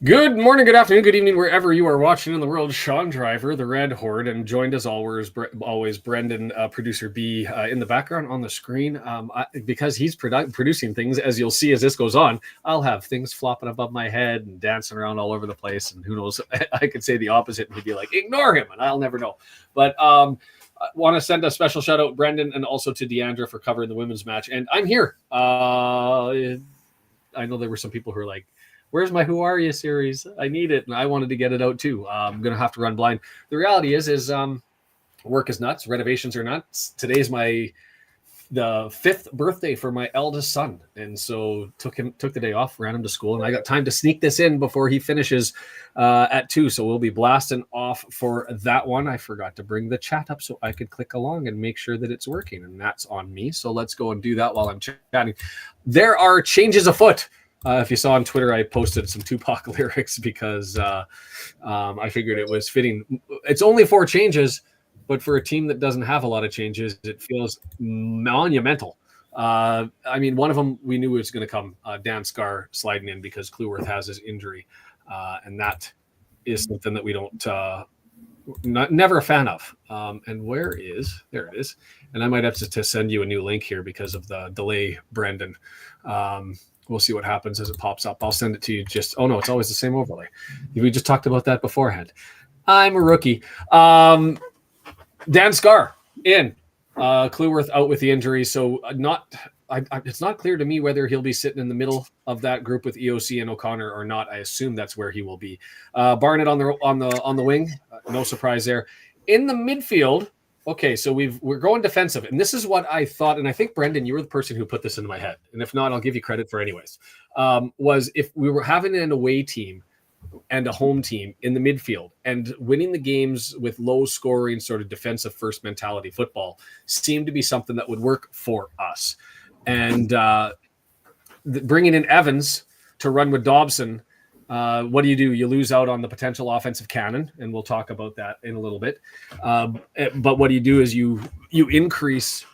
Good morning, good afternoon, good evening, wherever you are watching in the world. Sean Driver, the Red Horde, and joined as always Brendan, producer B, in the background on the screen. Because he's producing things, as you'll see as this goes on, I'll have things flopping above my head and dancing around all over the place. And who knows, I could say the opposite and he'd be like, ignore him, and I'll never know. But I want to send a special shout out, Brendan, and also to Deandra for covering the women's match. And I'm here. I know there were some people who are like, where's my Who Are You series? I need it. And I wanted to get it out too. I'm going to have to run blind. The reality is work is nuts. Renovations are nuts. Today's the 5th birthday for my eldest son. And so took the day off, ran him to school, and I got time to sneak this in before he finishes at 2. So we'll be blasting off for that one. I forgot to bring the chat up so I could click along and make sure that it's working. And that's on me. So let's go and do that while I'm chatting. There are changes afoot. If you saw on Twitter, I posted some Tupac lyrics because I figured it was fitting. It's only 4 changes, but for a team that doesn't have a lot of changes, it feels monumental. I mean, one of them we knew was going to come, Dan Scarr sliding in because Cleworth has his injury. And that is something that we don't, never a fan of. And there it is. And I might have to send you a new link here because of the delay, Brendan. We'll see what happens as it pops up. I'll send it to you. Oh no, it's always the same overlay. We just talked about that beforehand. I'm a rookie. Dan Scarr in. Cleworth out with the injury. So it's not clear to me whether he'll be sitting in the middle of that group with EOC and O'Connor or not. I assume that's where he will be. Barnett on the wing. No surprise there. In the midfield. Okay, so we're going defensive, and this is what I thought, and I think, Brendan, you were the person who put this into my head, and if not, I'll give you credit for anyways, was if we were having an away team and a home team in the midfield and winning the games with low-scoring sort of defensive-first mentality football seemed to be something that would work for us. And bringing in Evans to run with Dobson, what do? You lose out on the potential offensive cannon, and we'll talk about that in a little bit. But what you do is you increase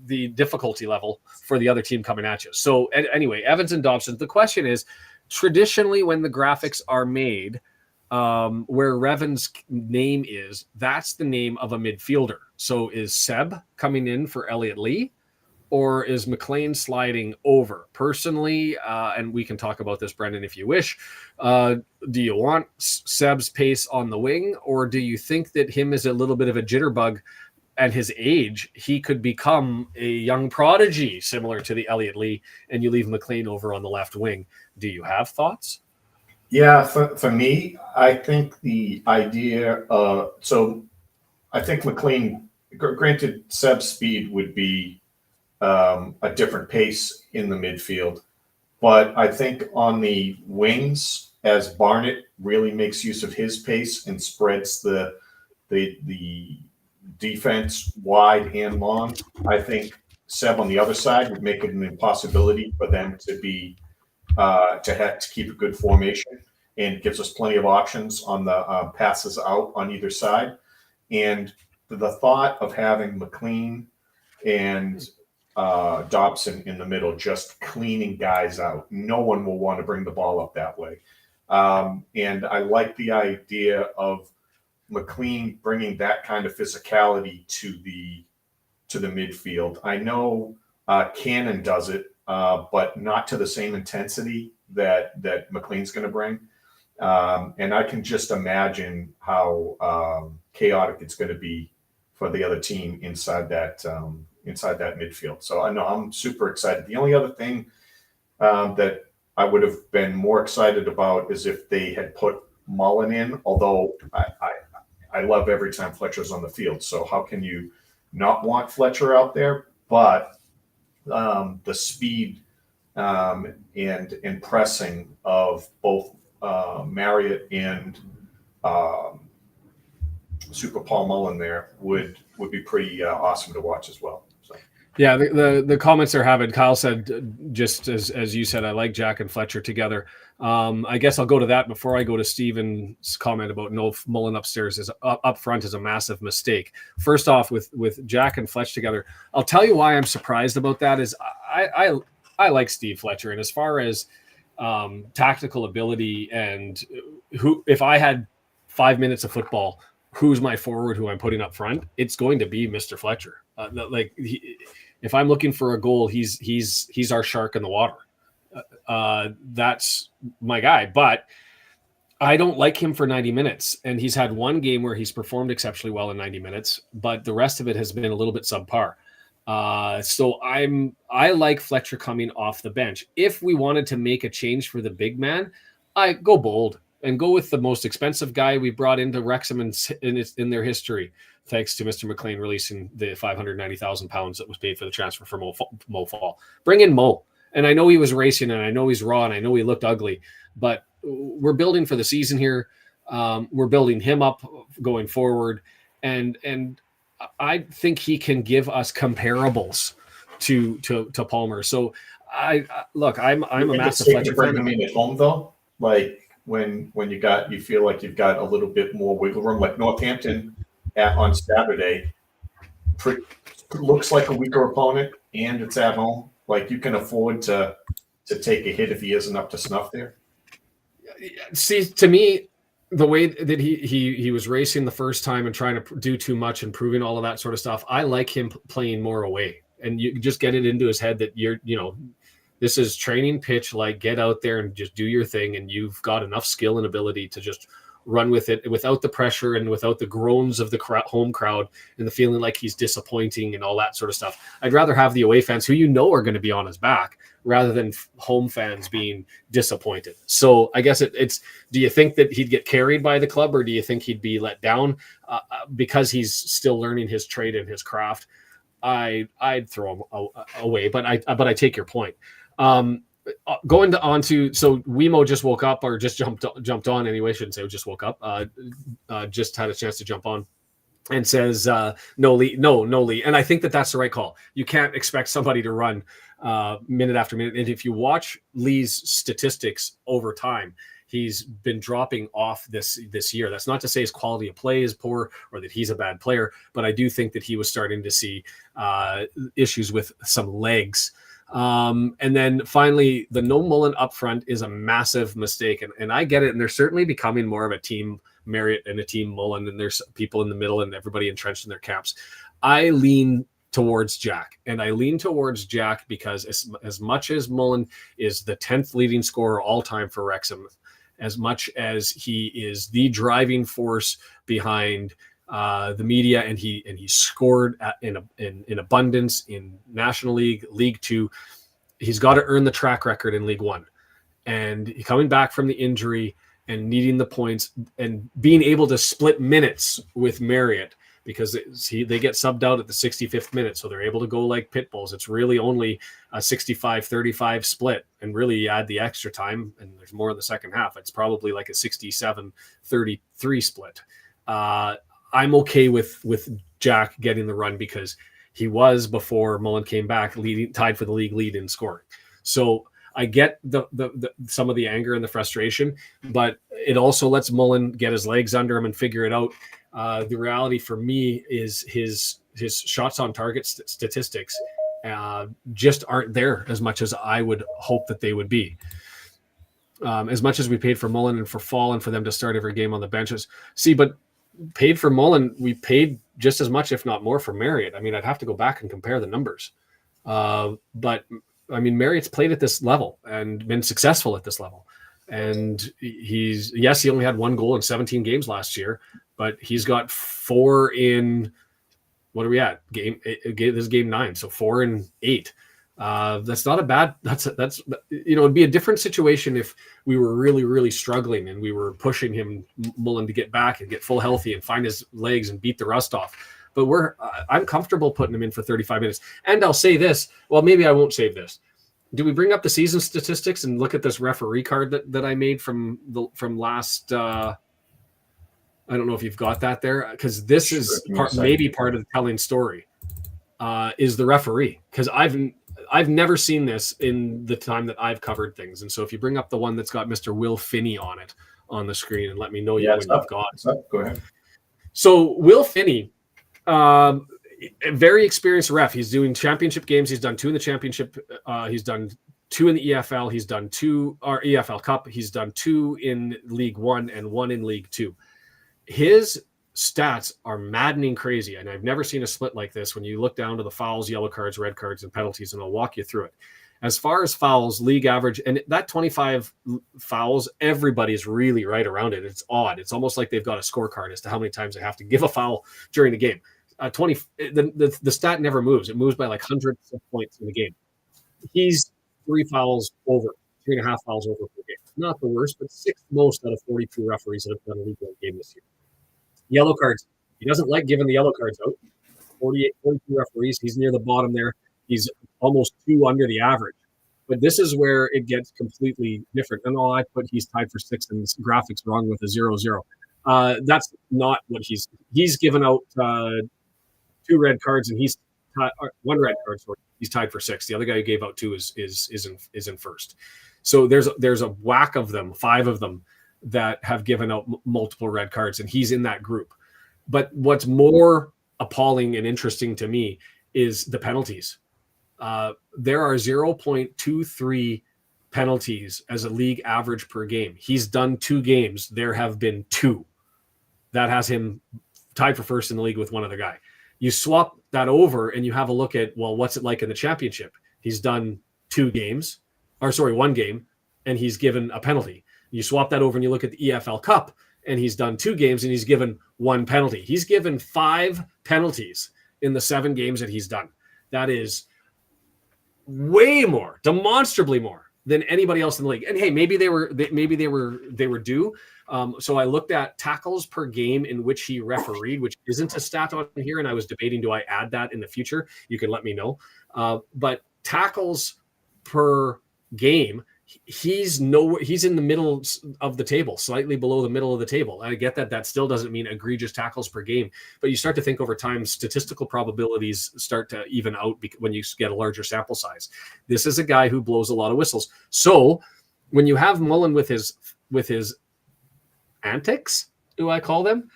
the difficulty level for the other team coming at you. So anyway, Evans and Dobson. The question is, traditionally, when the graphics are made, where Revan's name is, that's the name of a midfielder. So is Seb coming in for Elliott Lee? Or is McLean sliding over? Personally, and we can talk about this, Brendan, if you wish, do you want Seb's pace on the wing, or do you think that him is a little bit of a jitterbug at his age? He could become a young prodigy similar to the Elliott Lee, and you leave McLean over on the left wing. Do you have thoughts? Yeah, for me, I think the idea so I think McLean, granted, Seb's speed would be a different pace in the midfield. But I think on the wings, as Barnett really makes use of his pace and spreads the defense wide and long, I think Seb on the other side would make it an impossibility for them to be to keep a good formation, and gives us plenty of options on the passes out on either side. And the thought of having McLean and Dobson in the middle, just cleaning guys out. No one will want to bring the ball up that way. And I like the idea of McLean bringing that kind of physicality to the midfield. I know Cannon does it, but not to the same intensity that McLean's going to bring. And I can just imagine how chaotic it's going to be for the other team inside that midfield. So I know I'm super excited. The only other thing that I would have been more excited about is if they had put Mullin in, although I love every time Fletcher's on the field. So how can you not want Fletcher out there? But the speed and pressing of both Marriott and Super Paul Mullin there would be pretty awesome to watch as well. So. Yeah, the comments are having. Kyle said, just as you said, I like Jack and Fletcher together. I guess I'll go to that before I go to Steven's comment about no Mullin upstairs is up front is a massive mistake. First off, with Jack and Fletch together, I'll tell you why I'm surprised about that is I like Steve Fletcher, and as far as tactical ability, and who, if I had 5 minutes of football, who's my forward who I'm putting up front, it's going to be Mr. Fletcher. If I'm looking for a goal, he's our shark in the water. That's my guy, but I don't like him for 90 minutes. And he's had one game where he's performed exceptionally well in 90 minutes, but the rest of it has been a little bit subpar. So I like Fletcher coming off the bench. If we wanted to make a change for the big man, I go bold and go with the most expensive guy we brought into Wrexham in their history, thanks to Mr. McLean releasing the 590,000 pounds that was paid for the transfer for Mo Fall. Bring in Mo. And I know he was racing, and I know he's raw, and I know he looked ugly, but we're building for the season here. We're building him up going forward, and I think he can give us comparables to Palmer. So I'm a massive Fletcher bring fan. him in at home though, like when you feel like you've got a little bit more wiggle room, like Northampton on Saturday, looks like a weaker opponent, and it's at home. Like, you can afford to take a hit if he isn't up to snuff there. See, to me, the way that he was racing the first time and trying to do too much and proving all of that sort of stuff, I like him playing more away. And you just get it into his head that this is training pitch, like, get out there and just do your thing, and you've got enough skill and ability to just run with it without the pressure and without the groans of the home crowd and the feeling like he's disappointing and all that sort of stuff. I'd rather have the away fans who are going to be on his back rather than home fans being disappointed. So I guess it's do you think that he'd get carried by the club, or do you think he'd be let down because he's still learning his trade and his craft? I'd throw him away, but I take your point. Going on to so Wemo just woke up, or just jumped on anyway. Shouldn't say just woke up. Just had a chance to jump on, and says no Lee, and I think that's the right call. You can't expect somebody to run minute after minute, and if you watch Lee's statistics over time, he's been dropping off this year. That's not to say his quality of play is poor or that he's a bad player, but I do think that he was starting to see issues with some legs. And then finally, the no Mullin up front is a massive mistake. And I get it. And they're certainly becoming more of a team Marriott and a team Mullin, and there's people in the middle and everybody entrenched in their camps. I lean towards Jack, and I lean towards Jack because as much as Mullin is the 10th leading scorer all time for Wrexham, as much as he is the driving force behind the media, and he scored in abundance in National League, League Two. He's got to earn the track record in League One, and coming back from the injury and needing the points and being able to split minutes with Marriott, because they get subbed out at the 65th minute, so they're able to go like pit bulls. It's really only a 65-35 split, and really you add the extra time, and there's more in the second half. It's probably like a 67-33 split. I'm okay with Jack getting the run because he was, before Mullin came back, tied for the league lead in scoring. So I get the some of the anger and the frustration, but it also lets Mullin get his legs under him and figure it out. The reality for me is his shots on target statistics just aren't there as much as I would hope that they would be. As much as we paid for Mullin and for Fall and for them to start every game on the benches. But paid for Mullin, we paid just as much, if not more, for Marriott. I mean, I'd have to go back and compare the numbers. But I mean, Marriott's played at this level and been successful at this level. And he only had 1 goal in 17 games last year, but he's got 4 in, what are we at? This is game 9. So 4 in 8. That's not a bad, it'd be a different situation if we were really, really struggling and we were pushing Mullin to get back and get full healthy and find his legs and beat the rust off. But I'm comfortable putting him in for 35 minutes. And I'll say this, well, maybe I won't save this. Do we bring up the season statistics and look at this referee card that I made from last, I don't know if you've got that there, because this is maybe part of the telling story, is the referee. Because I've never seen this in the time that I've covered things. And so if you bring up the one that's got Mr. Will Finney on it on the screen, and let me know when you've got it. Go ahead. So Will Finney, a very experienced ref. He's doing championship games. He's done 2 in the championship. He's done 2 in the EFL. He's done 2, or EFL Cup. He's done 2 in League One and 1 in League Two. His stats are maddening crazy, and I've never seen a split like this when you look down to the fouls, yellow cards, red cards, and penalties, and I'll walk you through it. As far as fouls, league average, and that 25 fouls, everybody's really right around it. It's odd. It's almost like they've got a scorecard as to how many times they have to give a foul during the game. 20, the stat never moves. It moves by like hundreds of points in the game. He's 3 fouls over, 3.5 fouls over per game. Not the worst, but 6th most out of 42 referees that have done a league game this year. Yellow cards. He doesn't like giving the yellow cards out. 42 referees. He's near the bottom there. He's almost 2 under the average. But this is where it gets completely different. And all I put, he's tied for 6th, and this graphic's wrong with a 0-0. That's not what he's given out 2 red cards, and he's 1 red card. Sorry, he's tied for 6th. The other guy who gave out 2 is in first. So there's a whack of them, 5 of them that have given out multiple red cards, and he's in that group. But what's more appalling and interesting to me is the penalties. There are 0.23 penalties as a league average per game. He's done 2 games. There have been 2. That has him tied for first in the league with one other guy. You swap that over and you have a look at, well, what's it like in the championship? He's done 1 game, and he's given a penalty. You swap that over and you look at the EFL Cup, and he's done 2 games and he's given 1 penalty. He's given 5 penalties in the 7 games that he's done. That is way more, demonstrably more than anybody else in the league. And hey, maybe they were due. So I looked at tackles per game in which he refereed, which isn't a stat on here, and I was debating, do I add that in the future? You can let me know. But tackles per game, he's in the middle of the table, slightly below the middle of the table. I get that still doesn't mean egregious tackles per game, but you start to think over time, statistical probabilities start to even out when you get a larger sample size. This is a guy who blows a lot of whistles. So when you have Mullin with his antics, do I call them,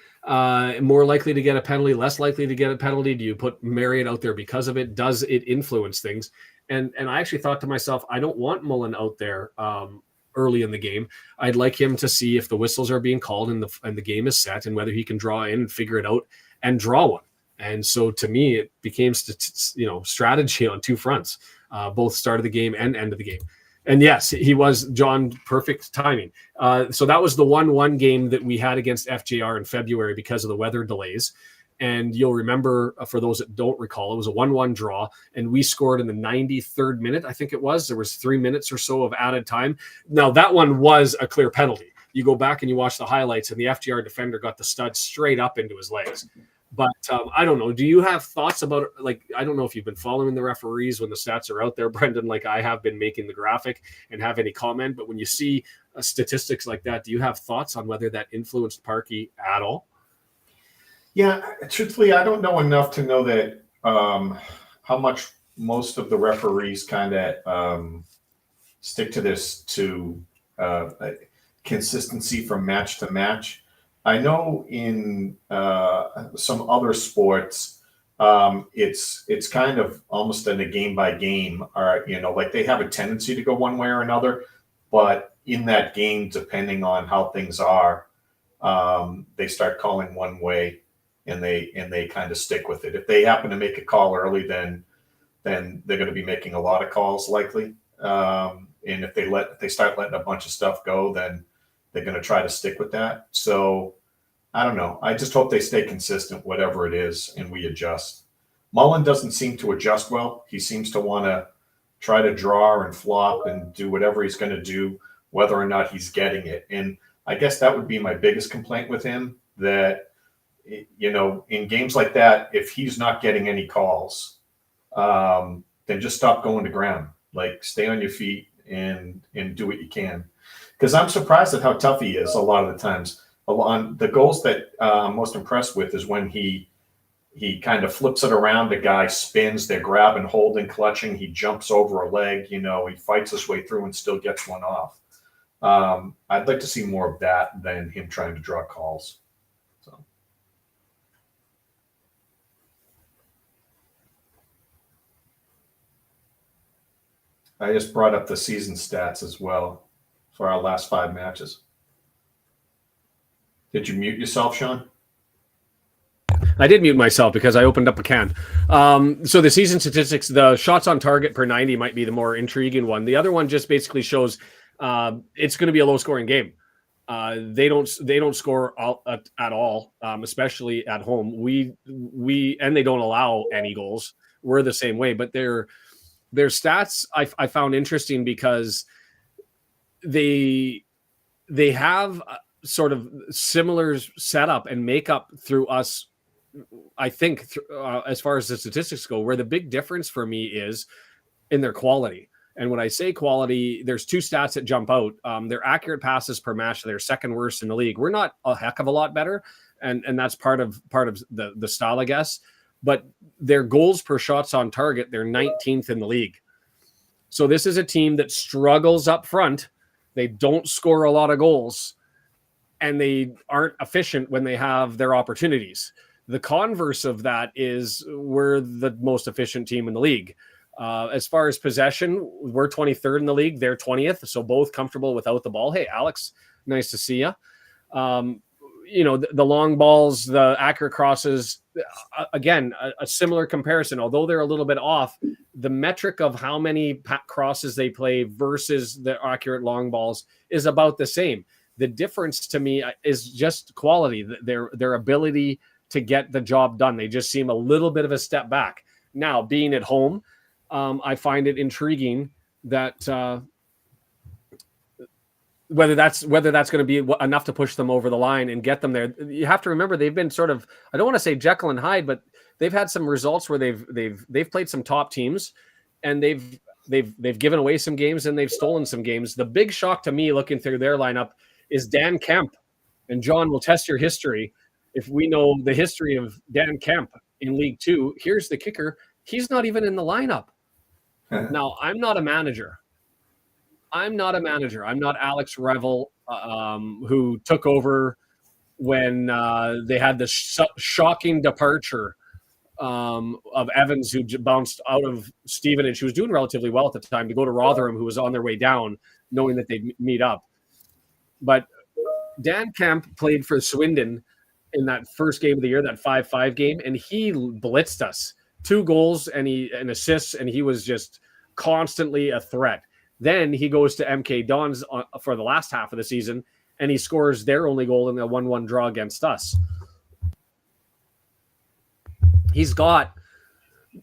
more likely to get a penalty, less likely to get a penalty? Do you put Marriott out there because of it? Does it influence things? And I actually thought to myself, I don't want Mullin out there early in the game. I'd like him to see if the whistles are being called and the game is set, and whether he can draw in and figure it out and draw one. And so to me, it became strategy on 2 fronts, both start of the game and end of the game. And yes, he was, John, perfect timing. So that was the 1-1 game that we had against FJR in February because of the weather delays. And you'll remember, for those that don't recall, it was a 1-1 draw, and we scored in the 93rd minute, I think it was. There was 3 minutes or so of added time. Now, that one was a clear penalty. You go back and you watch the highlights, and the FJR defender got the stud straight up into his legs. But I don't know. Do you have thoughts about, I don't know if you've been following the referees when the stats are out there, Brendan, like I have been making the graphic, and have any comment. But when you see statistics like that, do you have thoughts on whether that influenced Parkey at all? Yeah, truthfully, I don't know enough to know that how much most of the referees kind of stick to this consistency from match to match. I know in some other sports, it's kind of almost in a game by game, or like they have a tendency to go one way or another, but in that game, depending on how things are, they start calling one way. And they kind of stick with it. If they happen to make a call early, then they're going to be making a lot of calls likely. And if they start letting a bunch of stuff go, then they're going to try to stick with that. So I don't know. I just hope they stay consistent, whatever it is, and we adjust. Mullin doesn't seem to adjust well. He seems to want to try to draw and flop and do whatever he's going to do, whether or not he's getting it. And I guess that would be my biggest complaint with him, that in games like that, if he's not getting any calls, then just stop going to ground. Like, stay on your feet and do what you can. Because I'm surprised at how tough he is a lot of the times. On the goals that I'm most impressed with is when he kind of flips it around, the guy spins, they're grabbing, holding, clutching, he jumps over a leg, he fights his way through and still gets one off. I'd like to see more of that than him trying to draw calls. I just brought up the season stats as well for our last 5 matches. Did you mute yourself, Sean? I did mute myself because I opened up a can. So the season statistics, the shots on target per 90 might be the more intriguing one. The other one just basically shows it's going to be a low scoring game. They don't score at all, especially at home. We and they don't allow any goals. We're the same way, but their stats I found interesting because they have sort of similar setup and makeup through us. I think as far as the statistics go, where the big difference for me is in their quality. And when I say quality, there's 2 stats that jump out. Their accurate passes per match, they're second worst in the league. We're not a heck of a lot better, and that's part of the style, I guess. But their goals per shots on target, they're 19th in the league. So this is a team that struggles up front. They don't score a lot of goals, and they aren't efficient when they have their opportunities. The converse of that is we're the most efficient team in the league. As far as possession, we're 23rd in the league. They're 20th, so both comfortable without the ball. Hey, Alex, nice to see you. The long balls, the accurate crosses, again, a similar comparison. Although they're a little bit off, the metric of how many crosses they play versus the accurate long balls is about the same. The difference to me is just quality, their ability to get the job done. They just seem a little bit of a step back. Now, being at home, I find it intriguing that whether that's going to be enough to push them over the line and get them there. You have to remember they've been sort of, I don't want to say Jekyll and Hyde, but they've had some results where they've played some top teams, and they've given away some games and they've stolen some games. The big shock to me looking through their lineup is Dan Kemp, and John will test your history. If we know the history of Dan Kemp in League Two, here's the kicker. He's not even in the lineup. Now, I'm not a manager. I'm not Alex Revel, who took over when they had the shocking departure of Evans, who bounced out of Stevenage, who was doing relatively well at the time, to go to Rotherham, who was on their way down, knowing that they'd meet up. But Dan Kemp played for Swindon in that first game of the year, that 5-5 game, and he blitzed us. 2 goals and assists, and he was just constantly a threat. Then he goes to MK Dons for the last half of the season, and he scores their only goal in the 1-1 draw against us. He's got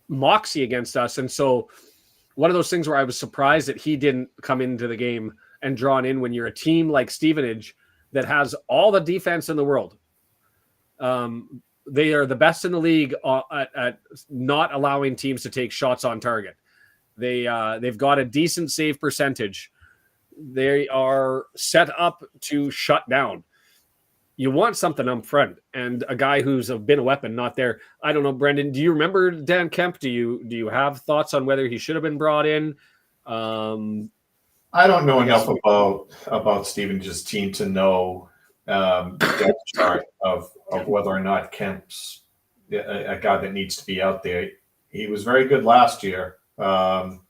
moxie against us, and so one of those things where I was surprised that he didn't come into the game and drawn in when you're a team like Stevenage that has all the defense in the world. They are the best in the league at not allowing teams to take shots on target. They've got a decent save percentage. They are set up to shut down. You want something up front, and a guy who's been a weapon not there. I don't know, Brendan. Do you remember Dan Kemp? Do you have thoughts on whether he should have been brought in? I don't know enough about Stevenage's team to know the depth chart of whether or not Kemp's a guy that needs to be out there. He was very good last year. Like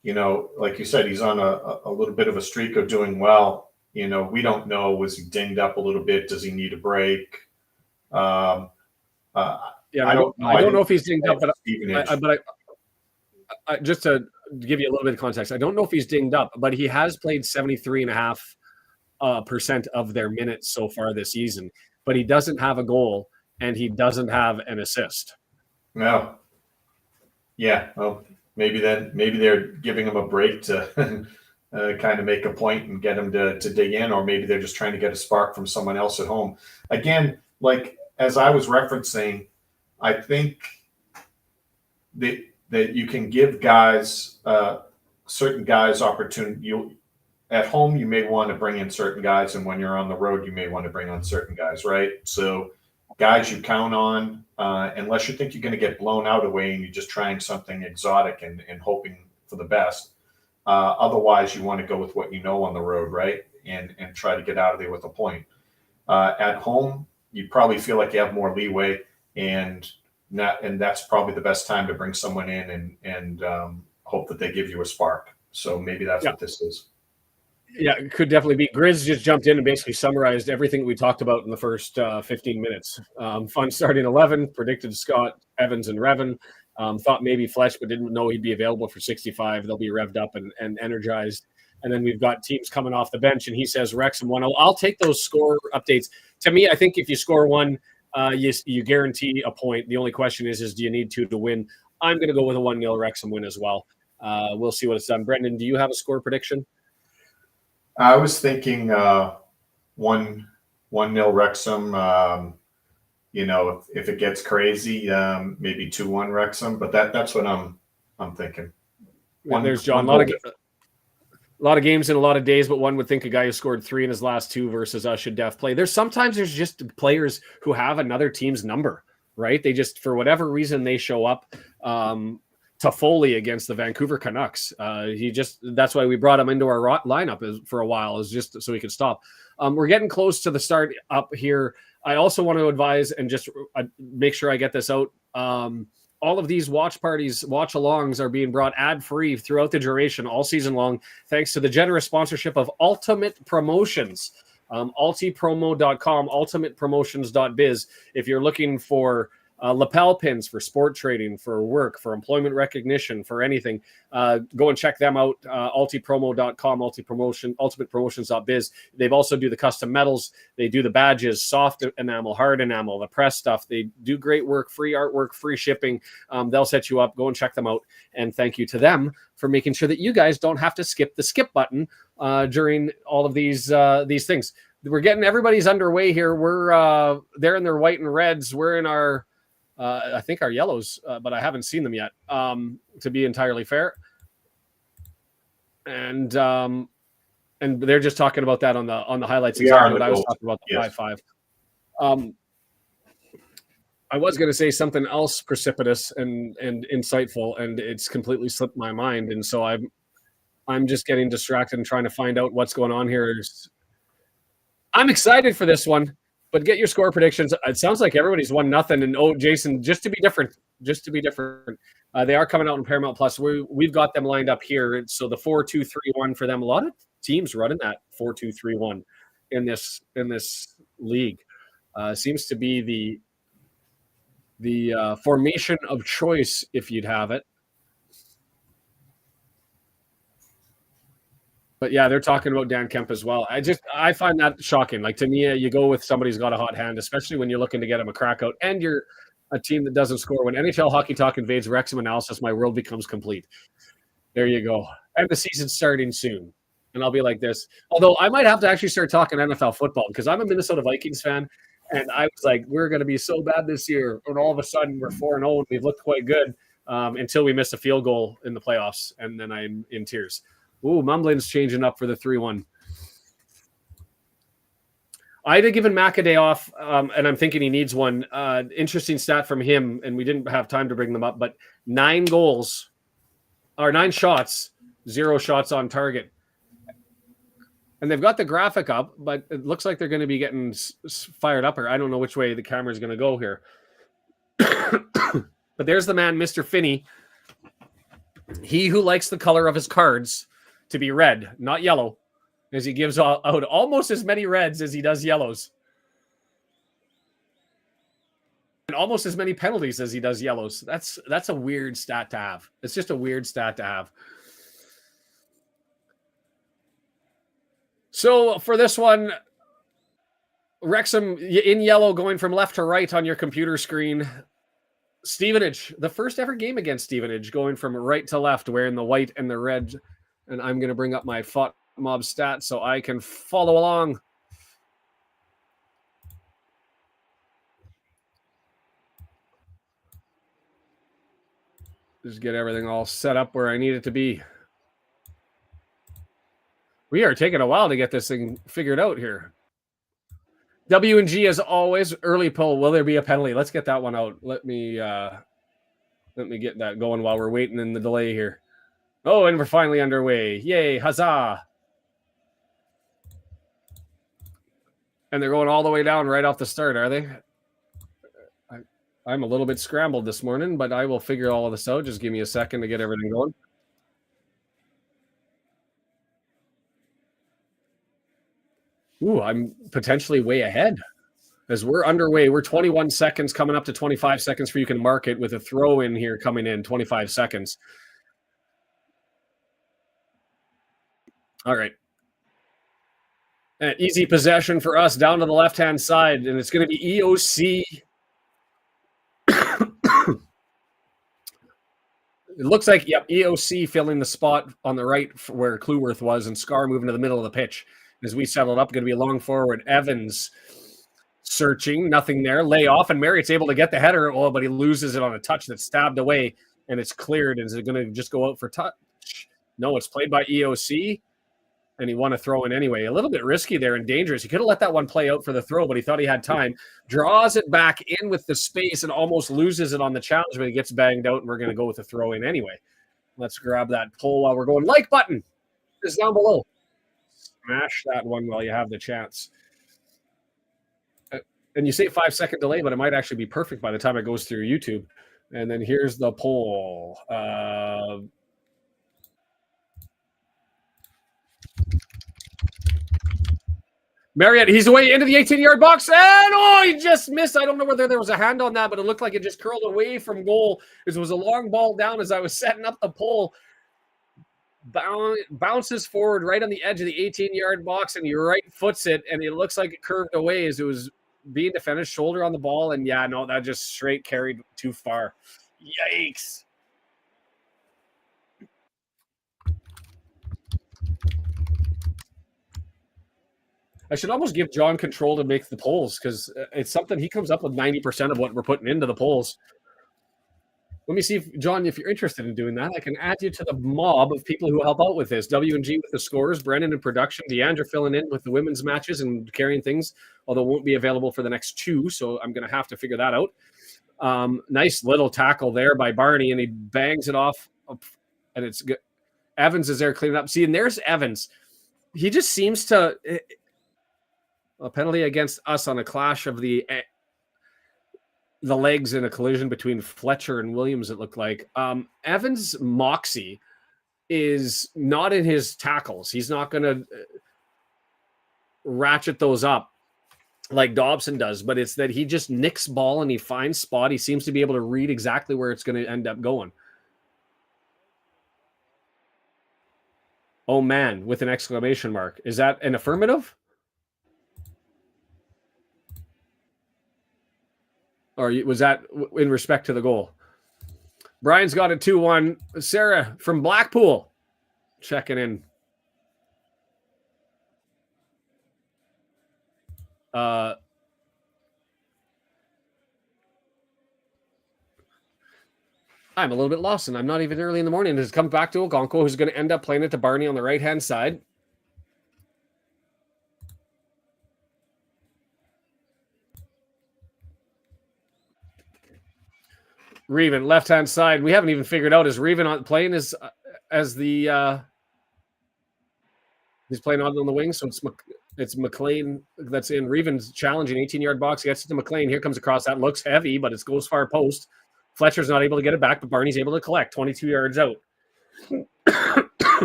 you said, he's on a little bit of a streak of doing well. We don't know. Was he dinged up a little bit? Does he need a break? I don't know if he's dinged up, but I just to give you a little bit of context, I don't know if he's dinged up, but he has played 73.5% of their minutes so far this season. But he doesn't have a goal, and he doesn't have an assist. No. Yeah. Well, maybe they're giving him a break to kind of make a point and get him to dig in, or maybe they're just trying to get a spark from someone else at home. Again, like as I was referencing, I think that you can give guys, certain guys opportunity. At home, you may want to bring in certain guys, and when you're on the road, you may want to bring on certain guys, right? So guys you count on, unless you think you're going to get blown out away and you're just trying something exotic and hoping for the best. Otherwise, you want to go with what you know on the road, right? And try to get out of there with a point. At home, you probably feel like you have more leeway, and that's probably the best time to bring someone in and hope that they give you a spark. So maybe that's what this is. Yeah, it could definitely be. Grizz just jumped in and basically summarized everything we talked about in the first 15 minutes. Fun starting 11, predicted Scott, Evans, and Revan. Thought maybe Fletch, but didn't know he'd be available for 65. They'll be revved up and energized. And then we've got teams coming off the bench, and he says Wrexham 1-0. I'll take those score updates. To me, I think if you score one, you guarantee a point. The only question is do you need two to win? I'm going to go with a 1-0 Wrexham win as well. We'll see what it's done. Brendan, do you have a score prediction? I was thinking 1-0 Wrexham. If it gets crazy, maybe 2-1 Wrexham. But that's what I'm thinking. There's John. A lot of games in a lot of days, but one would think a guy who scored 3 in his last 2 versus us should play. There's just players who have another team's number, right? They just, for whatever reason, they show up. Toffoli against the Vancouver Canucks. That's why we brought him into our lineup for a while, is just so he could stop. We're getting close to the start up here. I also want to advise and just make sure I get this out. All of these watch parties, watch alongs are being brought ad free throughout the duration, all season long, thanks to the generous sponsorship of Ultimate Promotions. Altipromo.com, ultimatepromotions.biz. If you're looking for lapel pins for sport trading, for work, for employment recognition, for anything, go and check them out. Altipromo.com, ultimatepromotions.biz. They've also do the custom medals. They do the badges, soft enamel, hard enamel, the press stuff. They do great work, free artwork, free shipping. They'll set you up. Go and check them out. And thank you to them for making sure that you guys don't have to skip the skip button during all of these things. We're getting everybody's underway here. We're they're in their white and reds. We're in our I think our yellows, but I haven't seen them yet, to be entirely fair. And they're just talking about that on the highlights. Exactly what I was talking about, the 5-5. I was going to say something else precipitous and insightful, and it's completely slipped my mind. And so I'm just getting distracted and trying to find out what's going on here. I'm excited for this one. But get your score predictions. It sounds like everybody's 1-0. And Jason, just to be different, they are coming out in Paramount Plus. We've got them lined up here. So the 4-2-3-1 for them. A lot of teams running that 4-2-3-1 in this league. Seems to be the formation of choice if you'd have it. But yeah, they're talking about Dan Kemp as well. I find that shocking. Like, to me, you go with somebody who's got a hot hand, especially when you're looking to get him a crack out and you're a team that doesn't score. When NHL Hockey Talk invades Wrexham analysis, my world becomes complete. There you go. And the season's starting soon. And I'll be like this. Although I might have to actually start talking NFL football because I'm a Minnesota Vikings fan. And I was like, we're going to be so bad this year. And all of a sudden, we're 4-0 and we've looked quite good until we miss a field goal in the playoffs. And then I'm in tears. Ooh, Mumlin's changing up for the 3-1. I'd have given Mac a day off, and I'm thinking he needs one. Interesting stat from him, and we didn't have time to bring them up, but 9 shots, 0 shots on target. And they've got the graphic up, but it looks like they're going to be getting fired up, or I don't know which way the camera's going to go here. But there's the man, Mr. Finney. He who likes the color of his cards to be red, not yellow, as he gives out almost as many reds as he does yellows. And almost as many penalties as he does yellows. That's a weird stat to have. It's just a weird stat to have. So for this one, Wrexham in yellow going from left to right on your computer screen. Stevenage, the first ever game against Stevenage, going from right to left, wearing the white and the red. And I'm going to bring up my FOT Mob stats so I can follow along. Just get everything all set up where I need it to be. We are taking a while to get this thing figured out here. W&G, as always, early poll. Will there be a penalty? Let's get that one out. Let me get that going while we're waiting in the delay here. Oh, and we're finally underway. Yay, huzzah. And they're going all the way down right off the start, are they? I'm a little bit scrambled this morning, but I will figure all of this out. Just give me a second to get everything going. Ooh, I'm potentially way ahead. As we're underway, we're 21 seconds coming up to 25 seconds for you can mark it with a throw in here coming in 25 seconds. All right. Easy possession for us down to the left-hand side, and it's going to be EOC. It looks like, yep, EOC filling the spot on the right where Clueworth was, and Scarr moving to the middle of the pitch. As we settled up, going to be a long forward. Evans searching, nothing there. Lay off, and Marriott's able to get the header, but he loses it on a touch that's stabbed away, and it's cleared. Is it going to just go out for touch? No, it's played by EOC, and he won a throw in anyway. A little bit risky there and dangerous. He could have let that one play out for the throw, but he thought he had time. Draws it back in with the space and almost loses it on the challenge, but he gets banged out, and we're going to go with a throw in anyway. Let's grab that poll while we're going. Like button is down below. Smash that one while you have the chance. And you say 5-second delay, but it might actually be perfect by the time it goes through YouTube. And then here's the poll. Marriott, he's away into the 18-yard box, and he just missed. I don't know whether there was a hand on that, but it looked like it just curled away from goal. It was a long ball down as I was setting up the pole. Bounces forward right on the edge of the 18-yard box, and he right foots it, and it looks like it curved away as it was being defended, shoulder on the ball, and that just straight carried too far. Yikes. I should almost give John control to make the polls because it's something he comes up with 90% of what we're putting into the polls. Let me see if, John, if you're interested in doing that, I can add you to the mob of people who help out with this. W&G with the scores, Brennan in production, Deandra filling in with the women's matches and carrying things, although it won't be available for the next 2, so I'm going to have to figure that out. Nice little tackle there by Barney, and he bangs it off, and it's good. Evans is there cleaning up. See, and there's Evans. He just seems to... A penalty against us on a clash of the legs in a collision between Fletcher and Williams, it looked like. Evans' moxie is not in his tackles. He's not going to ratchet those up like Dobson does, but it's that he just nicks ball and he finds spot. He seems to be able to read exactly where it's going to end up going. Oh, man, with an exclamation mark. Is that an affirmative? Or was that in respect to the goal? Brian's got a 2-1. Sarah from Blackpool checking in. I'm a little bit lost, and I'm not even early in the morning. It's come back to Ogonko, who's going to end up playing it to Barney on the right-hand side. Reven, left-hand side. We haven't even figured out, is Reven playing as the he's playing on the wing, so it's McLean that's in. Reven's challenging 18-yard box, gets it to McLean. Here comes across. That looks heavy, but it goes far post. Fletcher's not able to get it back, but Barney's able to collect 22 yards out.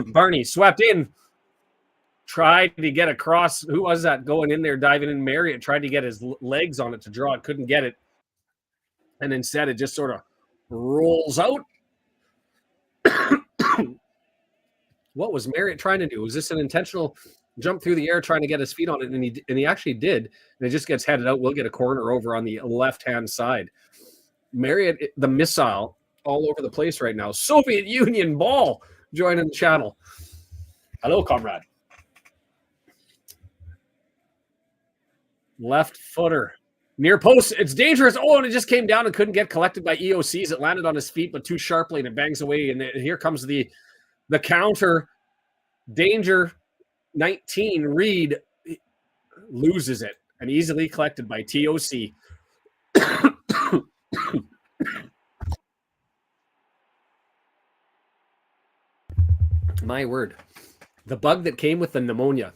Barney swept in. Tried to get across. Who was that going in there, diving in? Marriott tried to get his legs on it to draw it. Couldn't get it. And instead, it just sort of rolls out. What was Marriott trying to do? Was this an intentional jump through the air trying to get his feet on it? And he actually did. And it just gets headed out. We'll get a corner over on the left-hand side. Marriott, the missile, all over the place right now. Soviet Union ball joining the channel. Hello, comrade. Left footer. Near post, it's dangerous. Oh, and it just came down and couldn't get collected by EOCs. It landed on his feet, but too sharply, and it bangs away. And here comes the counter. Danger, 19. Reed loses it and easily collected by TOC. My word. The bug that came with the pneumonia,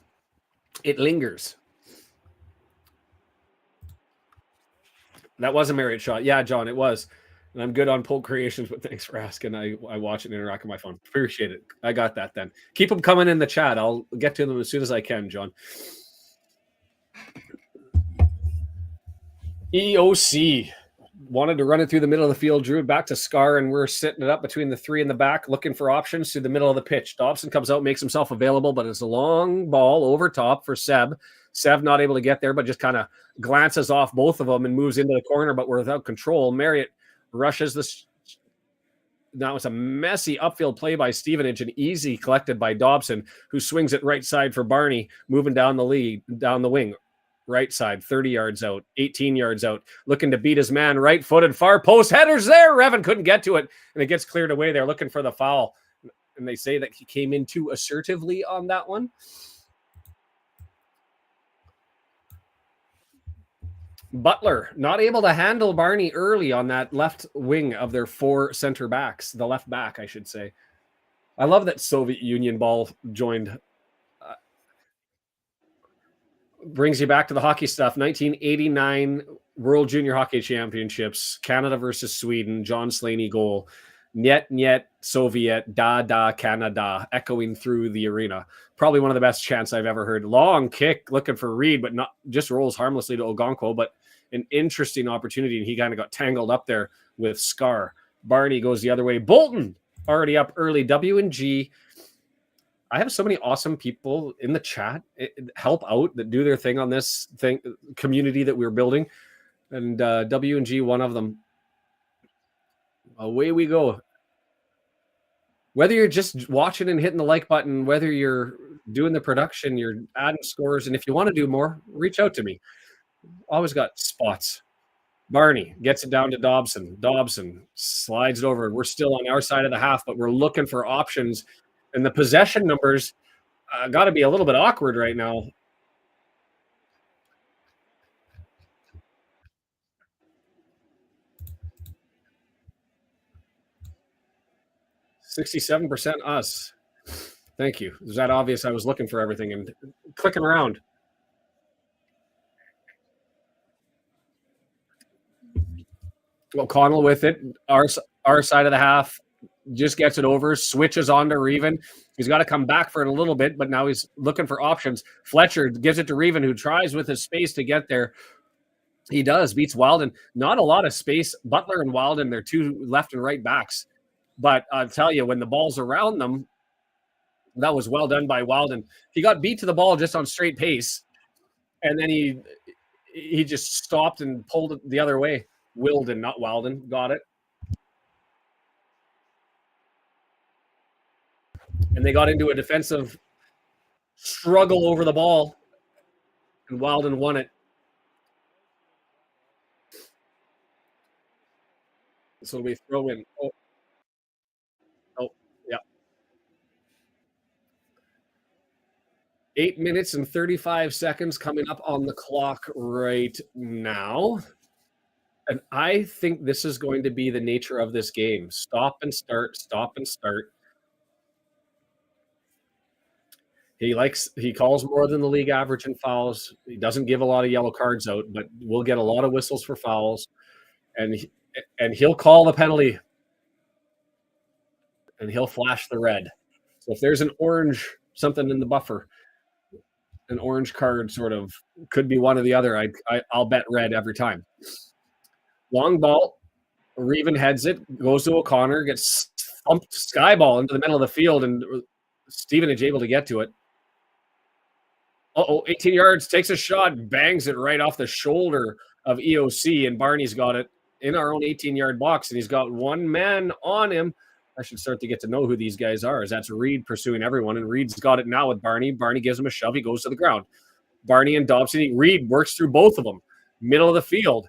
it lingers. That was a Marriott shot. Yeah, John, it was. And I'm good on poll creations, but thanks for asking. I watch it and interact with my phone. Appreciate it. I got that then. Keep them coming in the chat. I'll get to them as soon as I can, John. EOC wanted to run it through the middle of the field, drew it back to Scarr, and we're sitting it up between the three in the back, looking for options through the middle of the pitch. Dobson comes out, makes himself available, but it's a long ball over top for Seb. Seb not able to get there, but just kind of glances off both of them and moves into the corner, but we're without control. Marriott rushes this. Now it's a messy upfield play by Stevenage and easy collected by Dobson, who swings it right side for Barney, moving down the wing. Right side, 30 yards out, 18 yards out, looking to beat his man, right-footed, far post, headers there. Revan couldn't get to it, and it gets cleared away. They're looking for the foul, and they say that he came in too assertively on that one. Butler, not able to handle Barney early on that left wing of their four center backs, the left back, I should say. I love that Soviet Union ball joined. Brings you back to the hockey stuff. 1989 World Junior Hockey Championships, Canada versus Sweden, John Slaney goal. Niet, niet, Soviet, da, da, Canada, echoing through the arena. Probably one of the best chants I've ever heard. Long kick, looking for Reed, but not just rolls harmlessly to Ogonko, but an interesting opportunity, and he kind of got tangled up there with Scarr. Barney goes the other way. Bolton, already up early. W&G. I have so many awesome people in the chat help out that do their thing on this community that we're building. And W&G, one of them. Away we go. Whether you're just watching and hitting the like button, whether you're doing the production, you're adding scores, and if you want to do more, reach out to me. Always got spots. Barney gets it down to Dobson. Dobson slides it over. We're still on our side of the half, but we're looking for options. And the possession numbers got to be a little bit awkward right now. %67% us. Thank you. Is that obvious? I was looking for everything and clicking around. Well, Connell with it. Our side of the half. Just gets it over, switches on to Reven. He's got to come back for it a little bit, but now he's looking for options. Fletcher gives it to Reven, who tries with his space to get there. He does, beats Wilden. Not a lot of space. Butler and Wilden, they're two left and right backs. But I'll tell you, when the ball's around them, that was well done by Wilden. He got beat to the ball just on straight pace, and then he just stopped and pulled it the other way. Wilden, not Wilden, got it. And they got into a defensive struggle over the ball, and Wilden won it. So we throw in. Oh, yeah. 8 minutes and 35 seconds coming up on the clock right now. And I think this is going to be the nature of this game. Stop and start, stop and start. He calls more than the league average in fouls. He doesn't give a lot of yellow cards out, but we'll get a lot of whistles for fouls. And he'll call the penalty. And he'll flash the red. So if there's an orange, something in the buffer, an orange card sort of could be one or the other. I'll bet red every time. Long ball. Reven heads it, goes to O'Connor, gets thumped sky ball into the middle of the field, and Stevenage able to get to it. 18 yards, takes a shot, bangs it right off the shoulder of EOC, and Barney's got it in our own 18-yard box, and he's got one man on him. I should start to get to know who these guys are, as that's Reed pursuing everyone, and Reed's got it now with Barney. Barney gives him a shove. He goes to the ground. Barney and Dobson. Reed works through both of them. Middle of the field.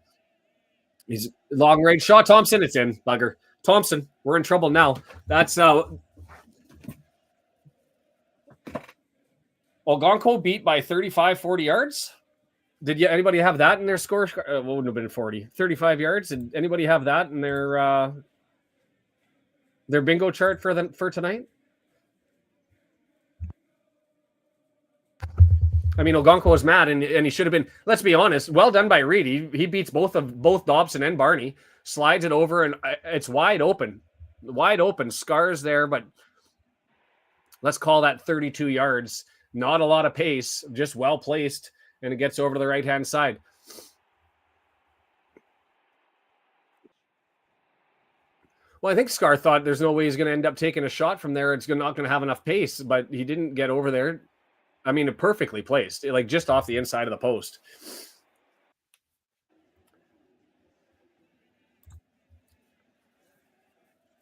He's long-range shot. Thompson, it's in. Bugger. Thompson, we're in trouble now. That's Ogonko beat by 35, 40 yards. Did anybody have that in their score? What wouldn't have been 40? 35 yards. Did anybody have that in their bingo chart for tonight? I mean, Ogonko was mad, and he should have been. Let's be honest. Well done by Reed. He beats both Dobson and Barney. Slides it over, and it's wide open. Wide open. Scarr's there, but let's call that 32 yards. Not a lot of pace, just well placed. and it gets over to the right-hand side. Well, I think Scarr thought there's no way he's going to end up taking a shot from there. It's not going to have enough pace, but he didn't get over there. I mean, perfectly placed, like just off the inside of the post.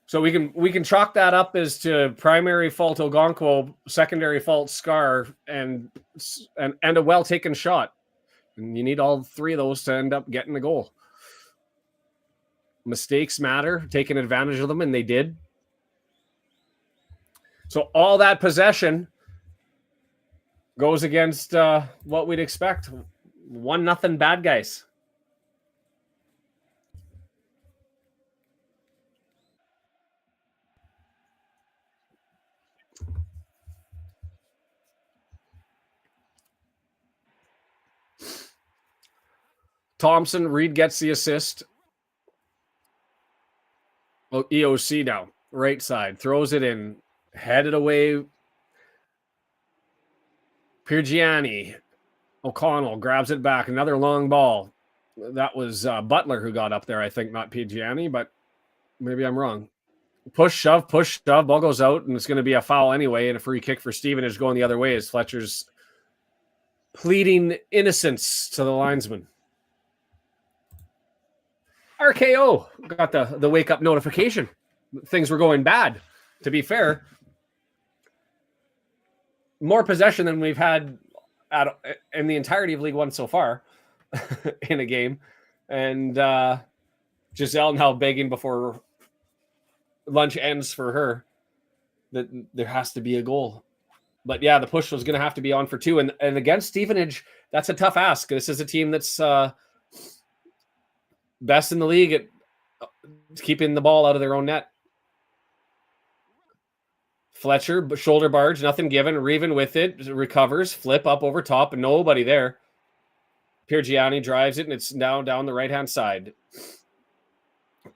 So we can chalk that up as to primary fault Ogonkwo, secondary fault Scarr, and a well taken shot. And you need all three of those to end up getting the goal. Mistakes matter, taking advantage of them, and they did. So all that possession goes against what we'd expect. 1-0 bad guys. Thompson, Reed gets the assist. Oh, EOC now, right side, throws it in, headed away. Piergiani, O'Connell grabs it back, another long ball. That was Butler who got up there, I think, not Piergiani, but maybe I'm wrong. Push, shove, ball goes out, and it's going to be a foul anyway, and a free kick for Stevenage going the other way as Fletcher's pleading innocence to the linesman. RKO got the wake-up notification. Things were going bad. To be fair, more possession than we've had in the entirety of League One so far in a game. And Giselle now begging before lunch ends for her that there has to be a goal. But yeah, the push was going to have to be on for 2. And against Stevenage, that's a tough ask. This is a team that's best in the league at keeping the ball out of their own net. Fletcher, shoulder barge, nothing given. Reven with it, recovers, flip up over top, and nobody there. Piergiani drives it, and it's now down the right-hand side.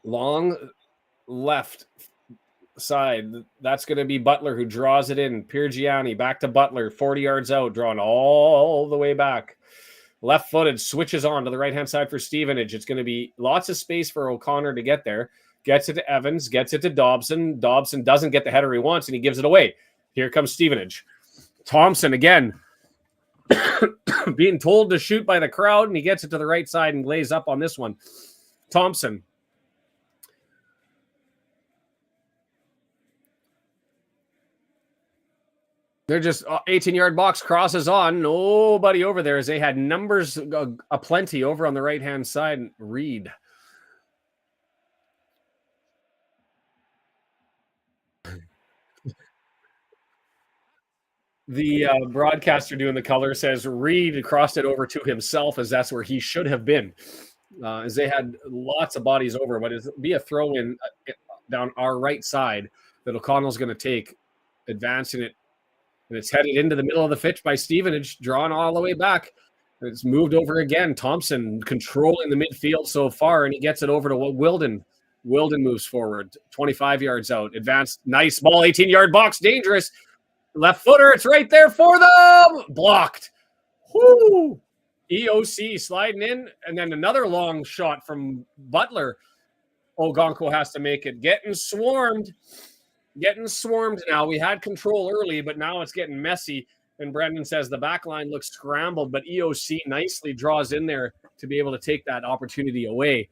Long left side. That's going to be Butler who draws it in. Piergiani back to Butler, 40 yards out, drawn all the way back. Left-footed, switches on to the right-hand side for Stevenage. It's going to be lots of space for O'Connor to get there. Gets it to Evans, gets it to Dobson. Dobson doesn't get the header he wants, and he gives it away. Here comes Stevenage. Thompson again being told to shoot by the crowd, and he gets it to the right side and lays up on this one. Thompson. They're just 18-yard box, crosses on. Nobody over there as they had numbers aplenty over on the right-hand side. Reed. The broadcaster doing the color says Reed crossed it over to himself as that's where he should have been. As they had lots of bodies over, but it'll be a throw in down our right side that O'Connell's going to take, advancing it. And it's headed into the middle of the pitch by Stevenage, drawn all the way back. It's moved over again. Thompson controlling the midfield so far, and he gets it over to Wilden. Wilden moves forward, 25 yards out. Advanced, nice ball, 18-yard box, dangerous. Left footer, it's right there for them. Blocked. Whoo! EOC sliding in, and then another long shot from Butler. Ogonkwo has to make it. Getting swarmed now. We had control early, but now it's getting messy. And Brendan says the back line looks scrambled, but EOC nicely draws in there to be able to take that opportunity away.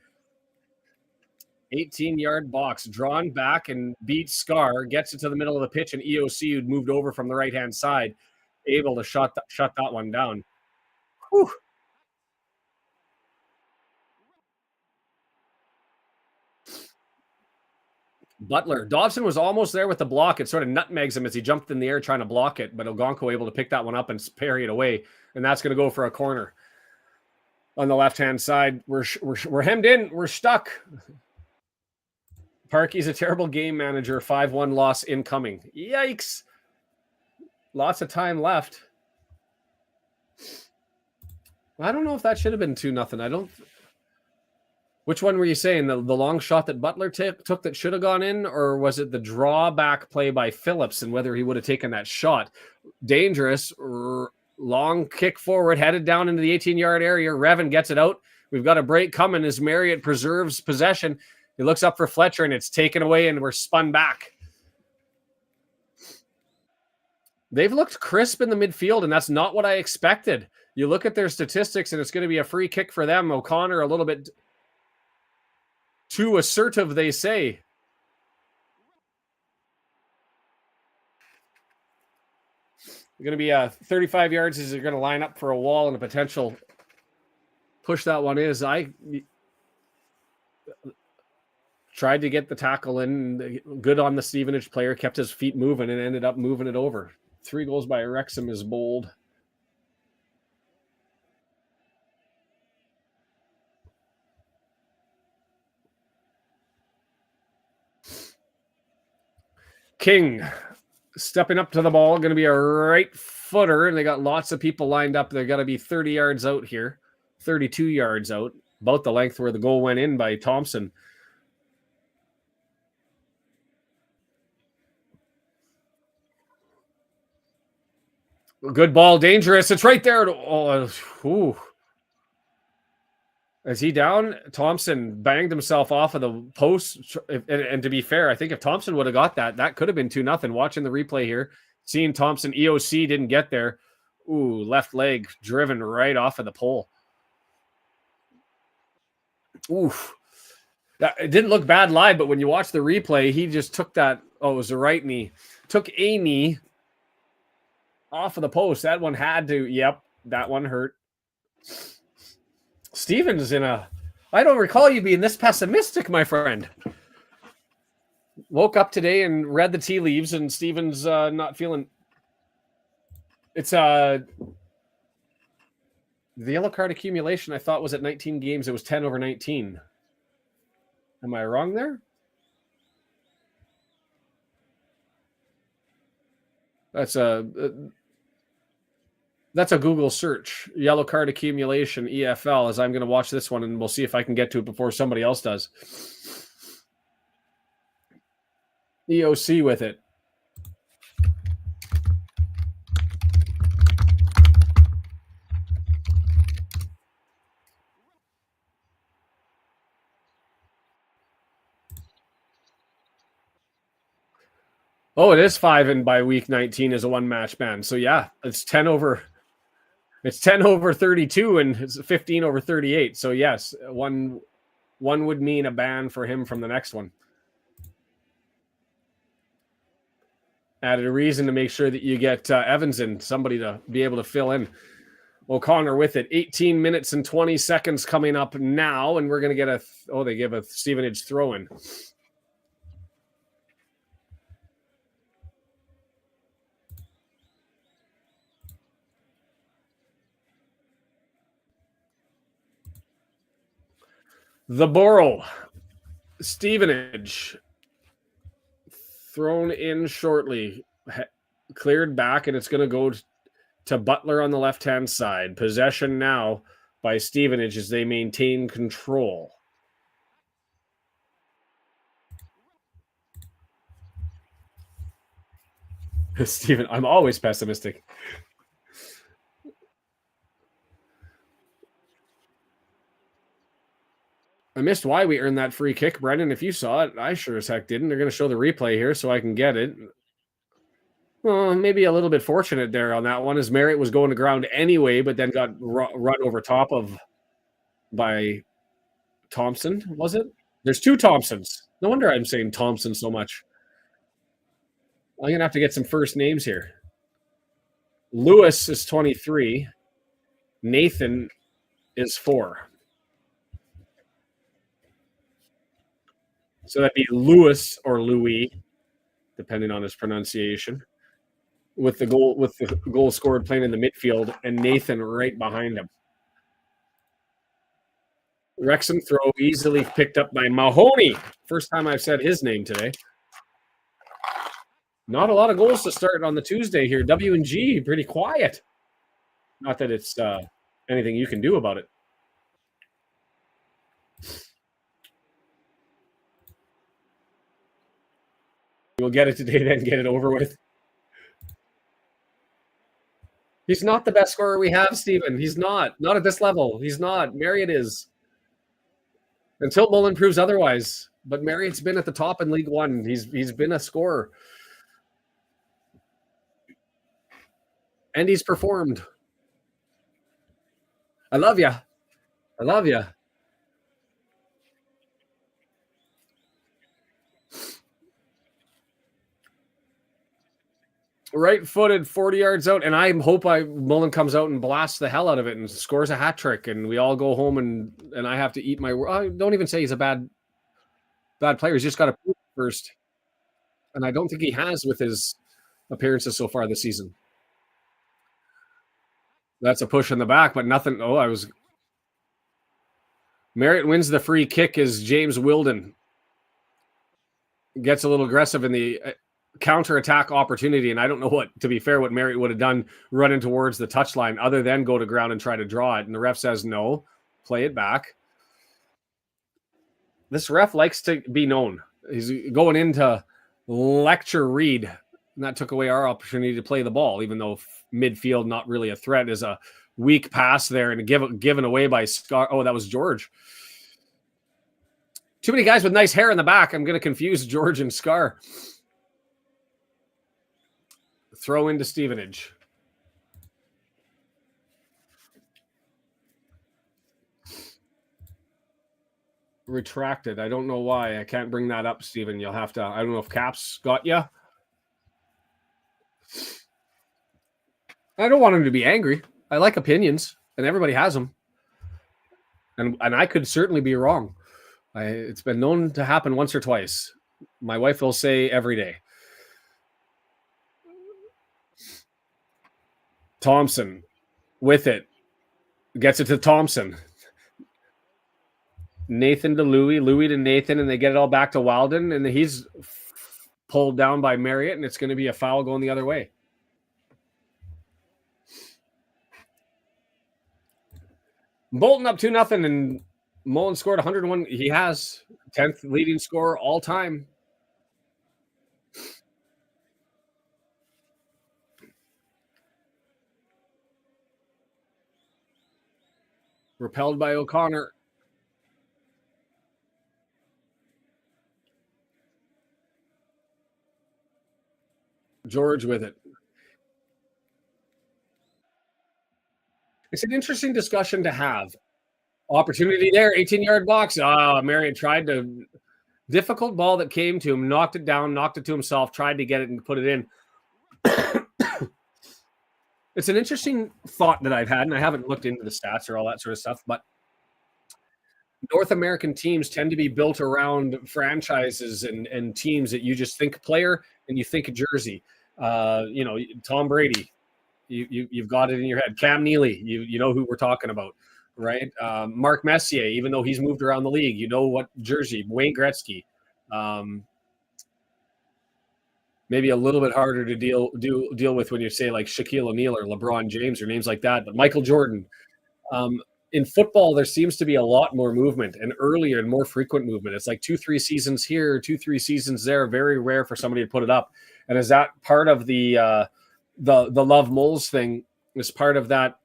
18-yard box, drawn back and beats Scarr, gets it to the middle of the pitch, and EOC, who'd moved over from the right-hand side, able to shut that one down. Whew. Butler. Dobson was almost there with the block. It sort of nutmegs him as he jumped in the air trying to block it, but Ogonkwo able to pick that one up and parry it away, and that's going to go for a corner. On the left-hand side, we're hemmed in. We're stuck. Parkey's a terrible game manager. 5-1 loss incoming. Yikes. Lots of time left. I don't know if that should have been 2-0. Which one were you saying? The long shot that Butler took that should have gone in, or was it the drawback play by Phillips and whether he would have taken that shot? Dangerous. Long kick forward, headed down into the 18-yard area. Revan gets it out. We've got a break coming as Marriott preserves possession. He looks up for Fletcher, and it's taken away, and we're spun back. They've looked crisp in the midfield, and that's not what I expected. You look at their statistics, and it's going to be a free kick for them. O'Connor a little bit too assertive, they say. Going to be 35 yards as they're going to line up for a wall and a potential push. That one is. I tried to get the tackle in. Good on the Stevenage player. Kept his feet moving and ended up moving it over. 3 goals by Wrexham is bold. King stepping up to the ball, going to be a right footer, and they got lots of people lined up. They're going to be 30 yards out here, 32 yards out, about the length where the goal went in by Thompson. Good ball, dangerous. It's right there. Oh, ooh. Is he down? Thompson banged himself off of the post. And to be fair, I think if Thompson would have got that, that could have been 2-0. Watching the replay here, seeing Thompson, EOC didn't get there. Ooh, left leg driven right off of the pole. Oof. It didn't look bad live, but when you watch the replay, he just took that. Oh, it was the right knee. Took a knee off of the post. That one had to. Yep, that one hurt. Stevens I don't recall you being this pessimistic, my friend. Woke up today and read the tea leaves, and Stevens not feeling. It's the yellow card accumulation I thought was at 19 games. It was 10 over 19. Am I wrong there? That's a Google search. Yellow card accumulation, EFL, as I'm going to watch this one, and we'll see if I can get to it before somebody else does. EOC with it. Oh, it is 5, and by week 19 is a 1-match ban. So yeah, it's 10 over 32, and it's 15 over 38. So yes, one would mean a ban for him from the next one. Added a reason to make sure that you get Evans in, somebody to be able to fill in. O'Connor with it. 18 minutes and 20 seconds coming up now, and we're going to get they give a Stevenage throw-in. The Borough. Stevenage. Thrown in shortly. Cleared back, and it's going to go to Butler on the left-hand side. Possession now by Stevenage as they maintain control. Steven, I'm always pessimistic. I missed why we earned that free kick, Brendan. If you saw it, I sure as heck didn't. They're going to show the replay here so I can get it. Well, maybe a little bit fortunate there on that one, as Marriott was going to ground anyway, but then got run over top of by Thompson, was it? There's 2 Thompsons. No wonder I'm saying Thompson so much. I'm going to have to get some first names here. Lewis is 23. Nathan is 4. So that'd be Lewis or Louis, depending on his pronunciation, with the goal scored playing in the midfield, and Nathan right behind him. Wrexham throw easily picked up by Mahoney. First time I've said his name today. Not a lot of goals to start on the Tuesday here. W&G pretty quiet. Not that it's anything you can do about it. We'll get it today, then get it over with. He's not the best scorer we have, Stephen. He's not. Not at this level. He's not. Marriott is. Until Mullin proves otherwise. But Marriott's been at the top in League One. He's been a scorer. And he's performed. I love you. I love you. Right-footed, 40 yards out, and I hope Mullin comes out and blasts the hell out of it and scores a hat trick, and we all go home and I have to eat my. Don't even say he's a bad player. He's just got to prove it first, and I don't think he has with his appearances so far this season. That's a push in the back, but nothing. Marriott wins the free kick as James Wilden gets a little aggressive in the counter-attack opportunity, and I don't know what Marriott would have done running towards the touchline other than go to ground and try to draw it, and the ref says no, play it back. This ref likes to be known. He's going in to lecture Reed, and that took away our opportunity to play the ball, even though midfield not really a threat. Is a weak pass there and given away by Scarr. Oh, that was George. Too many guys with nice hair in the back. I'm going to confuse George and Scarr. Throw into Stevenage. Retracted. I don't know why. I can't bring that up, Stephen. You'll have to. I don't know if Caps got you. I don't want him to be angry. I like opinions, and everybody has them. And I could certainly be wrong. It's been known to happen once or twice. My wife will say every day. Thompson with it. Gets it to Thompson. Nathan to Louis. Louis to Nathan, and they get it all back to Wilden, and he's pulled down by Marriott, and it's going to be a foul going the other way. Bolton up 2-0, and Mullin scored 101. He has 10th leading scorer all time. Repelled by O'Connor. George with it. It's an interesting discussion to have. Opportunity there, 18-yard box. Marriott tried to. Difficult ball that came to him, knocked it down, knocked it to himself, tried to get it and put it in. It's an interesting thought that I've had, and I haven't looked into the stats or all that sort of stuff, but North American teams tend to be built around franchises and teams that you just think player and you think jersey. Tom Brady, you've got it in your head. Cam Neely, you know who we're talking about, right? Mark Messier, even though he's moved around the league, you know what jersey. Wayne Gretzky, maybe a little bit harder to deal with when you say like Shaquille O'Neal or LeBron James or names like that, but Michael Jordan. In football, there seems to be a lot more movement and earlier and more frequent movement. It's like 2-3 seasons here, 2-3 seasons there. Very rare for somebody to put it up. And is that part of the Love Moles thing? Is part of that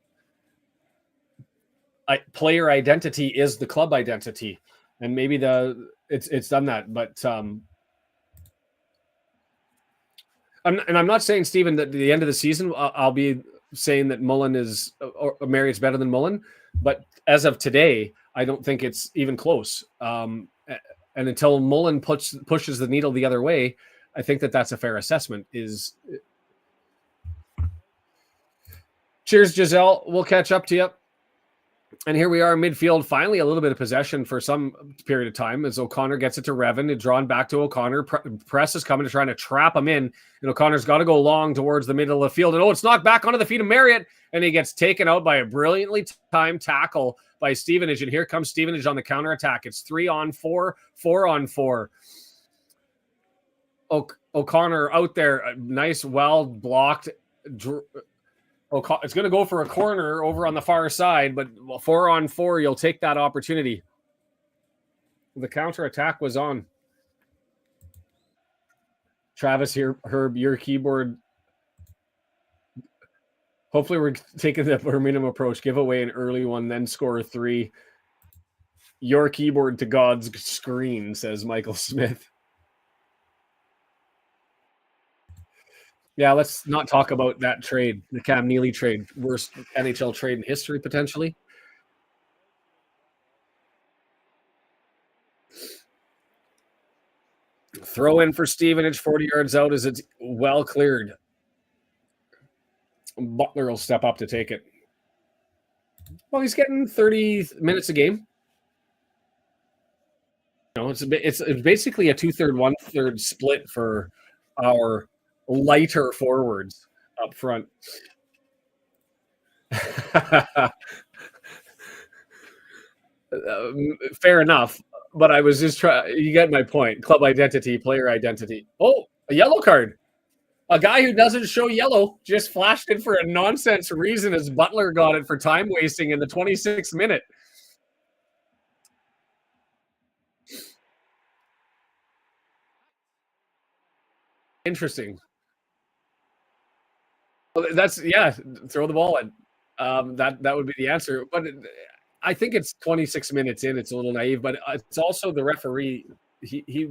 player identity is the club identity, and maybe it's done that. But I'm not saying, Stephen, that at the end of the season I'll be saying that Mullin is or Marriott's better than Mullin, but as of today, I don't think it's even close. And until Mullin pushes the needle the other way, I think that's a fair assessment. Cheers, Giselle. We'll catch up to you. And here we are, midfield. Finally, a little bit of possession for some period of time as O'Connor gets it to Revan. It's drawn back to O'Connor. Press is coming to trying to trap him in. And O'Connor's got to go long towards the middle of the field. And it's knocked back onto the feet of Marriott. And he gets taken out by a brilliantly timed tackle by Stevenage. And here comes Stevenage on the counterattack. It's 3-on-4, 4-on-4. O'Connor out there. Nice, well blocked. It's going to go for a corner over on the far side, but 4-on-4, you'll take that opportunity. The counterattack was on. Travis here, Herb, your keyboard. Hopefully we're taking the Birmingham approach. Give away an early one, then score 3. Your keyboard to God's screen, says Michael Smith. Yeah, let's not talk about that trade, the Cam Neely trade. Worst NHL trade in history, potentially. Throw in for Stevenage, 40 yards out as it's well cleared. Butler will step up to take it. Well, he's getting 30 minutes a game. You know, it's basically a 2/3, 1/3 split for our lighter forwards up front. Fair enough, but I was just trying. You get my point. Club identity, player identity. Oh, a yellow card. A guy who doesn't show yellow just flashed it for a nonsense reason as Butler got it for time wasting in the 26th minute. Interesting. Well, throw the ball in. That would be the answer. But I think it's 26 minutes in. It's a little naive, but it's also the referee. He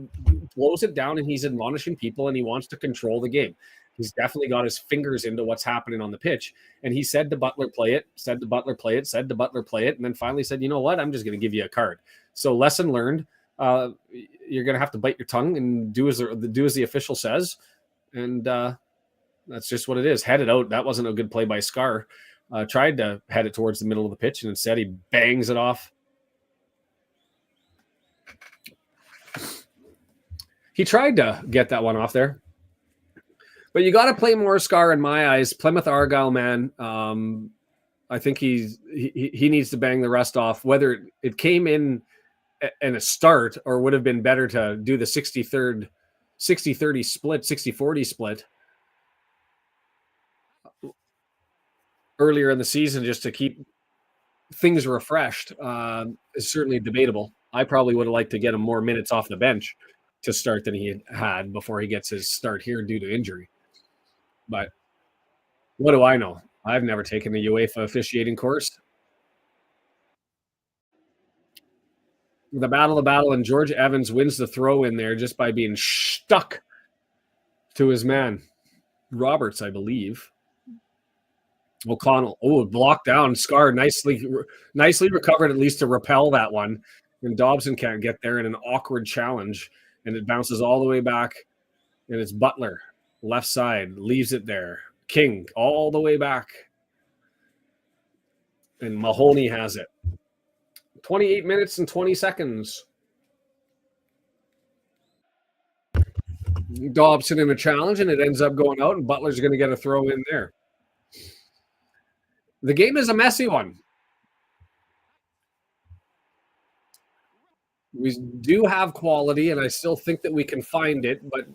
blows it down and he's admonishing people and he wants to control the game. He's definitely got his fingers into what's happening on the pitch. And he said to Butler, play it, said to Butler, play it, said to Butler, play it, and then finally said, you know what? I'm just going to give you a card. So lesson learned. You're going to have to bite your tongue and do as the official says. And that's just what it is. Head it out. That wasn't a good play by Scarr. Tried to head it towards the middle of the pitch, and instead he bangs it off. He tried to get that one off there. But you got to play more Scarr in my eyes. Plymouth Argyle, man. I think he needs to bang the rest off. Whether it came in a start or would have been better to do the 60-30 split, 60-40 split earlier in the season just to keep things refreshed is certainly debatable. I probably would have liked to get him more minutes off the bench to start than he had before he gets his start here due to injury. But what do I know? I've never taken the UEFA officiating course. The battle, and George Evans wins the throw in there just by being stuck to his man. Roberts, I believe. O'Connell. Oh, blocked down. Scarr nicely recovered, at least to repel that one. And Dobson can't get there in an awkward challenge. And it bounces all the way back. And it's Butler. Left side. Leaves it there. King all the way back. And Mahoney has it. 28 minutes and 20 seconds. Dobson in a challenge, and it ends up going out, and Butler's going to get a throw in there. The game is a messy one. We do have quality, and I still think that we can find it, but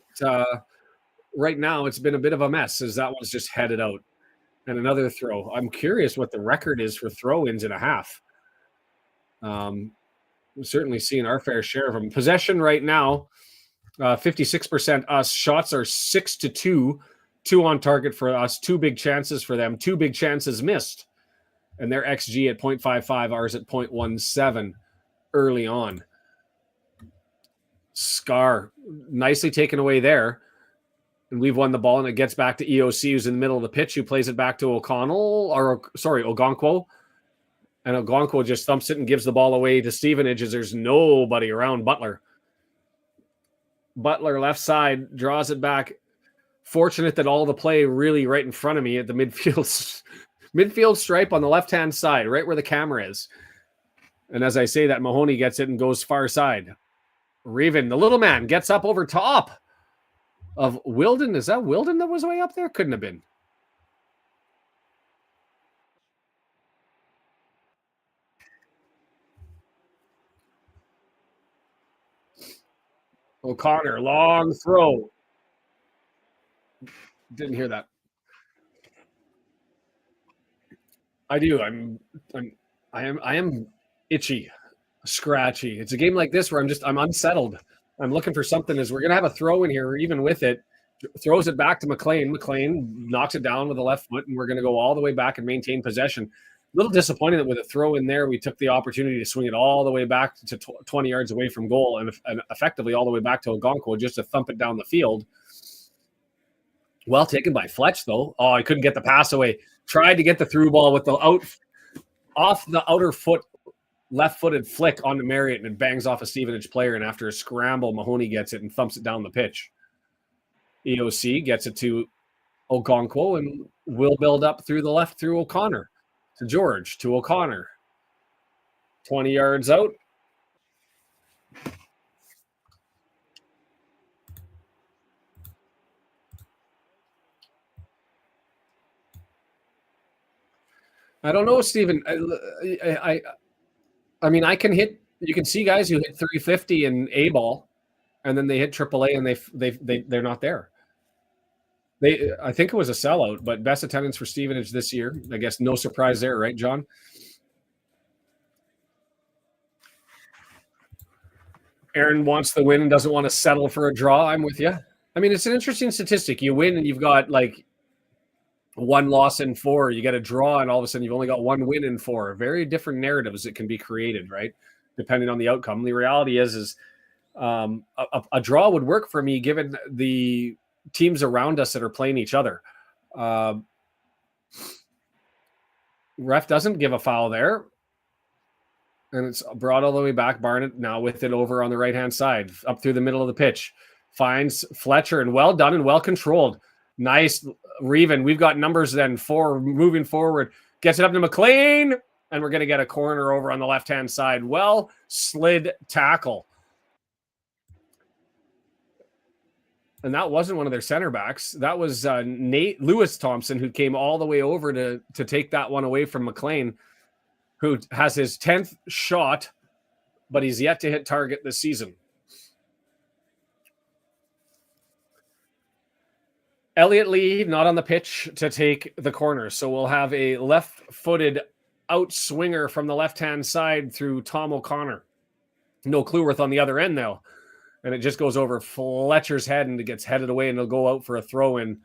right now it's been a bit of a mess as that one's just headed out. And another throw. I'm curious what the record is for throw-ins in a half. We've certainly seen our fair share of them. Possession right now, 56% us. Shots are 6-2. 2 on target for us. 2 big chances for them. 2 big chances missed. And their XG at 0.55, ours at 0.17 early on. Scarr, nicely taken away there. And we've won the ball, and it gets back to EOC, who's in the middle of the pitch, who plays it back to Ogonkwo. And Ogonkwo just thumps it and gives the ball away to Stevenage as there's nobody around Butler. Butler left side, draws it back. Fortunate that all the play really right in front of me at the midfield stripe on the left-hand side, right where the camera is. And as I say that, Mahoney gets it and goes far side. Reven, the little man, gets up over top of Wilden. Is that Wilden that was way up there? Couldn't have been. O'Connor, long throw. Didn't hear that. I do. I am itchy, scratchy. It's a game like this where I'm unsettled. I'm looking for something as we're going to have a throw in here, even with it. throws it back to McLean. McLean knocks it down with the left foot, and we're going to go all the way back and maintain possession. A little disappointed that with a throw in there, we took the opportunity to swing it all the way back to 20 yards away from goal and effectively all the way back to Ogonkwo just to thump it down the field. Well taken by Fletch, though. Oh, I couldn't get the pass away. Tried to get the through ball with the off the outer foot, left-footed flick onto Marriott, and it bangs off a Stevenage player. And after a scramble, Mahoney gets it and thumps it down the pitch. EOC gets it to Ogonkwo and will build up through the left through O'Connor to George to O'Connor. 20 yards out. I don't know, Stephen. I mean, I can hit. You can see guys who hit 350 in A ball, and then they hit AAA, and they're not there. I think it was a sellout, but best attendance for Stevenage this year. I guess no surprise there, right, John? Aaron wants the win and doesn't want to settle for a draw. I'm with you. I mean, it's an interesting statistic. You win and you've got like 1 loss in 4. You get a draw and all of a sudden you've only got 1 win in 4. Very different narratives that can be created, right? Depending on the outcome. The reality is a draw would work for me given the teams around us that are playing each other. Ref doesn't give a foul there. And it's brought all the way back. Barnett now with it over on the right-hand side, up through the middle of the pitch. Finds Fletcher, and well done and well controlled. Nice, Reven. We've got numbers then 4 moving forward. Gets it up to McLean, and we're going to get a corner over on the left-hand side. Well slid tackle. And that wasn't one of their center backs. That was Lewis Thompson, who came all the way over to take that one away from McLean, who has his 10th shot, but he's yet to hit target this season. Elliot Lee not on the pitch to take the corner. So we'll have a left-footed out swinger from the left-hand side through Tom O'Connor. No Clueworth on the other end, though. And it just goes over Fletcher's head and it gets headed away and it'll go out for a throw-in.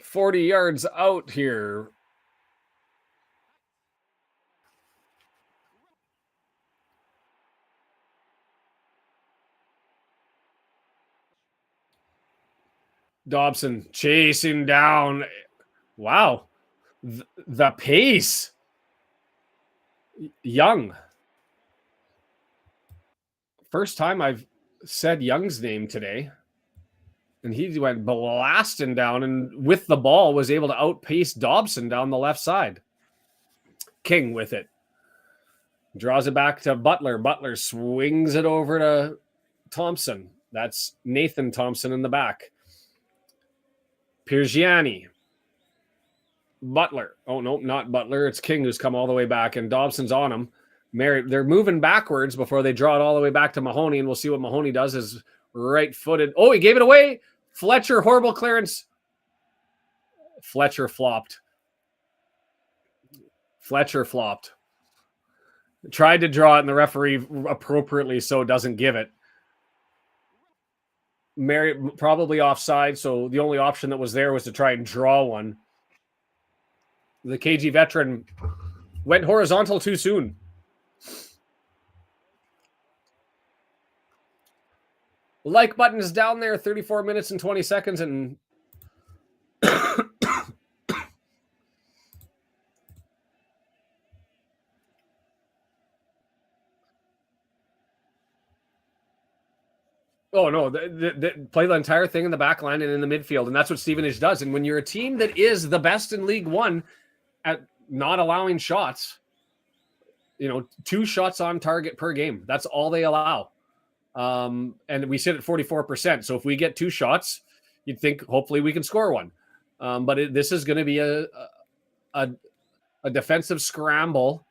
$40 yards out here. Dobson chasing down. Wow. The pace. Young. First time I've said Young's name today. And he went blasting down and with the ball was able to outpace Dobson down the left side. King with it. Draws it back to Butler. Butler swings it over to Thompson. That's Nathan Thompson in the back. Piergiani. Butler. Oh, no, not Butler. It's King who's come all the way back, and Dobson's on him. They're moving backwards before they draw it all the way back to Mahoney, and we'll see what Mahoney does. Is right-footed. Oh, he gave it away. Fletcher, horrible clearance. Fletcher flopped. Tried to draw it, and the referee appropriately so doesn't give it. Marriott probably offside, so the only option that was there was to try and draw one. The KG veteran went horizontal too soon. Like button is down there, 34 minutes and 20 seconds, and oh, no, play the entire thing in the back line and in the midfield, and that's what Stevenage does. And when you're a team that is the best in League One at not allowing shots, 2 shots on target per game, that's all they allow. And we sit at 44%. So if we get 2 shots, you'd think hopefully we can score one. But this is going to be a defensive scramble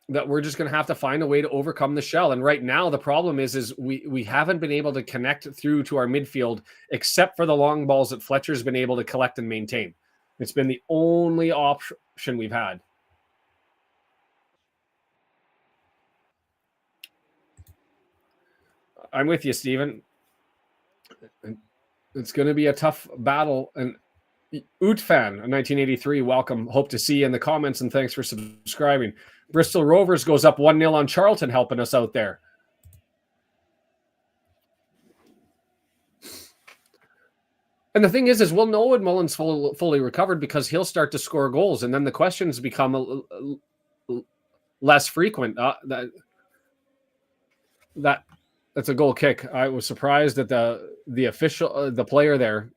that we're just going to have to find a way to overcome the shell. And right now the problem is we haven't been able to connect through to our midfield except for the long balls that Fletcher's been able to collect and maintain. It's been the only option we've had. I'm with you, Steven. It's going to be a tough battle. And Utfan, 1983, welcome. Hope to see you in the comments, and thanks for subscribing. Bristol Rovers goes up 1-0 on Charlton, helping us out there. And the thing is we'll know when Mullin's fully recovered because he'll start to score goals, and then the questions become less frequent. That's a goal kick. I was surprised that the official, the player there,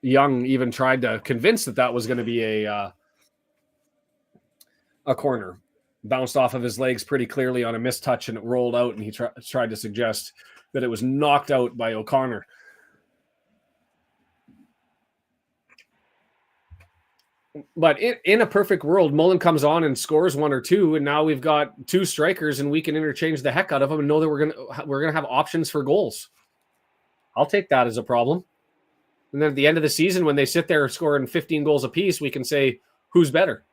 Young, even tried to convince that was going to be a corner. Bounced off of his legs pretty clearly on a missed touch, and it rolled out, and he tried to suggest that it was knocked out by O'Connor. But in a perfect world, Mullin comes on and scores 1 or 2, and now we've got 2 strikers, and we can interchange the heck out of them and know that we're gonna have options for goals. I'll take that as a problem. And then at the end of the season, when they sit there scoring 15 goals apiece, we can say who's better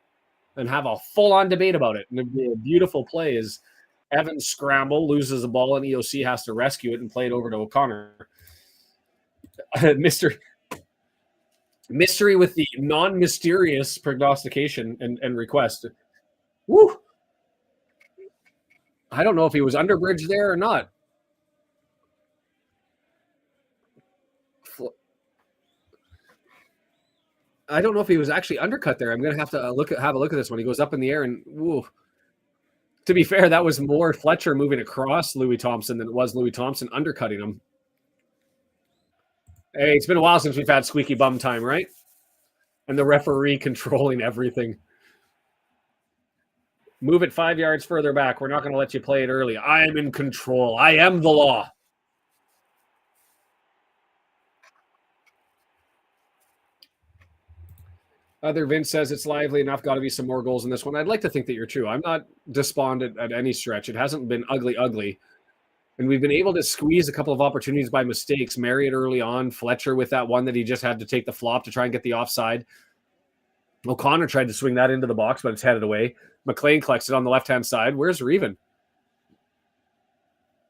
and have a full-on debate about it. And it'd be a beautiful play as Evans scramble, loses the ball, and EOC has to rescue it and play it over to O'Connor. Mystery with the non-mysterious prognostication and request. Woo! I don't know if he was underbridge there or not. I don't know if he was actually undercut there. I'm going to have to have a look at this when he goes up in the air. And woo. To be fair, that was more Fletcher moving across Louis Thompson than it was Louis Thompson undercutting him. Hey, it's been a while since we've had squeaky bum time, right? And the referee controlling everything. Move it 5 yards further back. We're not going to let you play it early. I am in control. I am the law. Other Vince says it's lively enough. Got to be some more goals in this one. I'd like to think that you're true. I'm not despondent at any stretch. It hasn't been ugly. And we've been able to squeeze a couple of opportunities by mistakes. Marriott early on, Fletcher with that one that he just had to take the flop to try and get the offside. O'Connor tried to swing that into the box, but it's headed away. McLean collects it on the left-hand side. Where's Reven?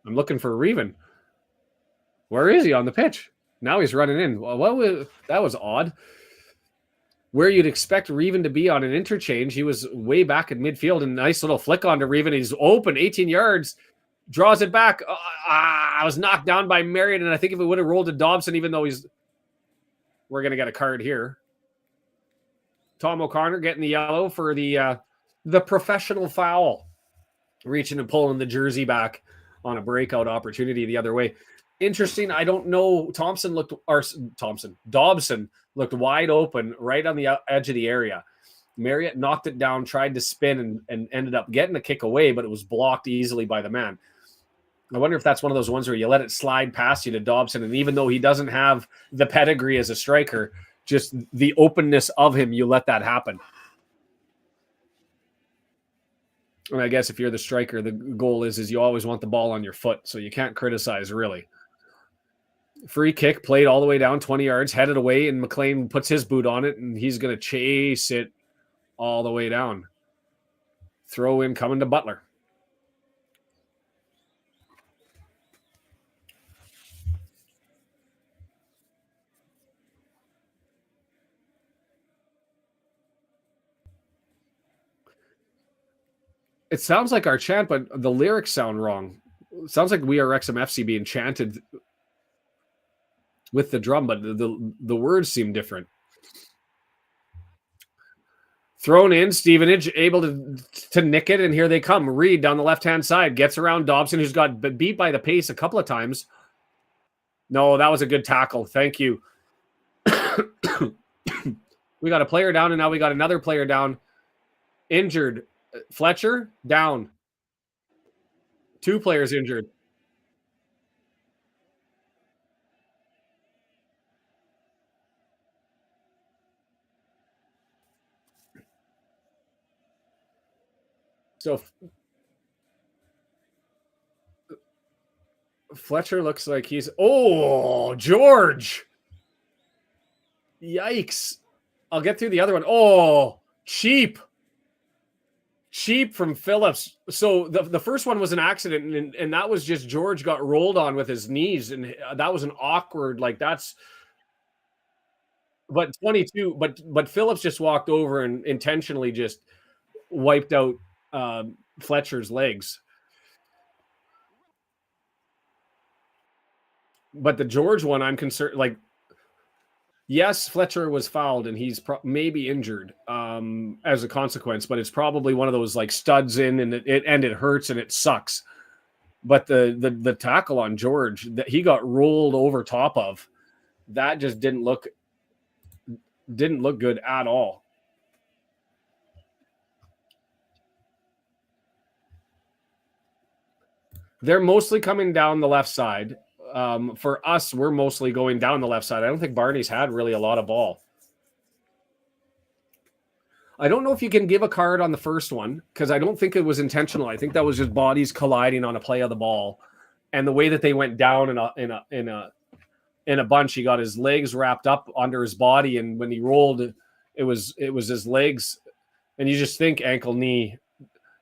I'm looking for Reven. Where is he on the pitch? Now he's running in. That was odd. Where you'd expect Reven to be on an interchange, he was way back in midfield, and nice little flick onto Reven. He's open, 18 yards. Draws it back. I was knocked down by Marriott, and I think if it would have rolled to Dobson, even though we're going to get a card here. Tom O'Connor getting the yellow for the professional foul. Reaching and pulling the jersey back on a breakout opportunity the other way. Interesting. I don't know. Dobson looked wide open right on the edge of the area. Marriott knocked it down, tried to spin, and ended up getting the kick away, but it was blocked easily by the man. I wonder if that's one of those ones where you let it slide past you to Dobson, and even though he doesn't have the pedigree as a striker, just the openness of him, you let that happen. And I guess if you're the striker, the goal is you always want the ball on your foot, so you can't criticize, really. Free kick, played all the way down 20 yards, headed away, and McLean puts his boot on it, and he's going to chase it all the way down. Throw in coming to Butler. It sounds like our chant, but the lyrics sound wrong. It sounds like We Are Wrexham FC being chanted with the drum, but the words seem different. Thrown in, Stevenage able to nick it, and here they come. Reed down the left-hand side gets around Dobson, who's got beat by the pace a couple of times. No, that was a good tackle. Thank you. We got a player down, and now we got another player down. Injured. Fletcher, down. 2 players injured. So Fletcher looks like he's... Oh, George! Yikes. I'll get through the other one. Oh, cheap. cheap from Phillips. So the first one was an accident, and that was just George got rolled on with his knees, and that was an awkward, like that's. But 22, but Phillips just walked over and intentionally just wiped out Fletcher's legs. But the George one, I'm concerned. Like, yes, Fletcher was fouled and he's maybe injured as a consequence, but it's probably one of those like studs in, and it hurts and it sucks. But the tackle on George that he got rolled over top of, that just didn't look good at all. They're mostly coming down the left side. For us, we're mostly going down the left side. I don't think Barney's had really a lot of ball. I don't know if you can give a card on the first one because I don't think it was intentional. I think that was just bodies colliding on a play of the ball, and the way that they went down in a bunch. He got his legs wrapped up under his body, and when he rolled, it was his legs, and you just think ankle knee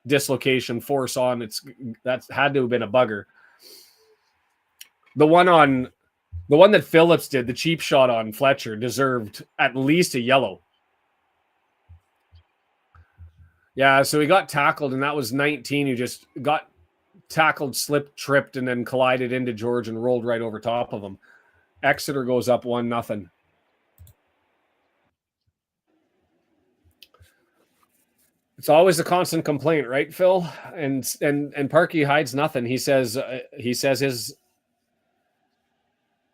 dislocation, force on. That's had to have been a bugger. The one that Phillips did, the cheap shot on Fletcher, deserved at least a yellow. Yeah, so he got tackled, and that was 19 who just got tackled, slipped, tripped, and then collided into George and rolled right over top of him. Exeter goes up 1-0. It's always a constant complaint, right, Phil? And Parkey hides nothing. He says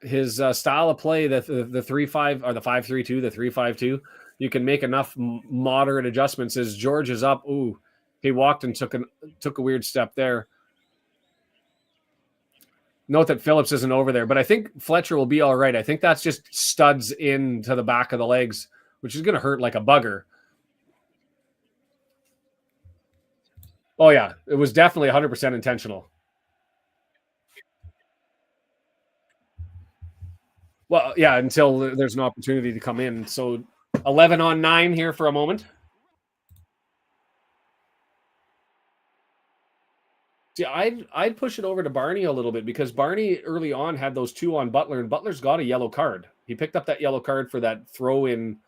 his style of play, the 3-5 or the 5-3-2, the 3-5-2, you can make enough moderate adjustments. As George is up, he walked and took a weird step there. Note that Phillips isn't over there, but I think Fletcher will be all right. I think that's just studs into the back of the legs, which is going to hurt like a bugger. Oh, yeah. It was definitely 100% intentional. Well, yeah, until there's an opportunity to come in. So 11-on-9 here for a moment. See, I'd push it over to Barney a little bit because Barney early on had those two on Butler, and Butler's got a yellow card. He picked up that yellow card for that throw-in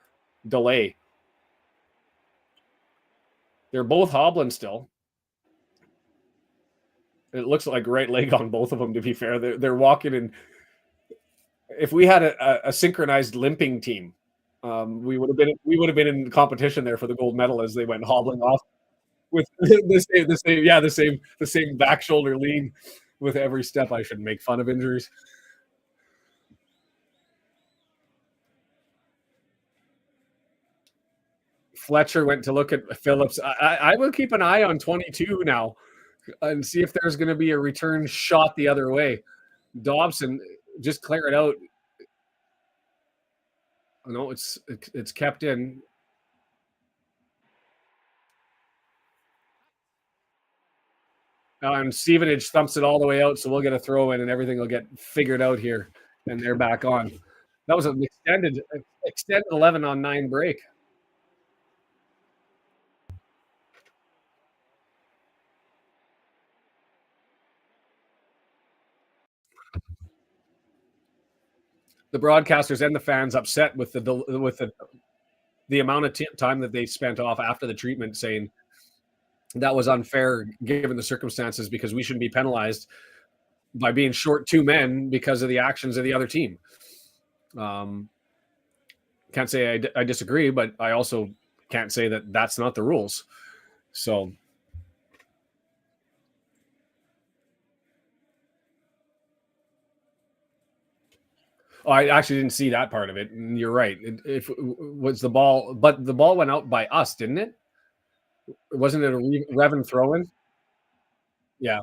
delay. They're both hobbling still. It looks like right leg on both of them, to be fair. They're walking in. If we had a synchronized limping team, we would have been in competition there for the gold medal as they went hobbling off with the same back shoulder lean with every step. I should make fun of injuries. Fletcher went to look at Phillips. I will keep an eye on 22 now and see if there's going to be a return shot the other way. Dobson, just clear it out. No, it's kept in. And Stevenage thumps it all the way out, so we'll get a throw in and everything will get figured out here. And they're back on. That was an extended 11-on-9 break. The broadcasters and the fans upset with the amount of time that they spent off after the treatment, saying that was unfair given the circumstances because we shouldn't be penalized by being short two men because of the actions of the other team. Can't say I disagree, but I also can't say that that's not the rules. So. Oh, I actually didn't see that part of it. And you're right. If was the ball, but the ball went out by us, didn't it? Wasn't it a Revan throw-in? Yeah.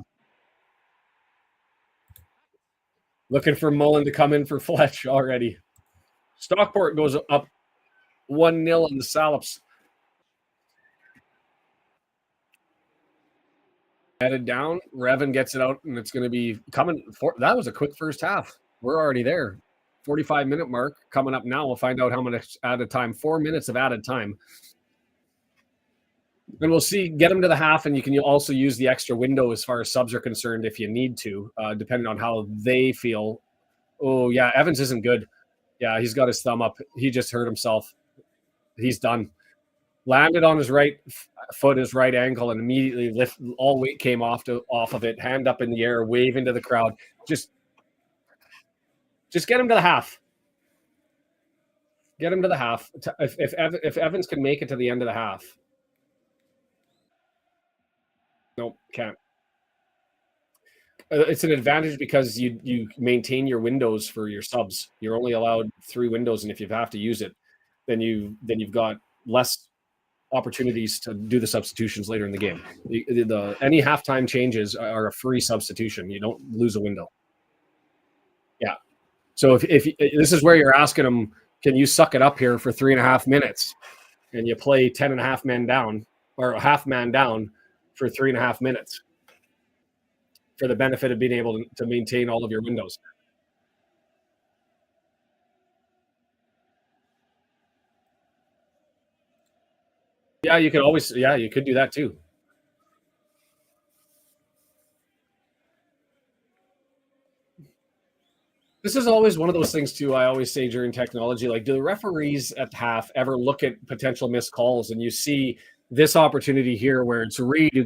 Looking for Mullin to come in for Fletch already. Stockport goes up 1-0 in the Salops. Headed down. Revan gets it out, and it's going to be coming. That was a quick first half. We're already there. 45-minute mark coming up now. We'll find out how much added time. 4 minutes of added time. And we'll see, get him to the half, and you can also use the extra window as far as subs are concerned if you need to, depending on how they feel. Oh, yeah, Evans isn't good. Yeah, he's got his thumb up. He just hurt himself. He's done. Landed on his right foot, his right ankle, and immediately all weight came off of it, hand up in the air, wave into the crowd. Just get him to the half. Get him to the half. If Evans can make it to the end of the half. Nope, can't. It's an advantage because you maintain your windows for your subs. You're only allowed 3 windows, and if you have to use it, then you've got less opportunities to do the substitutions later in the game. Any halftime changes are a free substitution. You don't lose a window. Yeah. So if this is where you're asking them, can you suck it up here for 3.5 minutes, and you play 10.5 men down or a half man down for 3.5 minutes for the benefit of being able to maintain all of your windows. Yeah, you could always, you could do that too. This is always one of those things too. I always say during technology, like, do the referees at half ever look at potential missed calls? And you see this opportunity here where it's Reed who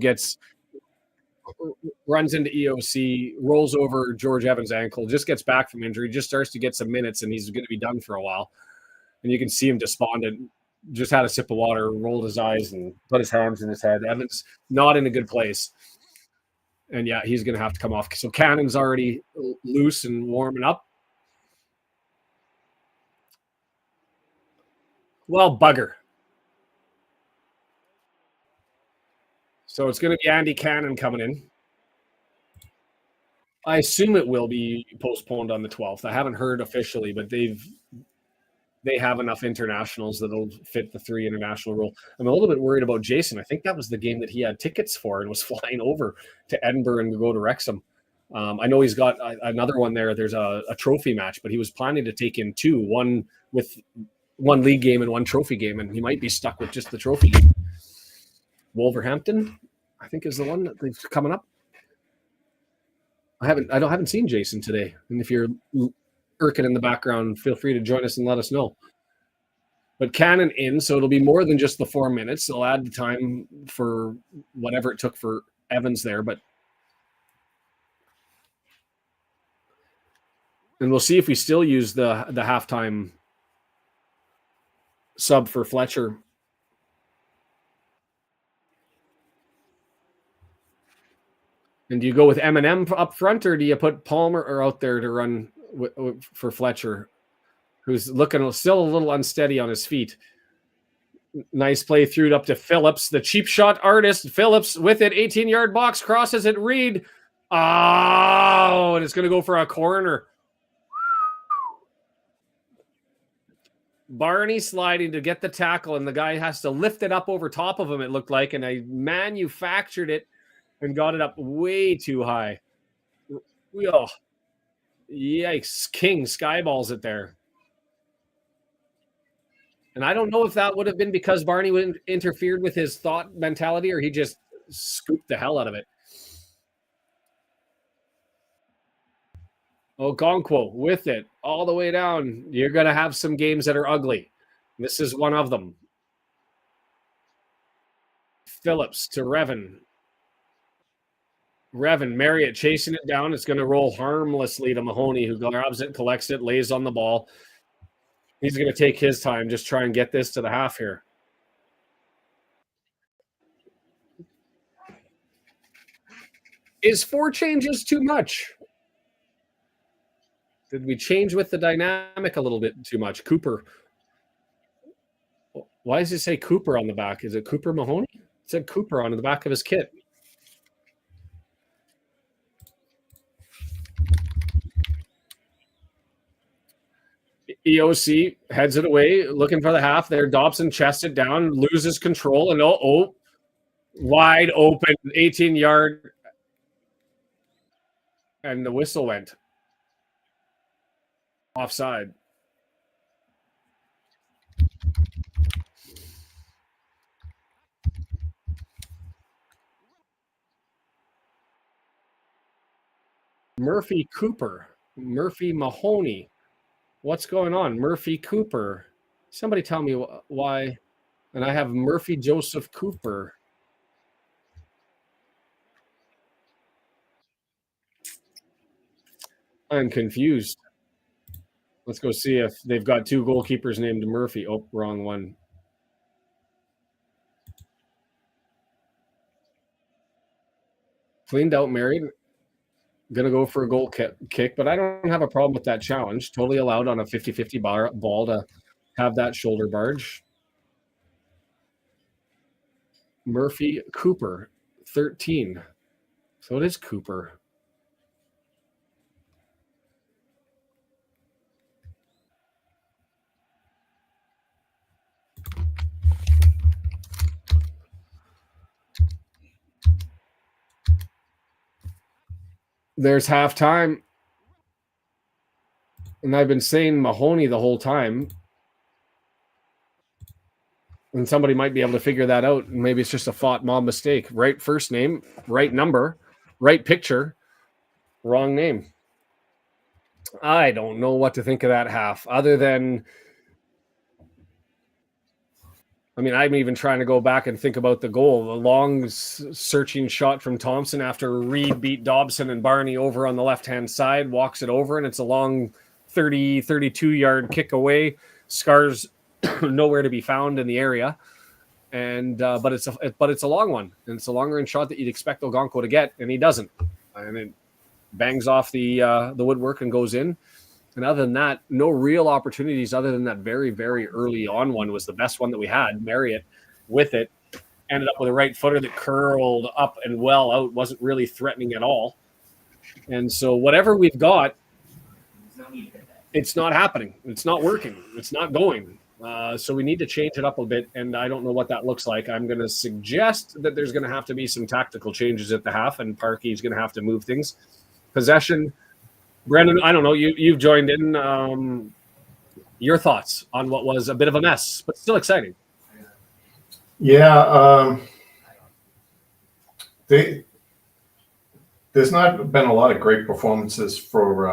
runs into EOC, rolls over George Evans' ankle, just gets back from injury, just starts to get some minutes, and he's going to be done for a while. And you can see him despondent, just had a sip of water, rolled his eyes, and put his hands in his head. Evans not in a good place. And yeah, he's going to have to come off. So Cannon's already loose and warming up. Well, bugger. So it's going to be Andy Cannon coming in. I assume it will be postponed on the 12th. I haven't heard officially, but they have enough internationals that'll fit the 3 international rule. I'm a little bit worried about Jason. I think that was the game that he had tickets for and was flying over to Edinburgh and go to Wrexham. I know he's got another one there. There's a trophy match, but he was planning to take in 2, one with one league game and one trophy game, and he might be stuck with just the trophy game. Wolverhampton, I think, is the one that's coming up. I haven't seen Jason today, and if you're irking in the background, feel free to join us and let us know. But Cannon in, so it'll be more than just the 4 minutes. They'll add the time for whatever it took for Evans there, and we'll see if we still use the halftime sub for Fletcher. And do you go with Eminem up front, or do you put Palmer out there to run for Fletcher, who's looking still a little unsteady on his feet? Nice play through it up to Phillips, the cheap shot artist. Phillips with it, 18-yard box, crosses it, Reed. Oh, and it's going to go for a corner. Barney sliding to get the tackle, and the guy has to lift it up over top of him, it looked like, and I manufactured it and got it up way too high. Oh, yikes. King skyballs it there. And I don't know if that would have been because Barney interfered with his thought mentality, or he just scooped the hell out of it. Okonkwo with it all the way down. You're going to have some games that are ugly. This is one of them. Phillips to Revan. Marriott chasing it down. It's going to roll harmlessly to Mahoney, who grabs it, collects it, lays on the ball. He's going to take his time, just try and get this to the half here. Is 4 changes too much? Did we change with the dynamic a little bit too much? Cooper. Why does it say Cooper on the back? Is it Cooper Mahoney? It said Cooper on the back of his kit. EOC heads it away, looking for the half there. Dobson chests it down, loses control, and wide open, 18-yard. And the whistle went. Offside. Murphy Cooper, Murphy Mahoney. What's going on? Murphy Cooper. Somebody tell me why. And I have Murphy Joseph Cooper. I'm confused. Let's go see if they've got two goalkeepers named Murphy. Oh, wrong one. Cleaned out, Marriott. Going to go for a goal kick, but I don't have a problem with that challenge. Totally allowed on a 50-50 ball to have that shoulder barge. Murphy Cooper, 13. So it is Cooper. There's halftime. And I've been saying Mahoney the whole time. And somebody might be able to figure that out. Maybe it's just a fought mob mistake. Right first name, right number, right picture, wrong name. I don't know what to think of that half, other than, I mean, I'm even trying to go back and think about the goal. The long searching shot from Thompson after Reed beat Dobson and Barney over on the left-hand side, walks it over, and it's a long 32-yard kick away. Scarr's nowhere to be found in the area. And but it's a long one, and it's a long range shot that you'd expect Ogonko to get, and he doesn't. And it bangs off the woodwork and goes in. And other than that, no real opportunities other than that very, very early on one was the best one that we had. Marriott with it ended up with a right footer that curled up and well out, wasn't really threatening at all. And so whatever we've got, it's not happening. It's not working. It's not going. So we need to change it up a bit, and I don't know what that looks like. I'm going to suggest that there's going to have to be some tactical changes at the half, and Parkey's going to have to move things. Possession. Brandon, I don't know. You've joined in. Your thoughts on what was a bit of a mess, but still exciting. Yeah, there's not been a lot of great performances for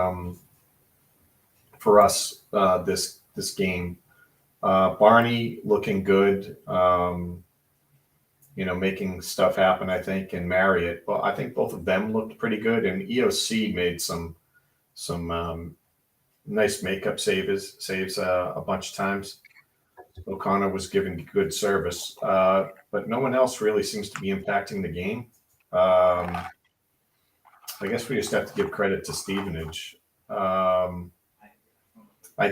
us this game. Barney looking good, making stuff happen, I think, and Marriott. Well, I think both of them looked pretty good, and EOC made some nice makeup saves a bunch of times. O'Connor was giving good service, but no one else really seems to be impacting the game. I guess we just have to give credit to Stevenage. I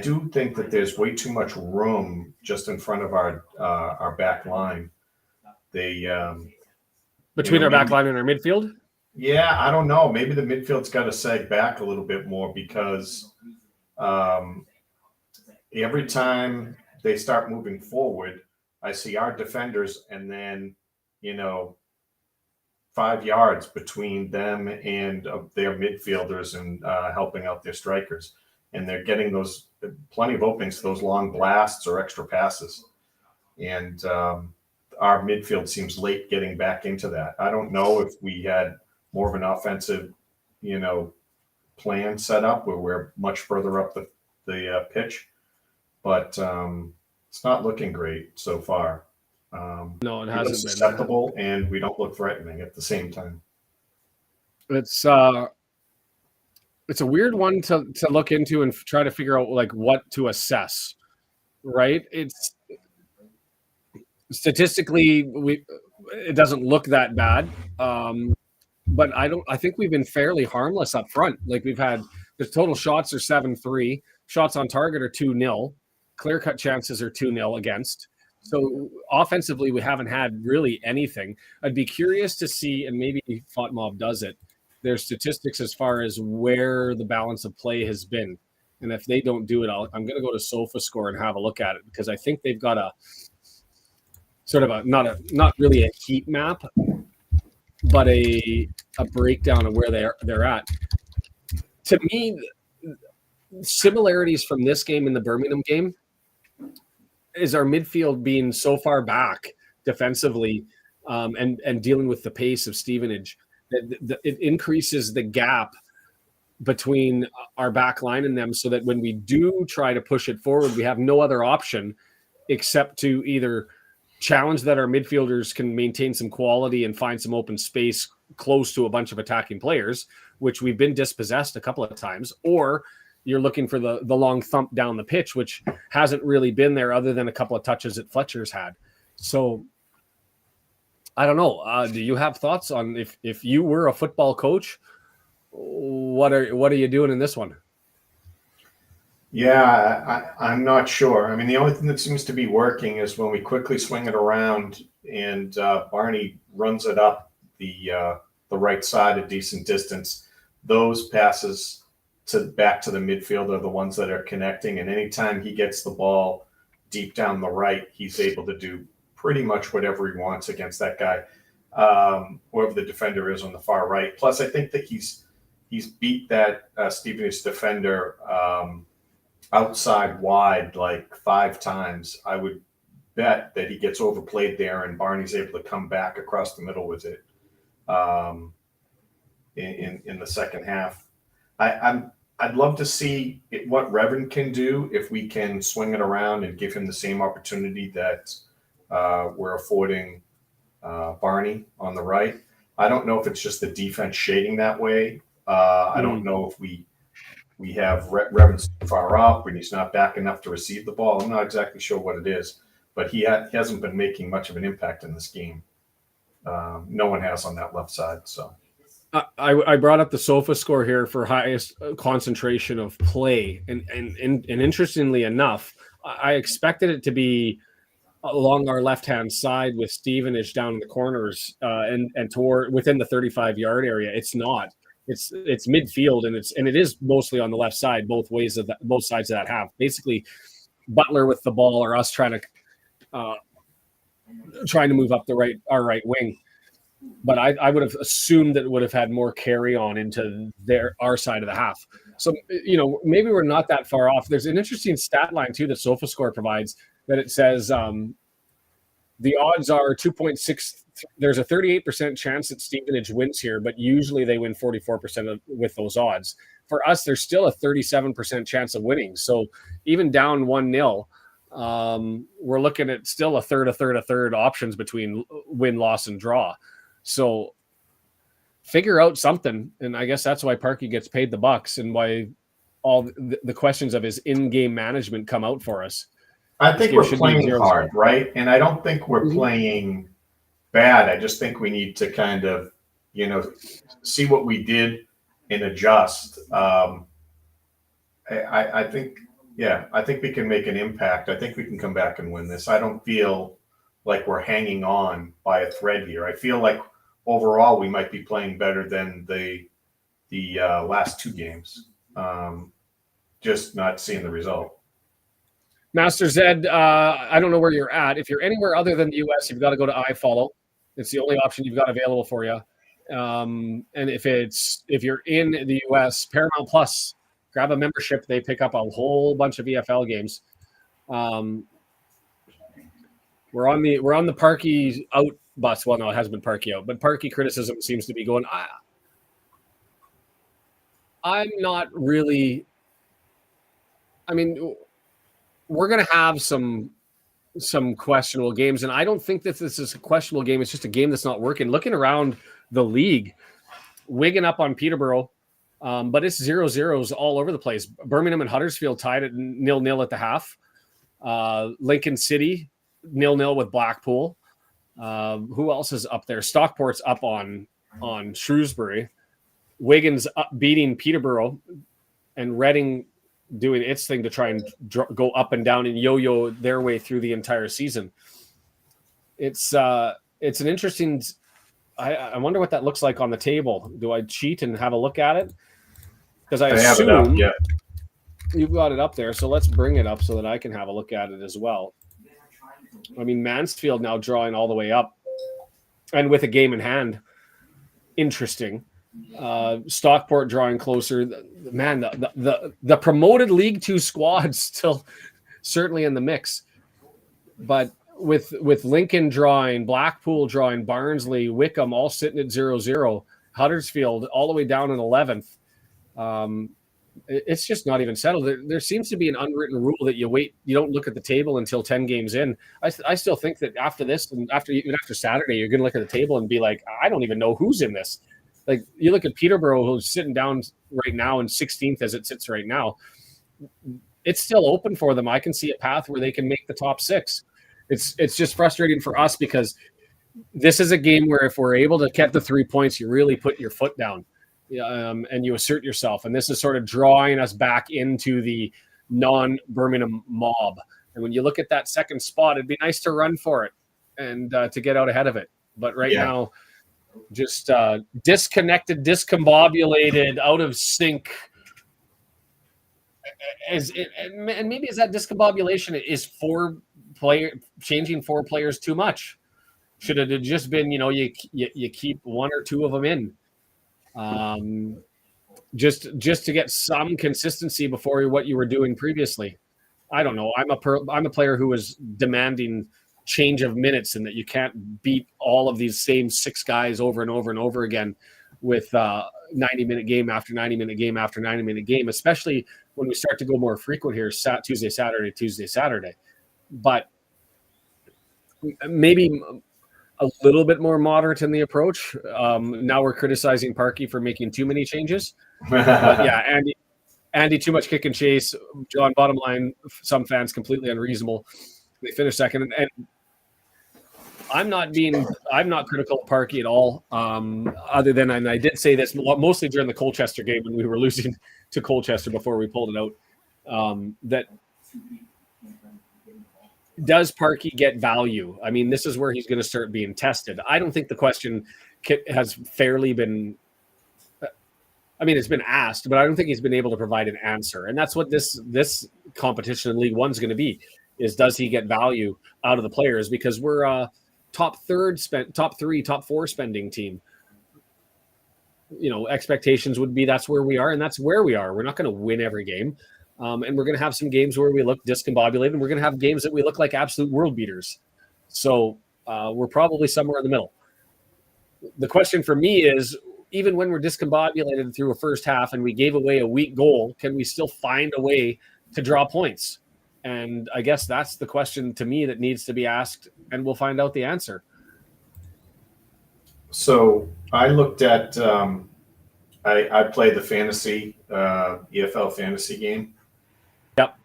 do think that there's way too much room just in front of our back line. Between our back line and our midfield? Yeah, I don't know. Maybe the midfield's got to sag back a little bit more because every time they start moving forward, I see our defenders and then, 5 yards between them and their midfielders and helping out their strikers. And they're getting those plenty of openings to those long blasts or extra passes. And our midfield seems late getting back into that. I don't know if we had more of an offensive, plan set up where we're much further up the pitch, but it's not looking great so far. No, it hasn't been acceptable, and we don't look threatening at the same time. It's a weird one to look into and try to figure out like what to assess, right? It's statistically it doesn't look that bad, but I think we've been fairly harmless up front. Like the total shots are 7-3, shots on target are 2-0, clear cut chances are 2-0 against. So offensively, we haven't had really anything. I'd be curious to see, and maybe FOTMOB does it, their statistics as far as where the balance of play has been. And if they don't do it, I'm going to go to SofaScore and have a look at it, because I think they've got a sort of not really a heat map, but a breakdown of where they're at. To me, similarities from this game and the Birmingham game is our midfield being so far back defensively and dealing with the pace of Stevenage. It increases the gap between our back line and them, so that when we do try to push it forward, we have no other option except to either challenge that our midfielders can maintain some quality and find some open space close to a bunch of attacking players, which we've been dispossessed a couple of times, or you're looking for the long thump down the pitch, which hasn't really been there other than a couple of touches that Fletcher's had. So I don't know. Do you have thoughts on if you were a football coach, what are you doing in this one? Yeah, I'm not sure. I mean, the only thing that seems to be working is when we quickly swing it around and Barney runs it up the right side a decent distance. Those passes back to the midfield are the ones that are connecting. And anytime he gets the ball deep down the right, he's able to do pretty much whatever he wants against that guy, whoever the defender is on the far right. Plus, I think that he's beat that Stevenage defender outside wide like 5 times. I would bet that he gets overplayed there and Barney's able to come back across the middle with it in the second half. I'd love to see what Revan can do if we can swing it around and give him the same opportunity that we're affording Barney on the right. I don't know if it's just the defense shading that way. I don't know if we have Revan far up and he's not back enough to receive the ball. I'm not exactly sure what it is, but he hasn't been making much of an impact in this game. No one has on that left side. So I brought up the sofa score here for highest concentration of play, and interestingly enough, I expected it to be along our left-hand side with Stevenage down in the corners and toward within the 35-yard area. It's not. It's midfield, and it is mostly on the left side, both sides of that half. Basically, Butler with the ball, or us trying to move up our right wing. But I would have assumed that it would have had more carry on into our side of the half. So, maybe we're not that far off. There's an interesting stat line too that SofaScore provides that it says the odds are 2.6. There's a 38% chance that Stevenage wins here, but usually they win 44% with those odds. For us, there's still a 37% chance of winning. So even down 1-0, we're looking at still a third options between win, loss, and draw. So figure out something. And I guess that's why Parkey gets paid the bucks and why all the questions of his in-game management come out for us. I think we're playing hard, right? And I don't think we're playing bad. I just think we need to kind of, see what we did and adjust. I think we can make an impact. I think we can come back and win this. I don't feel like we're hanging on by a thread here. I feel like overall we might be playing better than the last 2 games. Just not seeing the result. Master Zed, I don't know where you're at. If you're anywhere other than the US, you've got to go to iFollow. It's the only option you've got available for you. And if you're in the US, Paramount Plus, grab a membership. They pick up a whole bunch of EFL games. We're on the Parkey out bus. Well, no, it hasn't been Parkey out, but Parkey criticism seems to be going. I'm not really. I mean, we're going to have some questionable games, and I don't think that this is a questionable game. It's just a game that's not working. Looking around the league, Wigan up on Peterborough, but it's 0-0s all over the place. Birmingham and Huddersfield tied at 0-0 at the half. Lincoln City 0-0 with Blackpool. Who else is up there? Stockport's up on Shrewsbury. Wigan's beating Peterborough, and Reading doing its thing to try and go up and down and yo-yo their way through the entire season. It's an interesting. I wonder what that looks like on the table. Do I cheat and have a look at it? Because I assume have it up, yeah. You've got it up there, so let's bring it up so that I can have a look at it as well. I mean, Mansfield now drawing all the way up, and with a game in hand. Interesting. Stockport drawing closer. Man, the promoted League 2 squad still certainly in the mix. But with Lincoln drawing, Blackpool drawing, Barnsley, Wickham all sitting at 0-0, Huddersfield all the way down in 11th. It's just not even settled. There seems to be an unwritten rule that you don't look at the table until 10 games in. I still think that after this and even after Saturday, you're going to look at the table and be like, I don't even know who's in this. Like, you look at Peterborough, who's sitting down right now in 16th as it sits right now. It's still open for them. I can see a path where they can make the top 6. It's just frustrating for us because this is a game where if we're able to get the 3 points, you really put your foot down. And you assert yourself. And this is sort of drawing us back into the non-Birmingham mob. And when you look at that second spot, it'd be nice to run for it and to get out ahead of it. But right now, just disconnected, discombobulated, out of sync. And maybe is that discombobulation is changing 4 players too much? Should it have just been, you keep 1 or 2 of them in? Just to get some consistency before what you were doing previously. I don't know. I'm a player who was demanding change of minutes and that you can't beat all of these same 6 guys over and over and over again with 90-minute game after 90-minute game after 90-minute game, especially when we start to go more frequent here, Tuesday, Saturday. But maybe a little bit more moderate in the approach. Now we're criticizing Parkey for making too many changes. But yeah, Andy, too much kick and chase. John, bottom line, some fans completely unreasonable. They finished second, and I'm not critical of Parkey at all. Other than, and I did say this mostly during the Colchester game when we were losing to Colchester before we pulled it out. That does Parkey get value? I mean, this is where he's going to start being tested. I don't think the question has fairly been. I mean, it's been asked, but I don't think he's been able to provide an answer. And that's what this competition in League One's going to be: is does he get value out of the players? Because we're a top 3, top 4 spending team. Expectations would be that's where we are, and that's where we are. We're not going to win every game. And we're going to have some games where we look discombobulated, and we're going to have games that we look like absolute world beaters. So we're probably somewhere in the middle. The question for me is, even when we're discombobulated through a first half and we gave away a weak goal, can we still find a way to draw points? And I guess that's the question to me that needs to be asked, and we'll find out the answer. So I looked at, I played the fantasy, EFL fantasy game. Yep.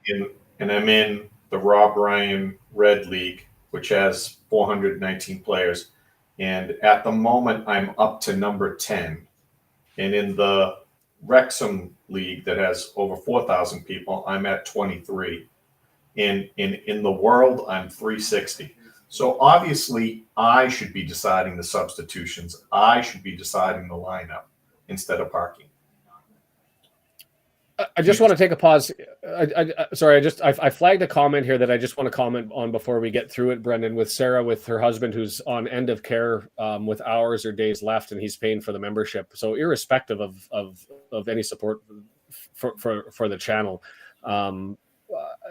And I'm in the Rob Ryan Red League, which has 419 players. And at the moment, I'm up to number 10. And in the Wrexham League that has over 4,000 people, I'm at 23. And in the world, I'm 360. So obviously, I should be deciding the substitutions. I should be deciding the lineup instead of Parkey. I just want to take a pause. I flagged a comment here that I just want to comment on before we get through it, Brendan, with Sarah, with her husband who's on end of care with hours or days left, and he's paying for the membership. So irrespective of any support for the channel,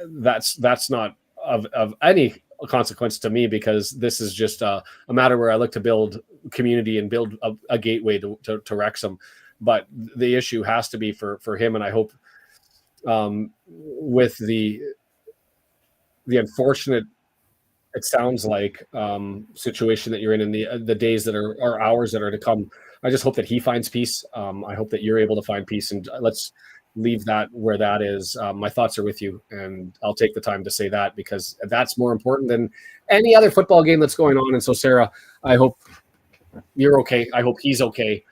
that's not of any consequence to me, because this is just a matter where I look to build community and build a gateway to Wrexham. But the issue has to be for him, and I hope with the unfortunate, it sounds like, situation that you're in the days that are hours that are to come, I just hope that he finds peace. I hope that you're able to find peace, and let's leave that where that is. My thoughts are with you, and I'll take the time to say that, because that's more important than any other football game that's going on. And so, Sarah, I hope you're okay. I hope he's okay.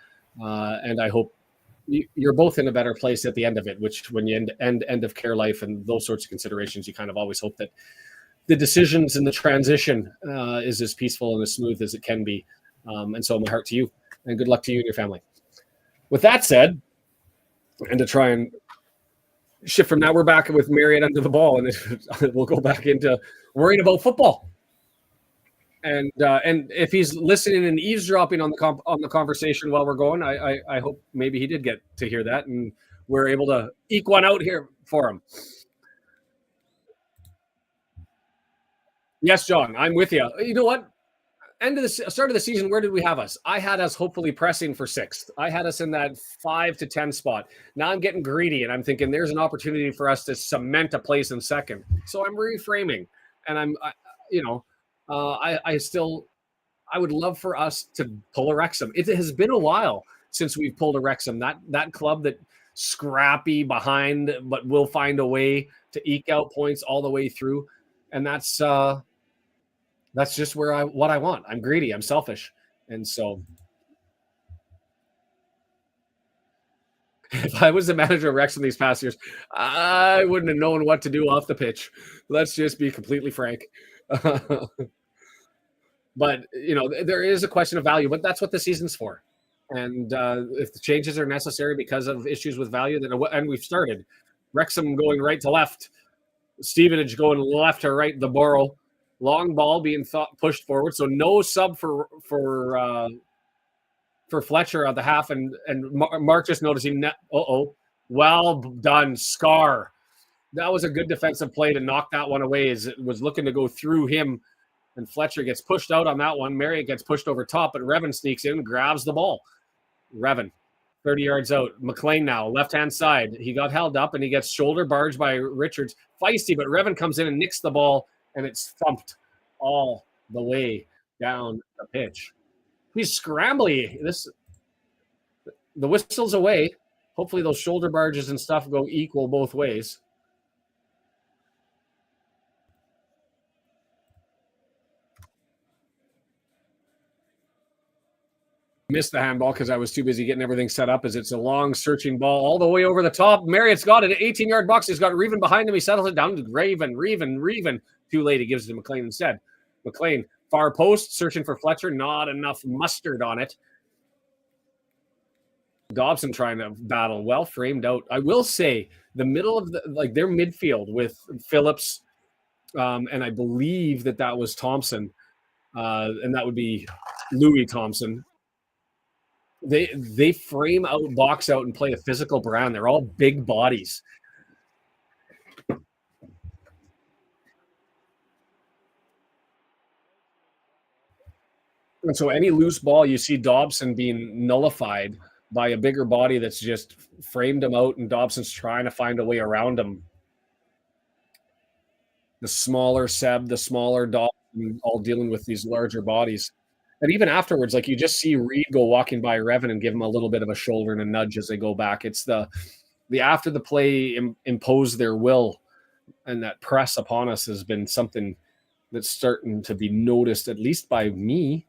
And I hope you're both in a better place at the end of it, which when you end of care life and those sorts of considerations, you kind of always hope that the decisions and the transition is as peaceful and as smooth as it can be. And so my heart to you, and good luck to you and your family. With that said, and to try and shift from that, we're back with Marriott under the ball, and we'll go back into worrying about football. And if he's listening and eavesdropping on the conversation while we're going, I hope maybe he did get to hear that, and we're able to eke one out here for him. Yes, John, I'm with you. You know what? end of the start of the season, where did we have us? I had us hopefully pressing for 6th. I had us in that 5 to 10 spot. Now I'm getting greedy and I'm thinking there's an opportunity for us to cement a place in 2nd. So I'm reframing, and I would love for us to pull a Wrexham. It has been a while since we've pulled a Wrexham. That club that scrappy behind, but will find a way to eke out points all the way through, and that's just what I want. I'm greedy. I'm selfish. And so if I was the manager of Wrexham these past years, I wouldn't have known what to do off the pitch. Let's just be completely frank. But, there is a question of value, but that's what the season's for. And if the changes are necessary because of issues with value, and we've started. Wrexham going right to left. Stevenage going left to right, the Borough. Long ball being pushed forward, so no sub for Fletcher at the half, and Mark just noticing that. Well done, Scarr. That was a good defensive play to knock that one away, as it was looking to go through him, and Fletcher gets pushed out on that one. Marriott gets pushed over top, but Revan sneaks in, grabs the ball. Revan, 30 yards out. McLean now, left-hand side. He got held up, and he gets shoulder barged by Richards. Feisty, but Revan comes in and nicks the ball, and it's thumped all the way down the pitch. He's scrambly. The whistle's away. Hopefully those shoulder barges and stuff go equal both ways. Missed the handball because I was too busy getting everything set up, as it's a long searching ball all the way over the top. Marriott's got it. 18-yard box. He's got Reven behind him. He settles it down to Reven. Too late. He gives it to McLean instead. McLean, far post, searching for Fletcher. Not enough mustard on it. Dobson trying to battle. Well framed out. I will say the middle of their midfield with Phillips, and I believe that was Thompson, and that would be Louis Thompson. They frame out, box out, and play a physical brand. They're all big bodies. And so any loose ball, you see Dobson being nullified by a bigger body that's just framed him out, and Dobson's trying to find a way around him. The smaller Seb, the smaller Dobson, all dealing with these larger bodies. And even afterwards, you just see Reed go walking by Revan and give him a little bit of a shoulder and a nudge as they go back. It's the after the play impose their will, and that press upon us has been something that's starting to be noticed, at least by me.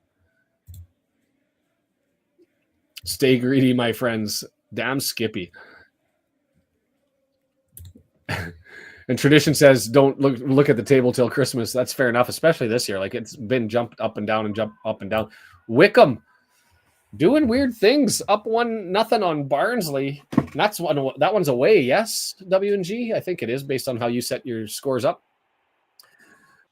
Stay greedy, my friends. Damn Skippy. And tradition says, don't look at the table till Christmas. That's fair enough, especially this year. It's been jumped up and down and jumped up and down. Wickham doing weird things. Up 1-0 on Barnsley. That one's away, yes, W&G? I think it is, based on how you set your scores up.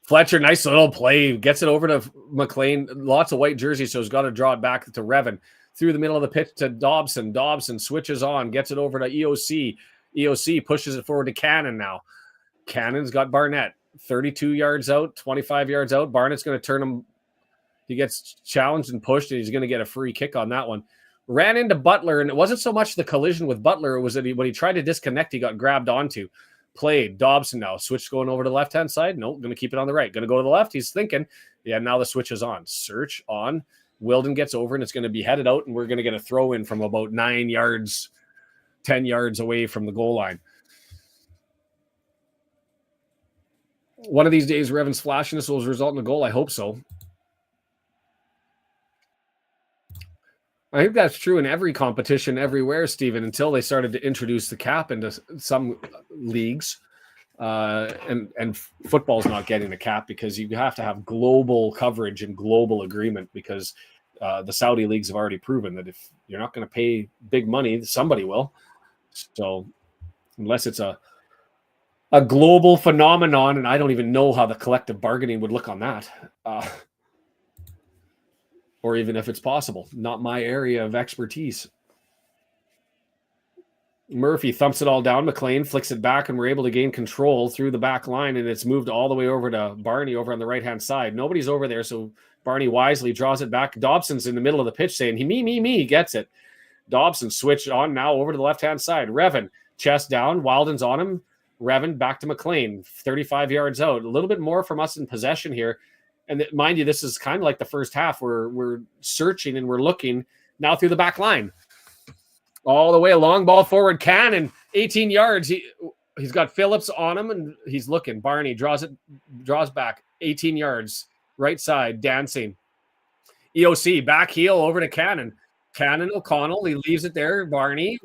Fletcher, nice little play. Gets it over to McLean. Lots of white jerseys, so he's got to draw it back to Revan. Through the middle of the pitch to Dobson. Dobson switches on, gets it over to EOC. EOC pushes it forward to Cannon now. Cannon's got Barnett. 32 yards out, 25 yards out. Barnett's going to turn him. He gets challenged and pushed, and he's going to get a free kick on that one. Ran into Butler, and it wasn't so much the collision with Butler. It was that when he tried to disconnect, he got grabbed onto. Played. Dobson now. Switch going over to the left-hand side. Nope, going to keep it on the right. Going to go to the left. He's thinking, yeah, now the switch is on. Search on. Wilden gets over, and it's going to be headed out, and we're going to get a throw in from about 9 yards, 10 yards away from the goal line. One of these days, Revan's flashiness will result in a goal. I hope so. I think that's true in every competition everywhere, Stephen, until they started to introduce the cap into some leagues. And football's not getting the cap because you have to have global coverage and global agreement, because the Saudi leagues have already proven that if you're not going to pay big money, somebody will. So unless it's a global phenomenon, and I don't even know how the collective bargaining would look on that, or even if it's possible. Not my area of expertise. Murphy thumps it all down. McLean flicks it back, and we're able to gain control through the back line, and it's moved all the way over to Barney over on the right-hand side. Nobody's over there, so Barney wisely draws it back. Dobson's in the middle of the pitch saying, me, gets it. Dobson switched on now over to the left-hand side. Revan, chest down. Wilden's on him. Revan back to McLean, 35 yards out. A little bit more from us in possession here. And mind you, this is kind of like the first half where we're searching and we're looking now through the back line. All the way, a long ball forward. Cannon, 18 yards. He's got Phillips on him, and he's looking. Barney draws back, 18 yards. Right side, dancing. EOC, back heel over to Cannon. Cannon, O'Connell, he leaves it there. Barney,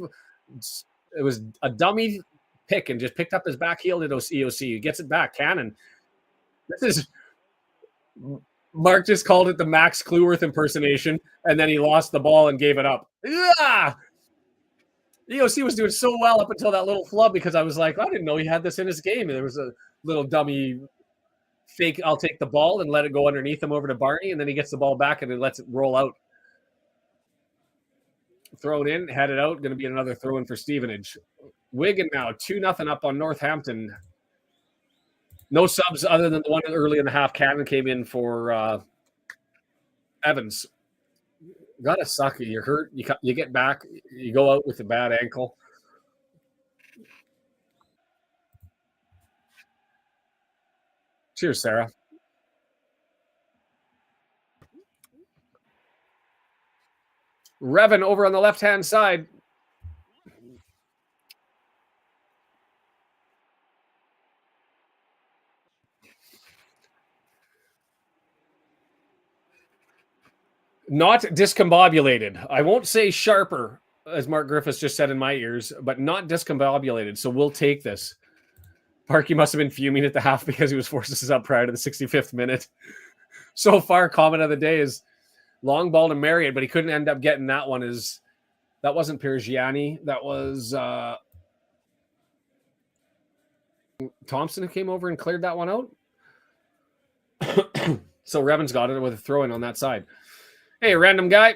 it was a dummy pick and just picked up his back heel to EOC. He gets it back. Cannon. This is Mark just called it the Max Kluworth impersonation, and then he lost the ball and gave it up. Yeah! EOC was doing so well up until that little flub because I was like, I didn't know he had this in his game. There was a little dummy fake, I'll take the ball and let it go underneath him over to Barney, and then he gets the ball back and it lets it roll out. Thrown in, headed out, going to be another throw in for Stevenage. Wigan now, 2-0 up on Northampton. No subs other than the one early in the half. Cannon came in for Evans. Gotta suck. You're hurt. You get back. You go out with a bad ankle. Cheers, Sarah. Revan over on the left-hand side. Not discombobulated. I won't say sharper, as Mark Griffiths just said in my ears, but not discombobulated. So we'll take this. Parky must have been fuming at the half because he was forced to sub prior to the 65th minute. So far, comment of the day is long ball to Marriott, but he couldn't end up getting that one. That wasn't Piergiani. That was Thompson who came over and cleared that one out. So Revan's got it with a throw-in on that side. Hey, random guy.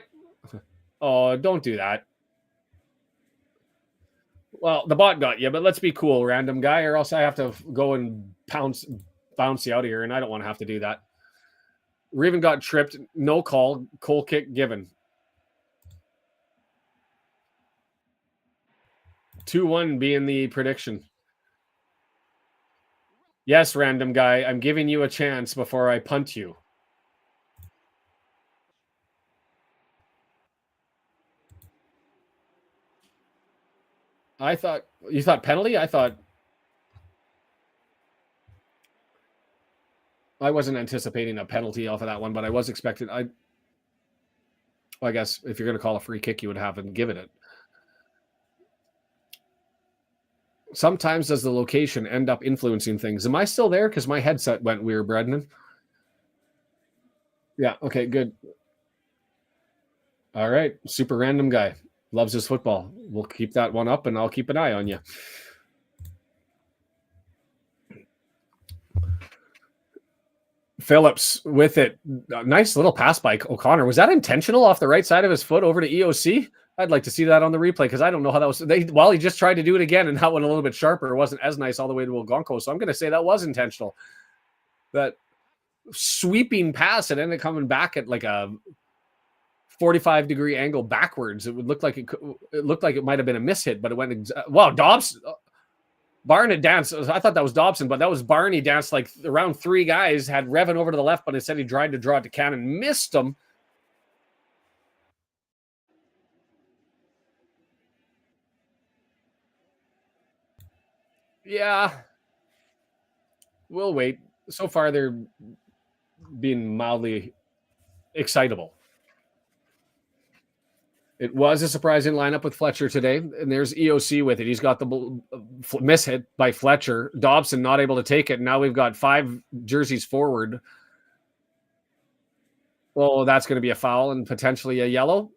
Oh, don't do that. Well, the bot got you, but let's be cool, random guy, or else I have to go and bounce you out of here, and I don't want to have to do that. Revan got tripped. No call. Goal kick given. 2-1 being the prediction. Yes, random guy. I'm giving you a chance before I punt you. You thought penalty? I wasn't anticipating a penalty off of that one, but I was expecting. I guess if you're going to call a free kick, you would have and given it. Sometimes does the location end up influencing things? Am I still there? Because my headset went weird, Brendan. Yeah. Okay. Good. All right. Super random guy. Loves his football. We'll keep that one up, and I'll keep an eye on you. Phillips with it. Nice little pass by O'Connor. Was that intentional off the right side of his foot over to EOC? I'd like to see that on the replay because I don't know how that was. He just tried to do it again, and that one a little bit sharper. It wasn't as nice all the way to Ogonko. So I'm going to say that was intentional. That sweeping pass and ended coming back at like a 45-degree angle backwards. It would look like it might have been a mishit, but it went. Wow, Dobbs. Barney danced. I thought that was Dobson, but that was Barney danced like around three guys, had Revan over to the left, but instead he tried to draw it to Cannon, missed him. Yeah. We'll wait. So far, they're being mildly excitable. It was a surprising lineup with Fletcher today, and there's EOC with it. He's got the mishit by Fletcher. Dobson not able to take it. Now we've got 5 jerseys forward. Well, that's going to be a foul and potentially a yellow.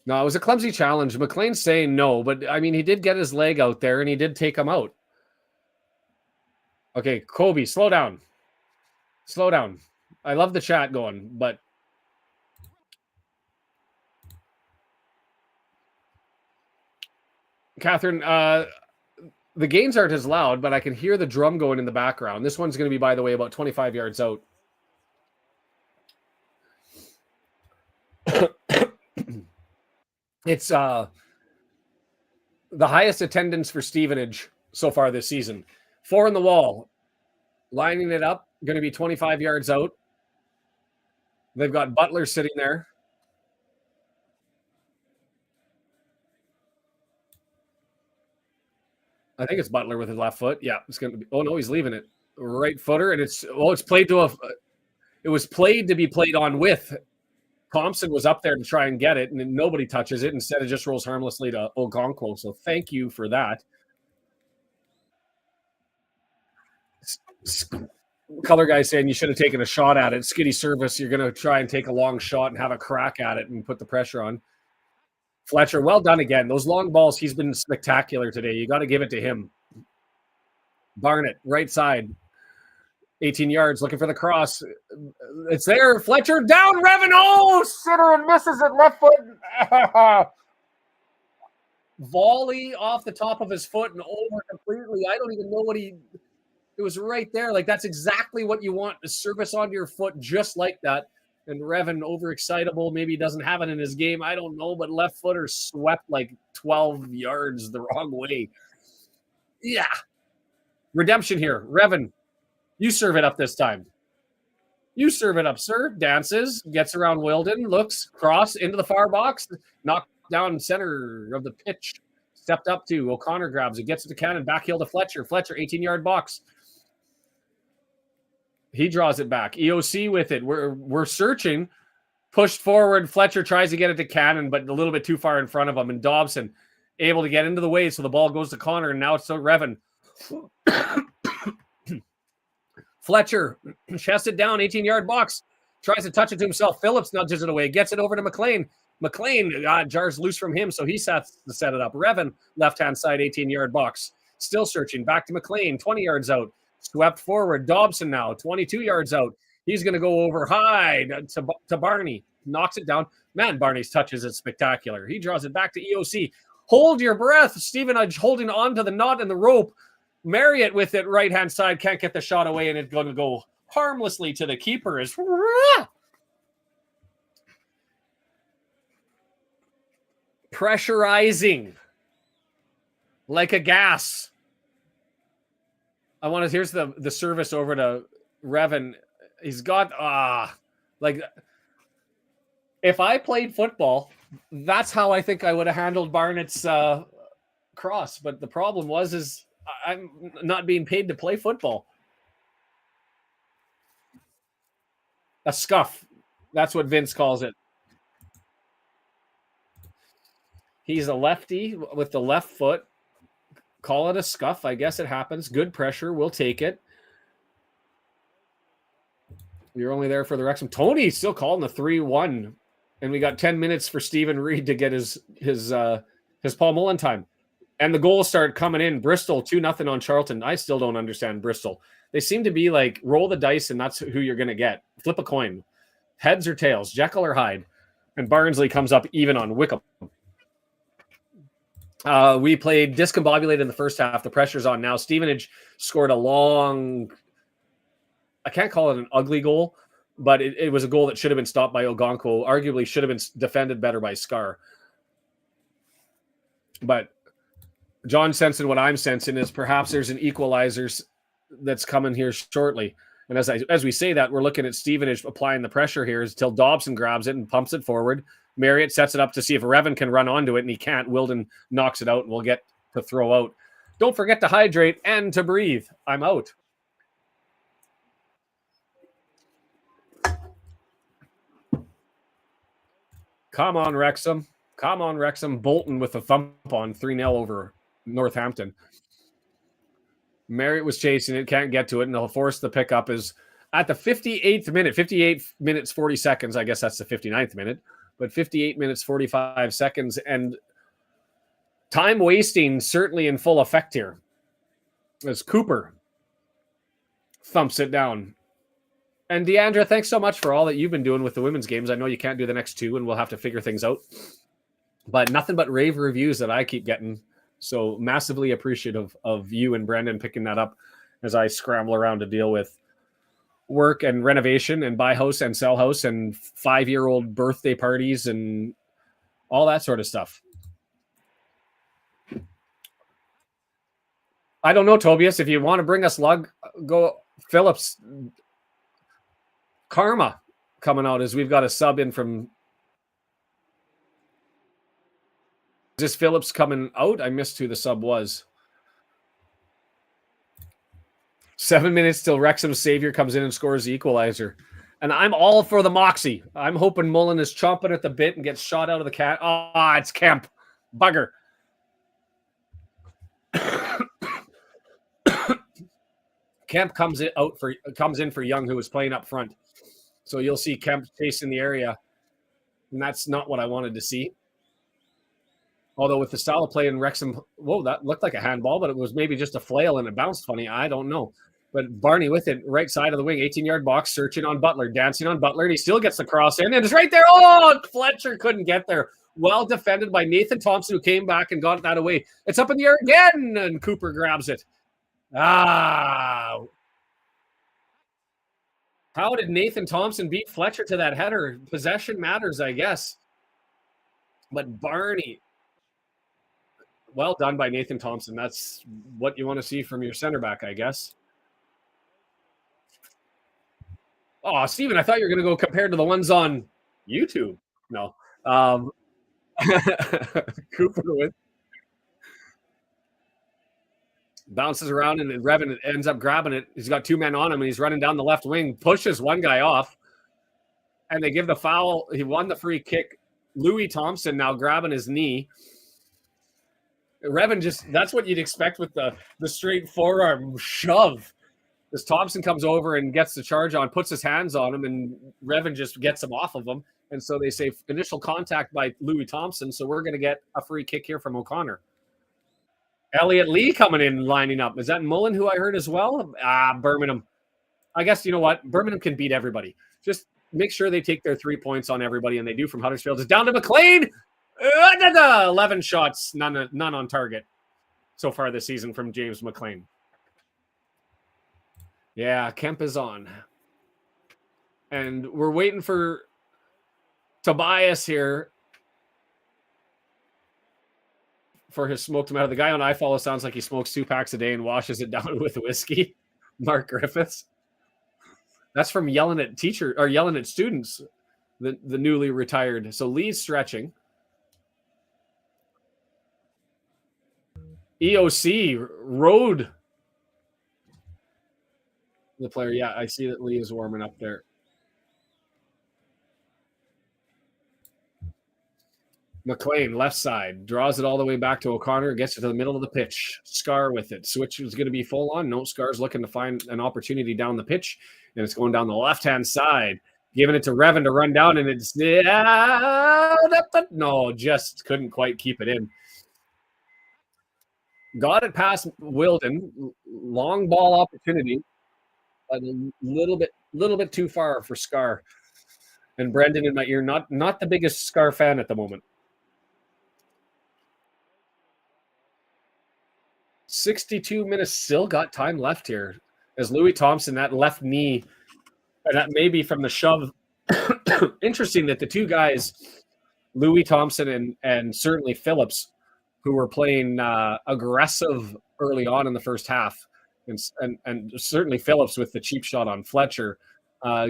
No, it was a clumsy challenge. McLean's saying no, but I mean, he did get his leg out there, and he did take him out. Okay, Kobe, slow down. Slow down. I love the chat going, but Catherine, The gains aren't as loud, but I can hear the drum going in the background. This one's going to be, by the way, about 25 yards out. It's the highest attendance for Stevenage so far this season. 4 in the wall. Lining it up, going to be 25 yards out. They've got Butler sitting there. I think it's Butler with his left foot. Yeah, it's going to be. Oh no, he's leaving it. Right footer, and it's played to a. It was played to be played on with. Thompson was up there to try and get it, and then nobody touches it. Instead, it just rolls harmlessly to Okonkwo. So thank you for that. Color guy saying you should have taken a shot at it. Skitty service. You're going to try and take a long shot and have a crack at it and put the pressure on. Fletcher, well done again. Those long balls, he's been spectacular today. You got to give it to him. Barnett, right side. 18 yards, looking for the cross. It's there. Fletcher down. Revan. Oh, sitter and misses it left foot. Volley off the top of his foot and over completely. I don't even know what he... It was right there. Like, that's exactly what you want. A service onto your foot just like that. And Revan, overexcitable. Maybe he doesn't have it in his game. I don't know. But left footer swept like 12 yards the wrong way. Yeah. Redemption here. Revan, you serve it up this time. You serve it up, sir. Dances. Gets around Wilden. Looks. Cross into the far box. Knocked down center of the pitch. Stepped up to O'Connor, grabs it. Gets it to Cannon. Back heel to Fletcher. Fletcher, 18-yard box. He draws it back. EOC with it. We're searching. Pushed forward. Fletcher tries to get it to Cannon, but a little bit too far in front of him. And Dobson able to get into the way, so the ball goes to Connor, and now it's to Revan. Fletcher chests it down, 18-yard box. Tries to touch it to himself. Phillips nudges it away. Gets it over to McLean. McLean jars loose from him, so he sets to set it up. Revan, left-hand side, 18-yard box. Still searching. Back to McLean, 20 yards out. Swept forward. Dobson now, 22 yards out. He's going to go over high to Barney. Knocks it down. Man, Barney's touches is spectacular. He draws it back to EOC. Hold your breath. Stevenage holding on to the knot and the rope. Marriott with it right-hand side. Can't get the shot away, and it's going to go harmlessly to the keeper. Is pressurizing like a gas. Here's the service over to Revan. He's got, like, if I played football, that's how I think I would have handled Barnett's cross. But the problem is I'm not being paid to play football. A scuff. That's what Vince calls it. He's a lefty with the left foot. Call it a scuff. I guess it happens. Good pressure. We'll take it. You're only there for the Wrexham. Tony's still calling the 3-1. And we got 10 minutes for Stephen Reed to get his Paul Mullin time. And the goals start coming in. Bristol 2-0 on Charlton. I still don't understand Bristol. They seem to be like, roll the dice and that's who you're going to get. Flip a coin. Heads or tails. Jekyll or Hyde. And Barnsley comes up even on Wickham. We played discombobulated in the first half. The pressure's on now. Stevenage scored a long, I can't call it an ugly goal, but it was a goal that should have been stopped by Okonkwo. Arguably should have been defended better by Scarr. But John sensing what I'm sensing is perhaps there's an equalizer that's coming here shortly. And as we say that, we're looking at Stevenage applying the pressure here until Dobson grabs it and pumps it forward. Marriott sets it up to see if Revan can run onto it, and he can't. Wilden knocks it out, and we'll get to throw out. Don't forget to hydrate and to breathe. I'm out. Come on, Wrexham. Come on, Wrexham. Bolton with a thump on 3-0 over Northampton. Marriott was chasing it, can't get to it, and they'll force the pickup is at the 58th minute, 58 minutes, 40 seconds. I guess that's the 59th minute. But 58 minutes, 45 seconds, and time wasting certainly in full effect here. As Cooper thumps it down. And Deandra, thanks so much for all that you've been doing with the women's games. I know you can't do the next two, and we'll have to figure things out. But nothing but rave reviews that I keep getting. So massively appreciative of you and Brendan picking that up as I scramble around to deal with work and renovation and buy house and sell house and 5-year-old birthday parties and all that sort of stuff. I don't know, Tobias, if you want to bring us luck, go Phillips. Karma coming out as we've got a sub in from. Is this Phillips coming out? I missed who the sub was. 7 minutes till Wrexham's savior comes in and scores the equalizer. And I'm all for the moxie. I'm hoping Mullin is chomping at the bit and gets shot out of the cat. Ah, it's Kemp. Bugger. Kemp comes in for Young, who was playing up front. So you'll see Kemp chasing the area. And that's not what I wanted to see. Although with the style of play in Wrexham, whoa, that looked like a handball, but it was maybe just a flail and it bounced funny. I don't know. But Barney with it, right side of the wing, 18-yard box, searching on Butler, dancing on Butler, and he still gets the cross in, and it's right there. Oh, Fletcher couldn't get there. Well defended by Nathan Thompson, who came back and got that away. It's up in the air again, and Cooper grabs it. Ah. How did Nathan Thompson beat Fletcher to that header? Possession matters, I guess. But Barney, well done by Nathan Thompson. That's what you want to see from your center back, I guess. Oh, Steven, I thought you were going to go compared to the ones on YouTube. No. Cooper with bounces around and Revan ends up grabbing it. He's got 2 men on him and he's running down the left wing, pushes one guy off, and they give the foul. He won the free kick. Louis Thompson now grabbing his knee. Revan that's what you'd expect with the straight forearm shove. As Thompson comes over and gets the charge on, puts his hands on him, and Revan just gets him off of him. And so they say initial contact by Louis Thompson. So we're going to get a free kick here from O'Connor. Elliot Lee coming in, lining up. Is that Mullin, who I heard as well? Birmingham. I guess, you know what? Birmingham can beat everybody. Just make sure they take their 3 points on everybody, and they do from Huddersfield. It's down to McLean. 11 shots, none on target so far this season from James McLean. Yeah, Kemp is on. And we're waiting for Tobias here for his smoked tomato. The guy on iFollow sounds like he smokes 2 packs a day and washes it down with whiskey. Mark Griffiths. That's from yelling at students, the newly retired. So Lee's stretching. EOC Road. The player, yeah, I see that Lee is warming up there. McLean, left side, draws it all the way back to O'Connor, gets it to the middle of the pitch. Scarr with it. Switch is going to be full on. No, Scarr's looking to find an opportunity down the pitch, and it's going down the left-hand side. Giving it to Revan to run down, and it's no, just couldn't quite keep it in. Got it past Wilden. Long ball opportunity. A little bit too far for Scarr. And Brendan in my ear, not the biggest Scarr fan at the moment. 62 minutes, still got time left here. As Louis Thompson, that left knee, and that may be from the shove. Interesting that the two guys, Louis Thompson and certainly Phillips, who were playing aggressive early on in the first half, and certainly Phillips with the cheap shot on Fletcher,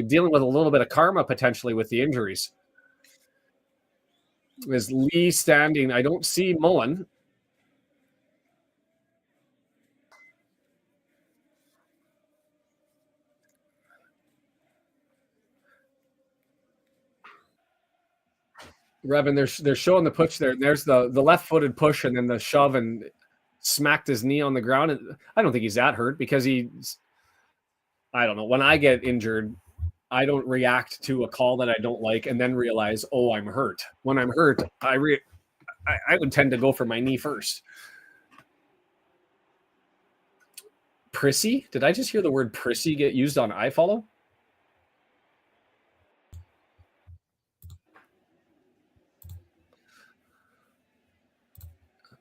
dealing with a little bit of karma potentially with the injuries. Is Lee standing? I don't see Mullin. Revan, they're showing the push there. There's the left-footed push and then the shove and smacked his knee on the ground. And I don't think he's that hurt because I don't know. When I get injured, I don't react to a call that I don't like and then realize, oh, I'm hurt. When I'm hurt, I would tend to go for my knee first. Prissy? Did I just hear the word prissy get used on iFollow?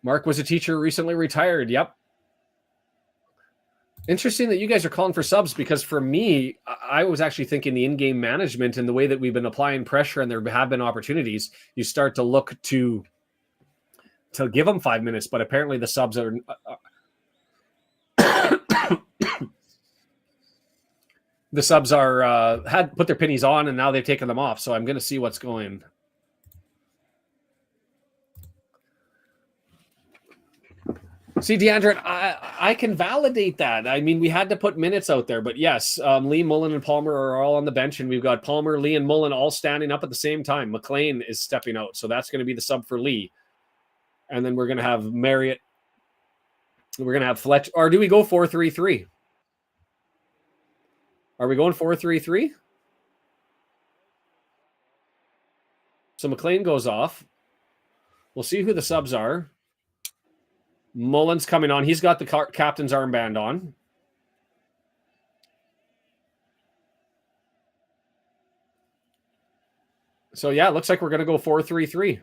Mark was a teacher, recently retired. Yep. Interesting that you guys are calling for subs, because for me, I was actually thinking the in-game management and the way that we've been applying pressure and there have been opportunities, you start to look to give them 5 minutes, but apparently the subs are the subs are had put their pennies on and now they've taken them off. So I'm going to see what's going. See, DeAndre, I can validate that. I mean, we had to put minutes out there, but yes, Lee, Mullin, and Palmer are all on the bench, and we've got Palmer, Lee, and Mullin all standing up at the same time. McLean is stepping out, so that's going to be the sub for Lee. And then we're going to have Marriott. We're going to have Fletcher. Or do we go 4-3-3? Are we going 4-3-3? So McLean goes off. We'll see who the subs are. Mullin's coming on. He's got the captain's armband on. So, yeah, it looks like we're going to go 4-3-3.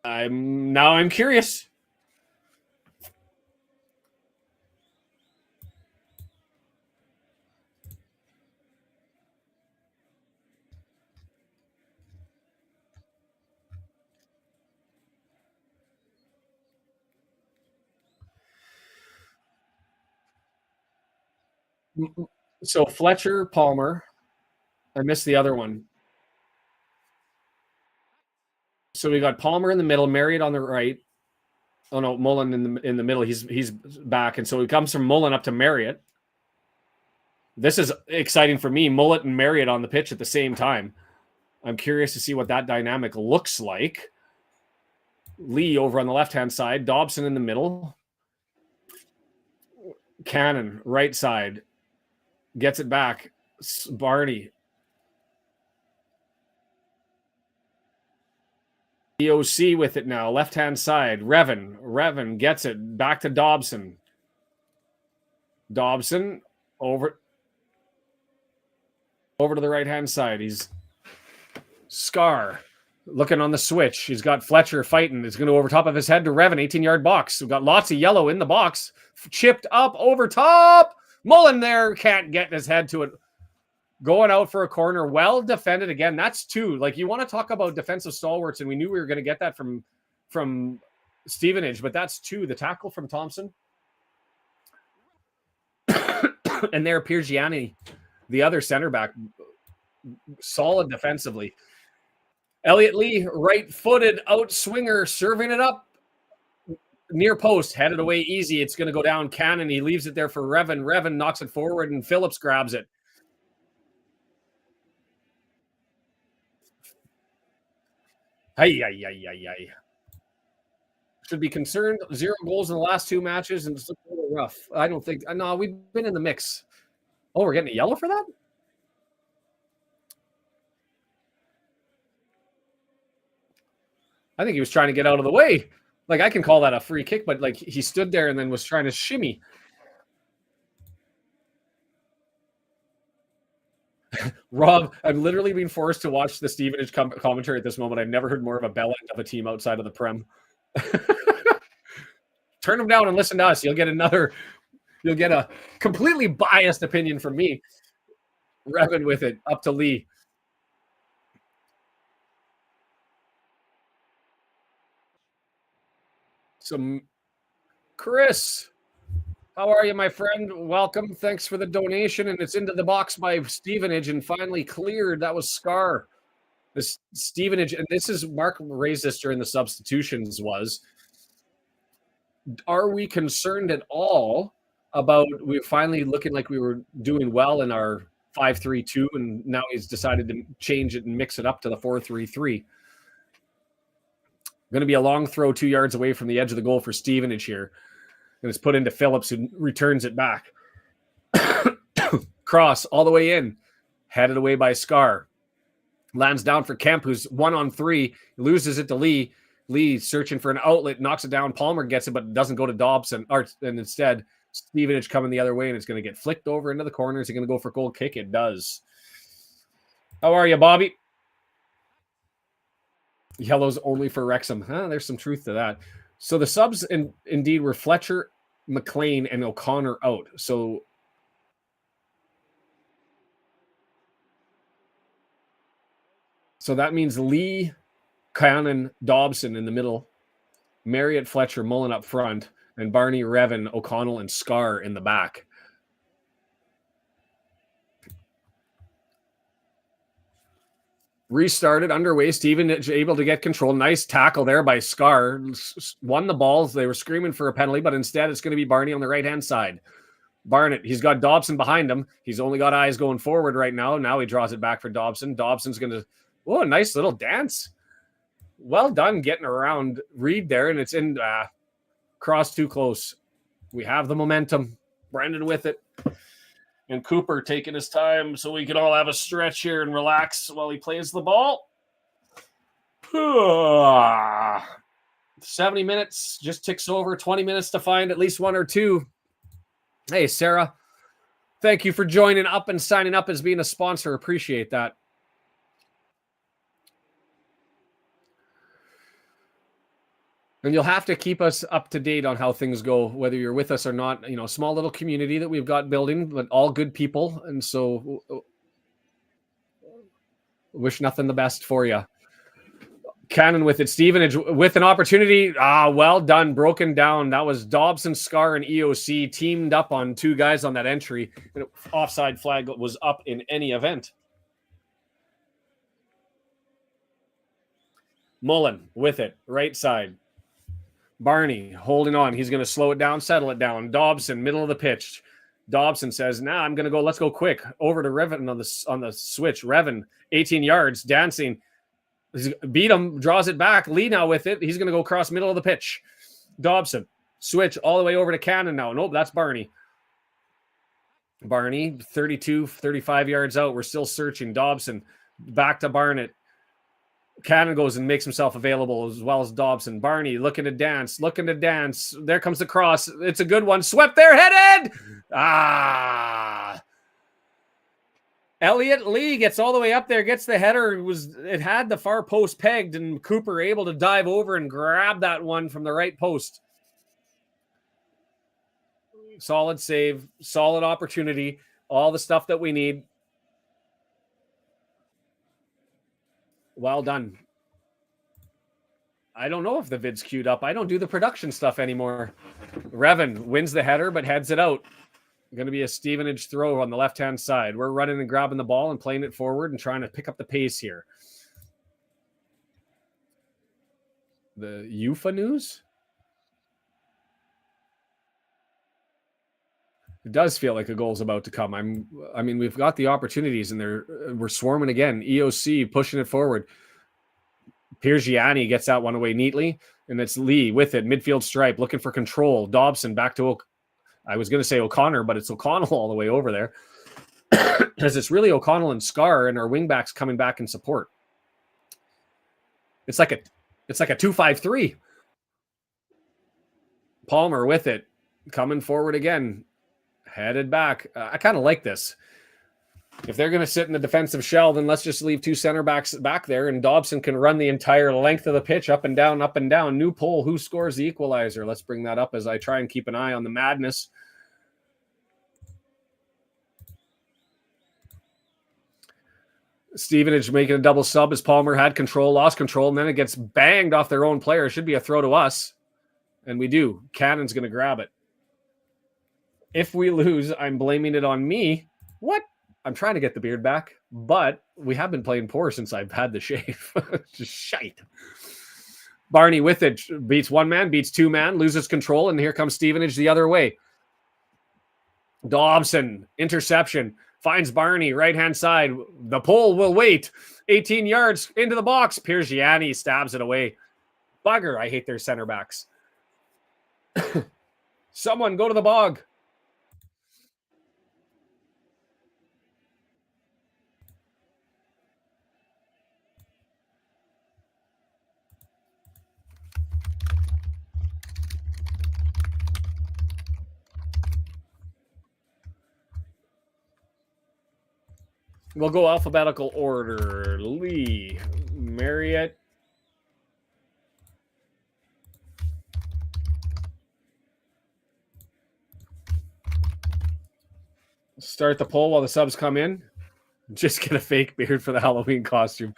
I'm curious. So Fletcher, Palmer. I missed the other one. So we got Palmer in the middle, Marriott on the right. Oh no, Mullin in the middle. He's back, and so it comes from Mullin up to Marriott. This is exciting for me. Mullin and Marriott on the pitch at the same time. I'm curious to see what that dynamic looks like. Lee over on the left-hand side, Dobson in the middle. Cannon, right side. Gets it back. Barney. EOC with it now. Left-hand side. Revan gets it. Back to Dobson. Dobson over to the right-hand side. He's Scarr looking on the switch. He's got Fletcher fighting. It's going to over top of his head to Revan. 18-yard box. We've got lots of yellow in the box. Chipped up over top. Mullin there can't get his head to it. Going out for a corner. Well defended again. That's two. Like, you want to talk about defensive stalwarts, and we knew we were going to get that from Stevenage, but that's two. The tackle from Thompson. And there, Piergiani, the other center back, solid defensively. Elliot Lee, right-footed out swinger, serving it up. Near post, headed away easy. It's going to go down. Cannon, he leaves it there for Revan. Revan knocks it forward, and Phillips grabs it. Ay. Should be concerned. 0 goals in the last 2 matches, and it's a little rough. I don't think. No, we've been in the mix. Oh, we're getting a yellow for that? I think he was trying to get out of the way. Like, I can call that a free kick, but like, he stood there and then was trying to shimmy. Rob, I'm literally being forced to watch the Stevenage commentary at this moment. I've never heard more of a bell end of a team outside of the Prem. Turn them down and listen to us. You'll get a completely biased opinion from me. Revan with it, up to Lee. Chris, how are you, my friend? Welcome. Thanks for the donation. And it's into the box by Stevenage and finally cleared. That was Scarr. This Stevenage, and this is, Mark raised this during the substitutions, was, are we concerned at all about we finally looking like we were doing well in our 5-3-2, and now he's decided to change it and mix it up to the 4-3-3. Going to be a long throw 2 yards away from the edge of the goal for Stevenage here. And it's put into Phillips, who returns it back. Cross all the way in. Headed away by Scarr. Lands down for Kemp, who's 1-on-3. Loses it to Lee. Lee searching for an outlet. Knocks it down. Palmer gets it, but doesn't go to Dobson. And instead, Stevenage coming the other way, and it's going to get flicked over into the corner. Is it going to go for a goal kick? It does. How are you, Bobby? Yellows only for Wrexham. Huh, there's some truth to that. So the subs indeed were Fletcher, McLean, and O'Connor out. So that means Lee, Cannon, Dobson in the middle, Marriott, Fletcher, Mullin up front, and Barney, Revan, O'Connell, and Scarr in the back. Restarted, underway. Stevenage able to get control. Nice tackle there by Scarr. Won the balls. They were screaming for a penalty, but instead it's going to be Barney on the right-hand side. Barnett, he's got Dobson behind him. He's only got eyes going forward right now. Now he draws it back for Dobson. Dobson's going to, oh, a nice little dance. Well done getting around Reed there, and it's in cross too close. We have the momentum. Brendan with it. And Cooper taking his time so we can all have a stretch here and relax while he plays the ball. 70 minutes just ticks over. 20 minutes to find at least one or two. Hey, Sarah, thank you for joining up and signing up as being a sponsor. Appreciate that. And you'll have to keep us up to date on how things go, whether you're with us or not. You know, small little community that we've got building, but all good people. And so wish nothing the best for you. Cannon with it. Stevenage with an opportunity. Well done. Broken down. That was Dobson, Scarr, and EOC teamed up on two guys on that entry. And offside flag was up in any event. Mullin with it. Right side. Barney holding on. He's going to slow it down, settle it down. Dobson, middle of the pitch. Dobson says, I'm going to go. Let's go quick. Over to Revan on the switch. Revan, 18 yards, dancing. Beat him, draws it back. Lee now with it. He's going to go across middle of the pitch. Dobson, switch all the way over to Cannon now. Nope, that's Barney. Barney, 32, 35 yards out. We're still searching. Dobson, back to Barnett. Cannon goes and makes himself available as well as Dobson. Barney looking to dance. There comes the cross. It's a good one. Swept there, headed. Elliot Lee gets all the way up there, gets the header. It had the far post pegged, and Cooper able to dive over and grab that one from the right post. Solid save, solid opportunity, all the stuff that we need. Well done. I don't know if the vid's queued up. I don't do the production stuff anymore. Revan wins the header, but heads it out. Going to be a Stevenage throw on the left-hand side. We're running and grabbing the ball and playing it forward and trying to pick up the pace here. The UFA news? It does feel like a goal's about to come. I mean, we've got the opportunities, and we're swarming again. EOC pushing it forward. Piergiani gets that one away neatly, and it's Lee with it. Midfield stripe, looking for control. Dobson back to I was going to say O'Connor, but it's O'Connell all the way over there. Because it's really O'Connell and Scarr, and our wingbacks coming back in support. It's like a 2-5-3. Palmer with it, coming forward again. Headed back. I kind of like this. If they're going to sit in the defensive shell, then let's just leave two center backs back there, and Dobson can run the entire length of the pitch up and down, up and down. New poll, who scores the equalizer? Let's bring that up as I try and keep an eye on the madness. Stevenage making a double sub as Palmer had control, lost control, and then it gets banged off their own player. It should be a throw to us, and we do. Cannon's going to grab it. If we lose, I'm blaming it on me. What? I'm trying to get the beard back, but we have been playing poor since I've had the shave. Just shite. Barney with it. Beats one man, beats two man, loses control, and here comes Stevenage the other way. Dobson, interception. Finds Barney, right-hand side. The pole will wait. 18 yards into the box. Piergiani stabs it away. Bugger, I hate their center backs. Someone go to the bog. We'll go alphabetical order. Lee, Marriott, Start the poll while the subs come in. Just get a fake beard for the Halloween costume.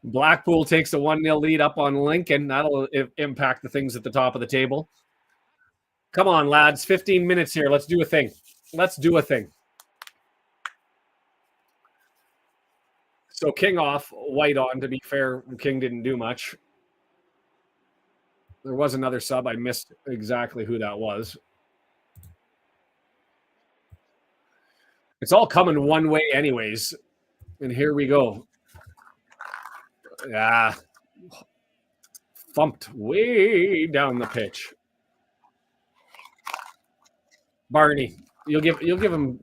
Blackpool takes a 1-0 lead up on Lincoln. That'll impact the things at the top of the table. Come on, lads. 15 minutes here. Let's do a thing. Let's do a thing. So King off, White on. To be fair, King didn't do much. There was another sub. I missed exactly who that was. It's all coming one way anyways. And here we go. Yeah. Thumped way down the pitch. Barney, you'll give him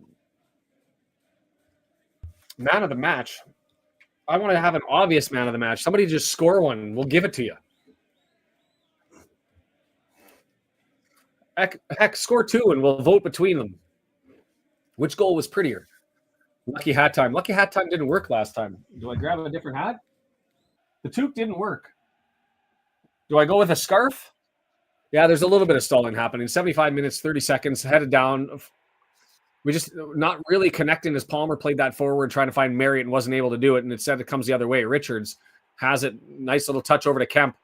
man of the match. I want to have an obvious man of the match. Somebody just score one. We'll give it to you. Heck, score two and we'll vote between them. Which goal was prettier? Lucky hat time. Lucky hat time didn't work last time. Do I grab a different hat? The toque didn't work. Do I go with a scarf? Yeah, there's a little bit of stalling happening. 75 minutes, 30 seconds, headed down. We just not really connecting as Palmer played that forward, trying to find Marriott and wasn't able to do it. And instead it comes the other way. Richards has it. Nice little touch over to Kemp.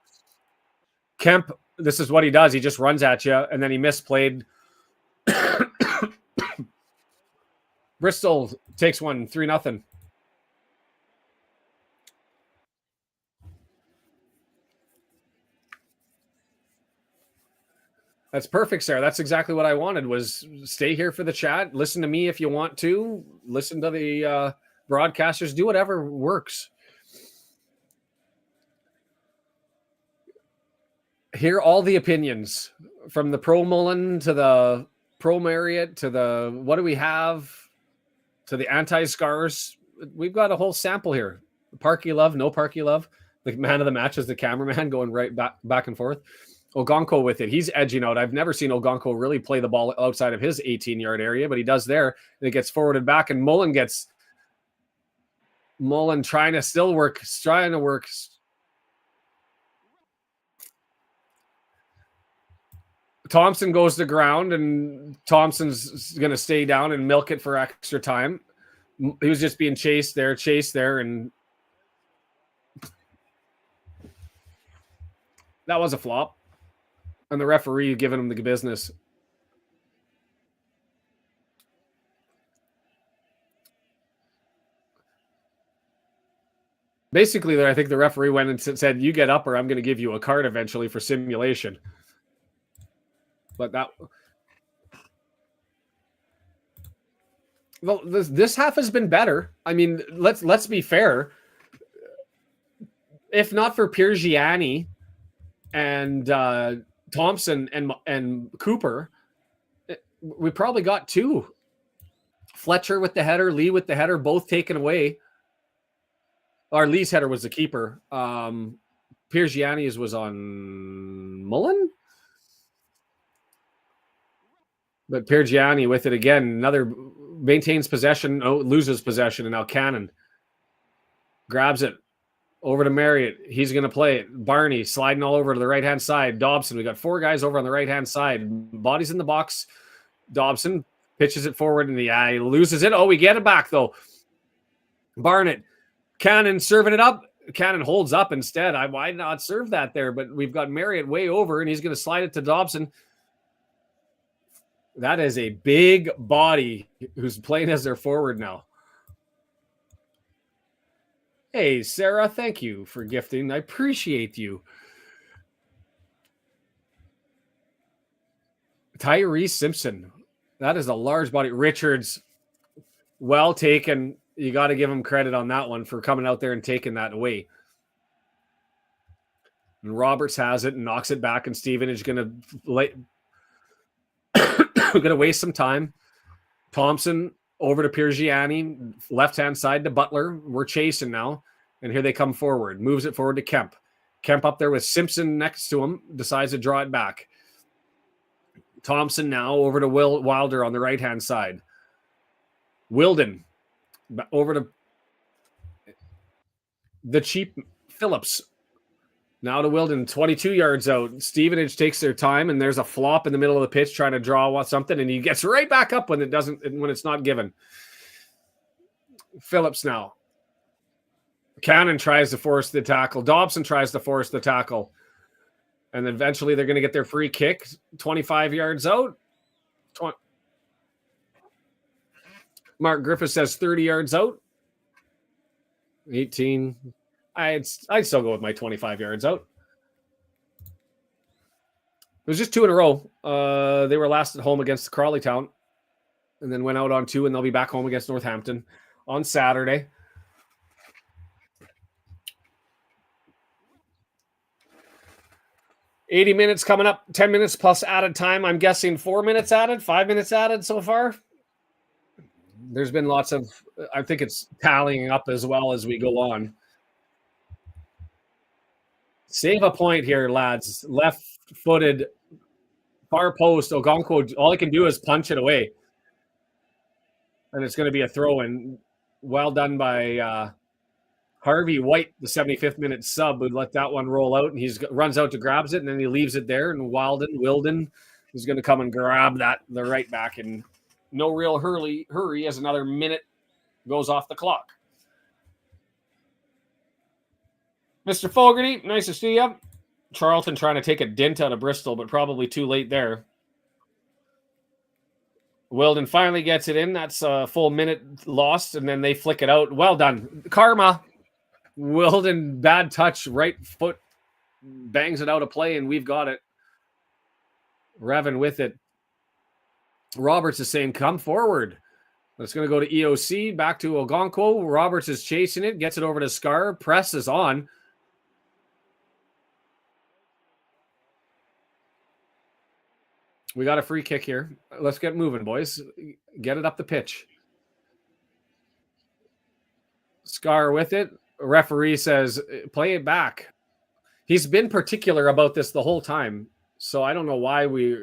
Kemp, this is what he does. He just runs at you, and then he misplayed. Bristol takes one, 3-0. That's perfect, Sarah. That's exactly what I wanted, was stay here for the chat. Listen to me if you want to. Listen to the broadcasters. Do whatever works. Hear all the opinions, from the pro Mullin to the pro Marriott to the what do we have to the anti-Scarrs. We've got a whole sample here. Parky love, no Parky love. The man of the match is the cameraman going right back and forth. Ogonko with it. He's edging out. I've never seen Ogonko really play the ball outside of his 18-yard area, but he does there. And it gets forwarded back, and Mullin trying to work. Thompson goes to ground, and Thompson's going to stay down and milk it for extra time. He was just being chased there, and that was a flop. And the referee giving him the business. Basically, I think the referee went and said, "You get up, or I'm going to give you a card eventually for simulation." But this half has been better. I mean, let's be fair. If not for Piergiani and Thompson and Cooper, we probably got two. Fletcher with the header, Lee with the header, both taken away. Our Lee's header was the keeper. Piergiani's was on Mullin. But Piergiani with it again. Another maintains possession, loses possession, and now Cannon grabs it over to Marriott. He's going to play it. Barney sliding all over to the right-hand side. Dobson, we got four guys over on the right-hand side. Bodies in the box. Dobson pitches it forward, and he loses it. Oh, we get it back, though. Barnett. Cannon serving it up. Cannon holds up instead. Why not serve that there? But we've got Marriott way over, and he's going to slide it to Dobson. That is a big body who's playing as their forward now. Hey, Sarah, thank you for gifting. I appreciate you. Tyrese Simpson. That is a large body. Richards, well taken. You got to give him credit on that one for coming out there and taking that away. And Roberts has it and knocks it back, and Stevenage going to waste some time. Thompson over to Piergiani, left-hand side to Butler. We're chasing now, and here they come forward. Moves it forward to Kemp. Kemp up there with Simpson next to him, decides to draw it back. Thompson now over to Wilder on the right-hand side. Wilden over to the cheap Phillips. Now to Wilden, 22 yards out. Stevenage takes their time, and there's a flop in the middle of the pitch trying to draw something, and he gets right back up when it's not given. Phillips now. Cannon tries to force the tackle. Dobson tries to force the tackle. And eventually they're going to get their free kick 25 yards out. Mark Griffith says 30 yards out. 18. I'd still go with my 25 yards out. It was just 2 in a row. They were last at home against Crawley Town and then went out on 2, and they'll be back home against Northampton on Saturday. $80 minutes coming up, 10 minutes plus added time. I'm guessing 4 minutes added, 5 minutes added so far. There's been lots of, I think it's tallying up as well as we go on. Save a point here, lads. Left-footed, far post. Ogonkwo, all he can do is punch it away. And it's going to be a throw-in. Well done by Harvey White, the 75th minute sub, would let that one roll out, and he runs out to grabs it, and then he leaves it there, and Wilden is going to come and grab the right back, and no real hurry as another minute goes off the clock. Mr. Fogarty, nice to see you. Charlton trying to take a dint out of Bristol, but probably too late there. Wilden finally gets it in. That's a full minute lost, and then they flick it out. Well done. Karma. Wilden, bad touch, right foot, bangs it out of play, and we've got it. Revan with it. Roberts is saying, come forward. It's going to go to EOC, back to Ogonkwo. Roberts is chasing it, gets it over to Scarr. Press is on. We got a free kick here. Let's get moving, boys. Get it up the pitch. Scarr with it. Referee says, play it back. He's been particular about this the whole time, so I don't know why we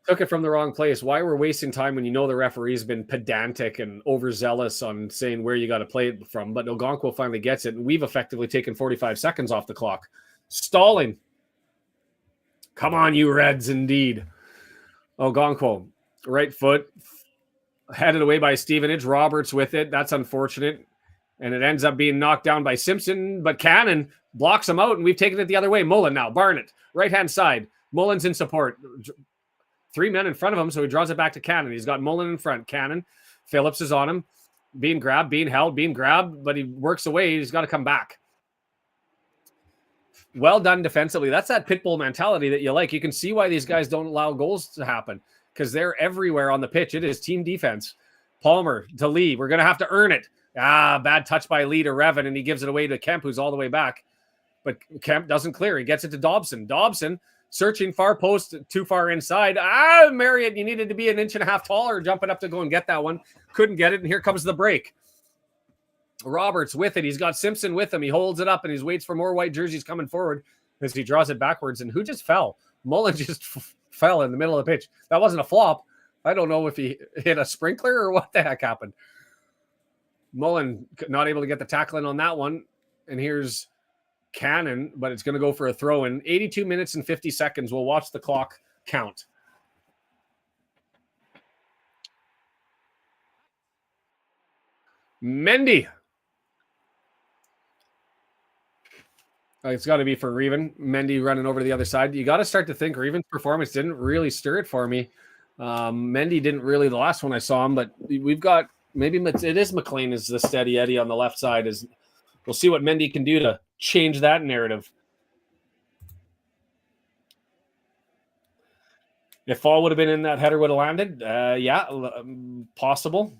took it from the wrong place. Why we're wasting time when you know the referee's been pedantic and overzealous on saying where you got to play it from. But Ogonkwo finally gets it, and we've effectively taken 45 seconds off the clock. Stalling. Come on, you Reds, indeed. Ogonkwo, right foot. Headed away by Stevenage. Roberts with it. That's unfortunate. And it ends up being knocked down by Simpson, but Cannon blocks him out, and we've taken it the other way. Mullin now. Barnett, right-hand side. Mullin's in support. 3 men in front of him, so he draws it back to Cannon. He's got Mullin in front. Cannon. Phillips is on him. Being grabbed, being held, being grabbed, but he works away. He's got to come back. Well done defensively. That's that pit bull mentality that you like. You can see why these guys don't allow goals to happen, because they're everywhere on the pitch. It is team defense. Palmer to Lee. We're going to have to earn it. Bad touch by Lee to Revan, and he gives it away to Kemp, who's all the way back. But Kemp doesn't clear. He gets it to Dobson. Dobson searching far post, too far inside. Marriott, you needed to be an inch and a half taller, jumping up to go and get that one. Couldn't get it, and here comes the break. Roberts with it. He's got Simpson with him. He holds it up, and he waits for more white jerseys coming forward as he draws it backwards. And who just fell? Mullin just fell in the middle of the pitch. That wasn't a flop. I don't know if he hit a sprinkler or what the heck happened. Mullin not able to get the tackle in on that one. And here's Cannon, but it's going to go for a throw in. 82 minutes and 50 seconds. We'll watch the clock count. Mendy. It's got to be for Reven. Mendy running over to the other side. You got to start to think Reven's performance didn't really stir it for me. Mendy didn't really the last one I saw him, but we've got maybe it is McLean is the steady Eddie on the left side. We'll see what Mendy can do to change that narrative. If Fall would have been in, that header would have landed. Possible.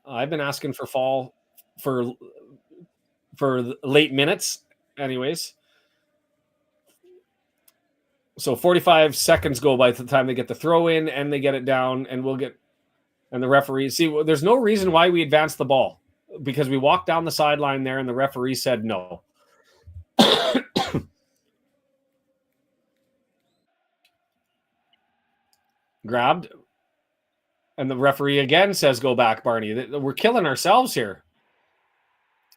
I've been asking for Fall for late minutes. Anyways, so 45 seconds go by the time they get the throw in and they get it down, and the referee. See, there's no reason why we advanced the ball, because we walked down the sideline there and the referee said no. Grabbed, and the referee again says go back, Barney. We're killing ourselves here.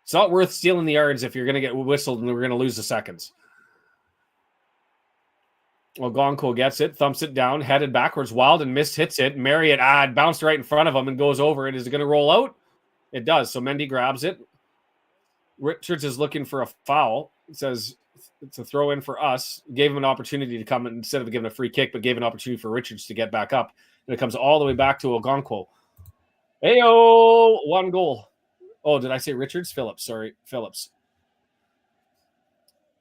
It's not worth stealing the yards if you're going to get whistled and we're going to lose the seconds. Ogonko gets it, thumps it down, headed backwards. Wild and missed, hits it. Marriott, it bounced right in front of him and goes over it. Is it going to roll out? It does. So Mendy grabs it. Richards is looking for a foul. It says it's a throw in for us. Gave him an opportunity to come instead of giving a free kick, but gave an opportunity for Richards to get back up. And it comes all the way back to Ogonko. Heyo, 1 goal. Oh, did I say Richards? Phillips. Sorry, Phillips.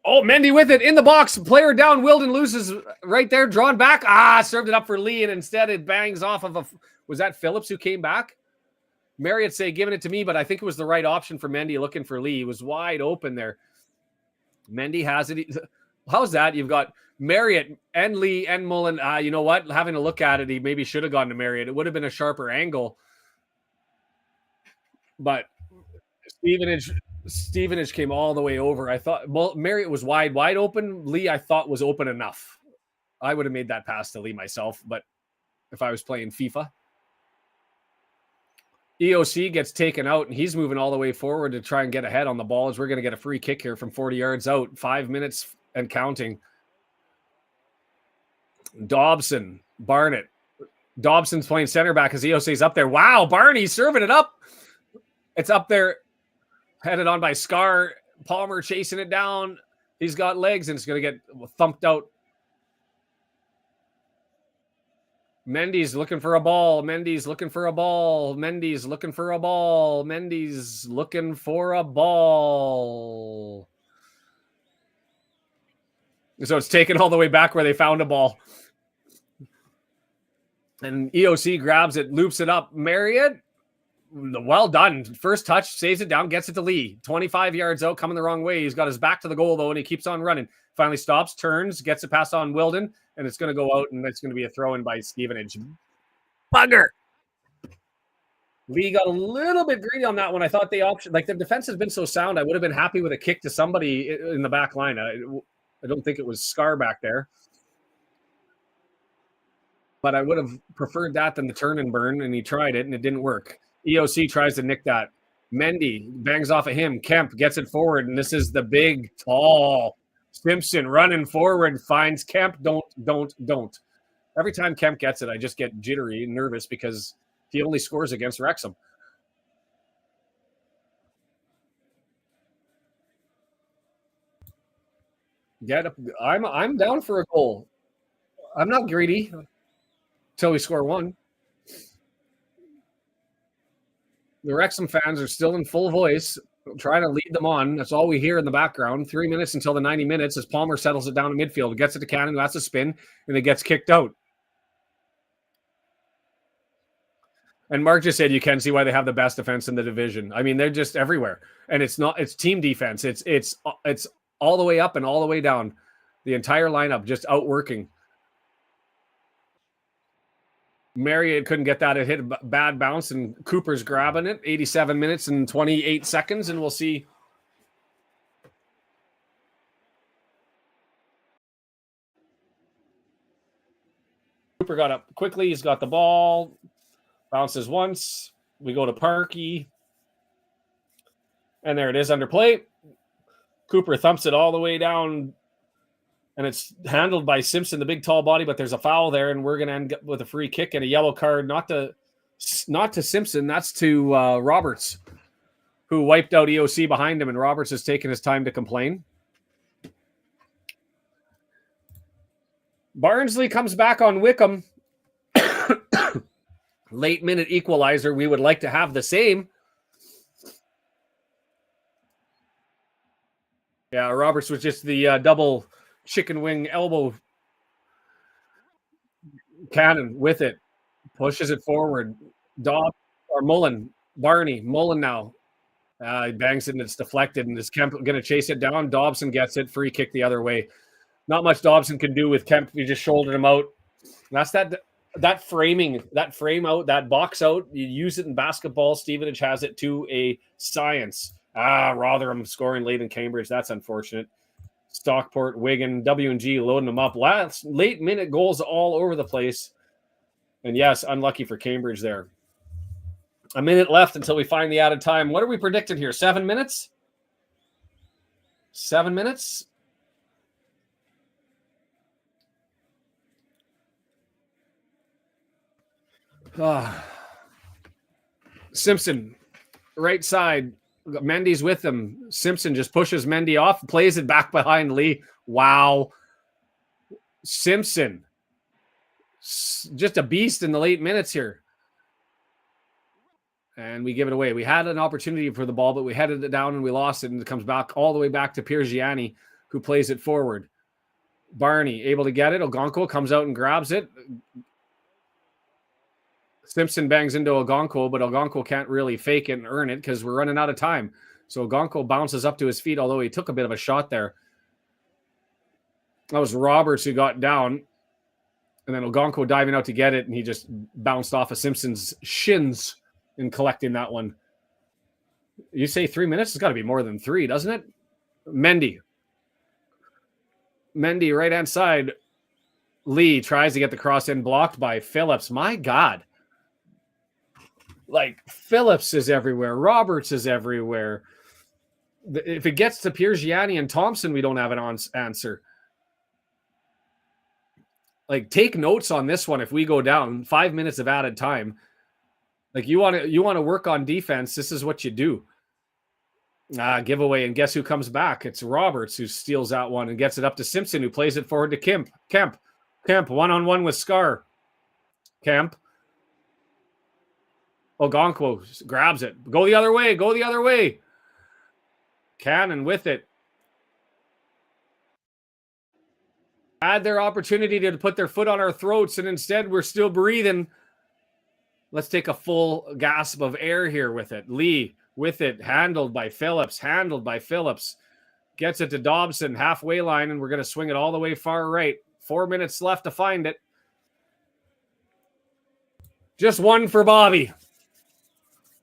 Oh, Mendy with it in the box. Player down. Wilden loses right there. Drawn back. Served it up for Lee, and instead it bangs off of a. Was that Phillips who came back? Marriott say giving it to me, but I think it was the right option for Mendy looking for Lee. He was wide open there. Mendy has it. How's that? You've got Marriott and Lee and Mullin. You know what? Having a look at it, he maybe should have gone to Marriott. It would have been a sharper angle. But Stevenage came all the way over. I thought Marriott was wide open. Lee, I thought, was open enough. I would have made that pass to Lee myself, but if I was playing FIFA. EOC gets taken out, and he's moving all the way forward to try and get ahead on the ball as we're going to get a free kick here from 40 yards out. 5 minutes and counting. Dobson, Barnett. Dobson's playing center back as EOC's up there. Wow, Barney serving it up. It's up there. Headed on by Scarr. Palmer chasing it down. He's got legs, and it's going to get thumped out. Mendy's looking for a ball. Mendy's looking for a ball. Mendy's looking for a ball. Mendy's looking for a ball. So it's taken all the way back where they found a ball. And EOC grabs it, loops it up. Marriott, well done. First touch, saves it down, gets it to Lee. 25 yards out, coming the wrong way. He's got his back to the goal, though, and he keeps on running. Finally stops, turns, gets it past on Wilden, and it's going to go out, and it's going to be a throw-in by Stevenage. Bugger! Lee got a little bit greedy on that one. I thought the option, like, the defense has been so sound, I would have been happy with a kick to somebody in the back line. I don't think it was Scarr back there. But I would have preferred that than the turn and burn, and he tried it, and it didn't work. EOC tries to nick that. Mendy bangs off of him. Kemp gets it forward, and this is the big, tall Simpson running forward, finds Kemp. Don't. Every time Kemp gets it, I just get jittery and nervous because he only scores against Wrexham. I'm down for a goal. I'm not greedy until we score one. The Wrexham fans are still in full voice, trying to lead them on. That's all we hear in the background. 3 minutes until the 90 minutes as Palmer settles it down in midfield. Gets it to Cannon, who has to spin, and it gets kicked out. And Mark just said you can see why they have the best defense in the division. I mean, they're just everywhere. And it's team defense. It's all the way up and all the way down. The entire lineup just outworking. Marriott couldn't get that. It hit a bad bounce, and Cooper's grabbing it. 87 minutes and 28 seconds, and we'll see. Cooper got up quickly. He's got the ball. Bounces once. We go to Parkey. And there it is under play. Cooper thumps it all the way down. And it's handled by Simpson, the big tall body, but there's a foul there, and we're going to end up with a free kick and a yellow card, not to Simpson, that's to Roberts, who wiped out EOC behind him, and Roberts has taken his time to complain. Barnsley comes back on Wickham. Late minute equalizer. We would like to have the same. Yeah, Roberts was just the double chicken wing elbow. Cannon with it. Pushes it forward. Mullin. Mullin now. He bangs it and it's deflected, and is Kemp going to chase it down? Dobson gets it. Free kick the other way. Not much Dobson can do with Kemp. He just shouldered him out. And that's that framing, that frame out, that box out. You use it in basketball. Stevenage has it to a science. Rotherham scoring late in Cambridge. That's unfortunate. Stockport, Wigan, W&G loading them up. Late minute goals all over the place. And yes, unlucky for Cambridge there. A minute left until we find the added time. What are we predicting here? 7 minutes? 7 minutes. Simpson, right side. Mendy's with him. Simpson just pushes Mendy off, plays it back behind Lee. Wow. Simpson, just a beast in the late minutes here. And we give it away. We had an opportunity for the ball, but we headed it down and we lost it. And it comes back all the way back to Piergiani, who plays it forward. Barney able to get it. Ogonko comes out and grabs it. Simpson bangs into Ogonko, but Ogonko can't really fake it and earn it because we're running out of time. So Ogonko bounces up to his feet, although he took a bit of a shot there. That was Roberts who got down. And then Ogonko diving out to get it, and he just bounced off of Simpson's shins in collecting that one. You say 3 minutes? It's got to be more than 3, doesn't it? Mendy, right-hand side. Lee tries to get the cross in, blocked by Phillips. My God. Like, Phillips is everywhere. Roberts is everywhere. If it gets to Piergiani and Thompson, we don't have an answer. Like, take notes on this one. If we go down 5 minutes of added time, like you want to work on defense, this is what you do. Giveaway, and guess who comes back? It's Roberts who steals that one and gets it up to Simpson, who plays it forward to Kemp. One-on-one with Scarr. Kemp. Ogonko grabs it. Go the other way. Cannon with it. Had their opportunity to put their foot on our throats, and instead we're still breathing. Let's take a full gasp of air here with it. Lee with it, handled by Phillips. Gets it to Dobson, halfway line, and we're going to swing it all the way far right. 4 minutes left to find it. Just one for Bobby.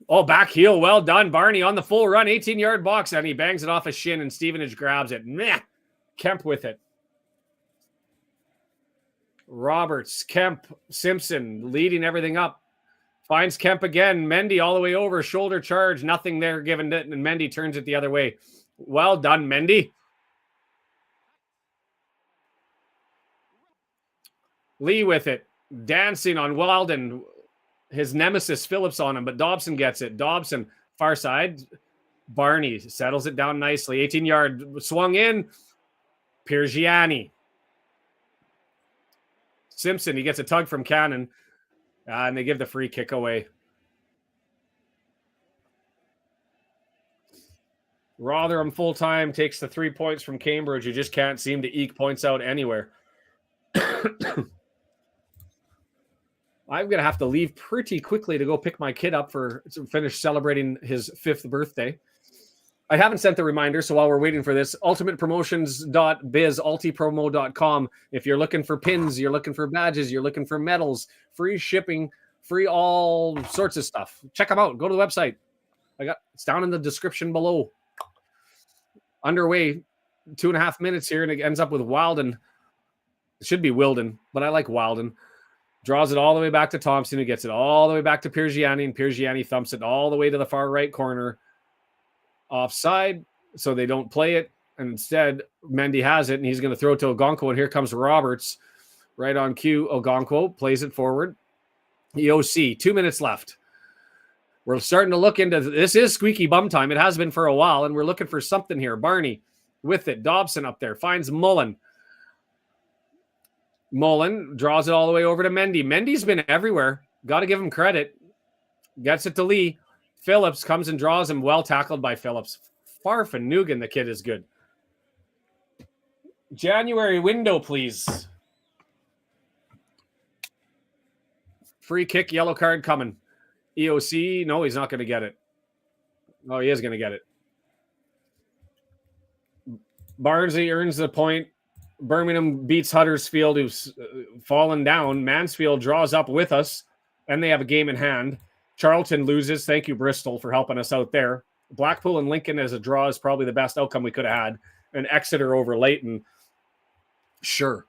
Oh, back heel. Well done. Barney on the full run, 18-yard box, and he bangs it off a shin, and Stevenage grabs it. Meh. Kemp with it. Roberts, Kemp, Simpson leading everything up. Finds Kemp again. Mendy all the way over. Shoulder charge. Nothing there given it, and Mendy turns it the other way. Well done, Mendy. Lee with it. Dancing on Walden. His nemesis Phillips on him, but Dobson gets it. Dobson, far side. Barney settles it down nicely. 18-yard swung in. Piergiani. Simpson, he gets a tug from Cannon, and they give the free kick away. Rotherham full-time takes the 3 points from Cambridge. You just can't seem to eke points out anywhere. I'm going to have to leave pretty quickly to go pick my kid up to finish celebrating his 5th birthday. I haven't sent the reminder, so while we're waiting for this, ultimatepromotions.biz, ultipromo.com. If you're looking for pins, you're looking for badges, you're looking for medals, free shipping, free all sorts of stuff. Check them out. Go to the website. It's down in the description below. Underway, 2.5 minutes here, and it ends up with Wilden. It should be Wilden, but I like Wilden. Draws it all the way back to Thompson, who gets it all the way back to Piergiani, and Piergiani thumps it all the way to the far right corner. Offside, so they don't play it. And instead, Mendy has it, and he's going to throw it to Ogonko, and here comes Roberts. Right on cue, Ogonko plays it forward. EOC, 2 minutes left. We're starting to look into this. Is squeaky bum time. It has been for a while, and we're looking for something here. Barney with it. Dobson up there. Finds Mullin. Mullin draws it all the way over to Mendy. Mendy's been everywhere. Got to give him credit. Gets it to Lee. Phillips comes and draws him. Well tackled by Phillips. Farfanugan, the kid is good. January window, please. Free kick, yellow card coming. EOC, no, he's not going to get it. Oh, he is going to get it. Barnsley earns the point. Birmingham beats Huddersfield, who's fallen down. Mansfield draws up with us, and they have a game in hand. Charlton loses. Thank you, Bristol, for helping us out there. Blackpool and Lincoln as a draw is probably the best outcome we could have had. And Exeter over Leighton. Sure.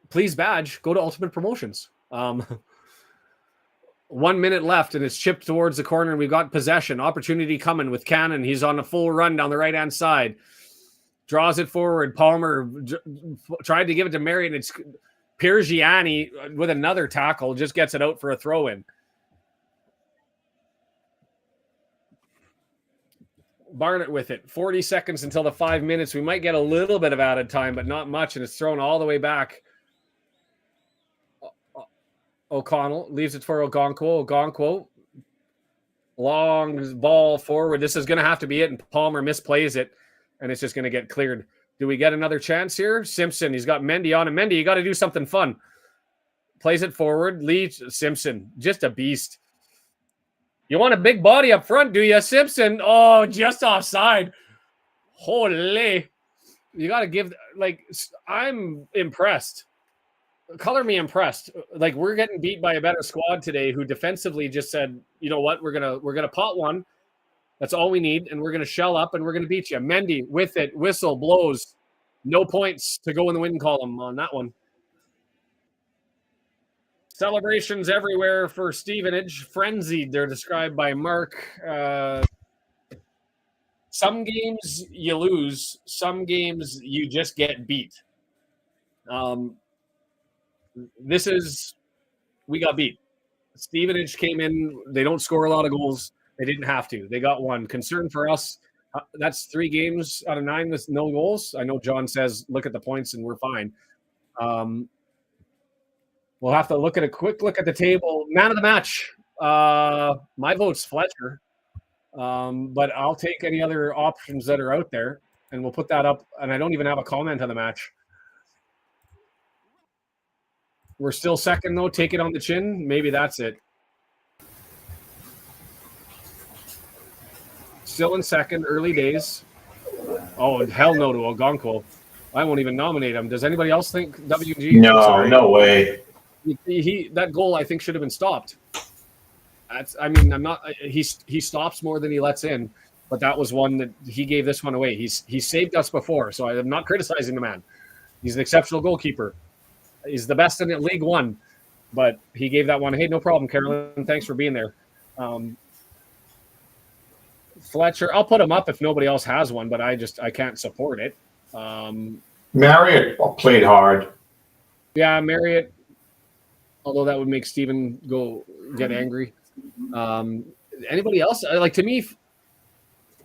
Please badge. Go to Ultimate Promotions. 1 minute left, and it's chipped towards the corner, and we've got possession. Opportunity coming with Cannon. He's on a full run down the right-hand side. Draws it forward. Palmer tried to give it to Marriott, and it's Piergiani with another tackle. Just gets it out for a throw-in. Barnett with it. 40 seconds until the 5 minutes. We might get a little bit of added time, but not much, and it's thrown all the way back. O'Connell leaves it for Ogonkwo. Ogonkwo, long ball forward. This is going to have to be it, and Palmer misplays it, and it's just going to get cleared. Do we get another chance here? Simpson, he's got Mendy on him. Mendy, you got to do something fun. Plays it forward. Leads Simpson, just a beast. You want a big body up front, do you, Simpson? Oh, just offside. Holy. You got to give, like, I'm impressed. Color me impressed. Like, we're getting beat by a better squad today who defensively just said, you know what, we're gonna pot one. That's all we need, and we're gonna shell up and we're gonna beat you. Mendy with it, whistle blows. No points to go in the win column on that one. Celebrations everywhere for Stevenage. Frenzied, they're described by Mark. Some games you lose, some games you just get beat. We got beat. Stevenage came in. They don't score a lot of goals. They didn't have to. They got one. Concern for us, that's 3 games out of 9 with no goals. I know John says, look at the points and we're fine. We'll have to quick look at the table. Man of the match. My vote's Fletcher. But I'll take any other options that are out there, and we'll put that up. And I don't even have a comment on the match. We're still second, though. Take it on the chin. Maybe that's it. Still in second, early days. Oh, hell no to Ogonkwo. I won't even nominate him. Does anybody else think WG? No, no way. That goal, I think, should have been stopped. He stops more than he lets in, but that was one that he gave this one away. He's saved us before, so I am not criticizing the man. He's an exceptional goalkeeper. He's the best in League One, but he gave that one. Hey, no problem, Carolyn. Thanks for being there. Fletcher, I'll put him up if nobody else has one, but I can't support it. Marriott played hard. Yeah, Marriott, although that would make Steven get angry. Anybody else? Like, to me,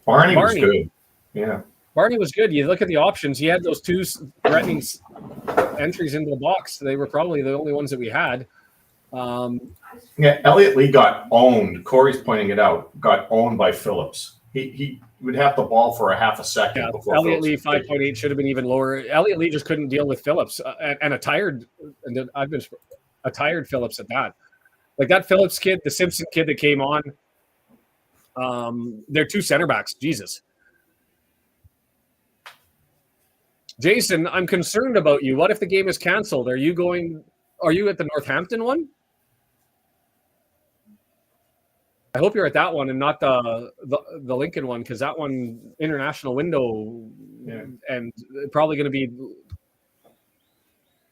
Barney was good. Yeah. Barney was good. You look at the options. He had those 2 threatening entries into the box. They were probably the only ones that we had. Yeah, Elliot Lee got owned. Corey's pointing it out. Got owned by Phillips. He would have the ball for a half a second before Elliot Lee 5.8 should have been even lower. Elliot Lee just couldn't deal with Phillips and a tired Phillips at that. Like, that Phillips kid, the Simpson kid that came on. They're 2 center backs. Jesus. Jason, I'm concerned about you. What if the game is canceled? Are you at the Northampton one? I hope you're at that one and not the Lincoln one, because that one, international window, and probably going to be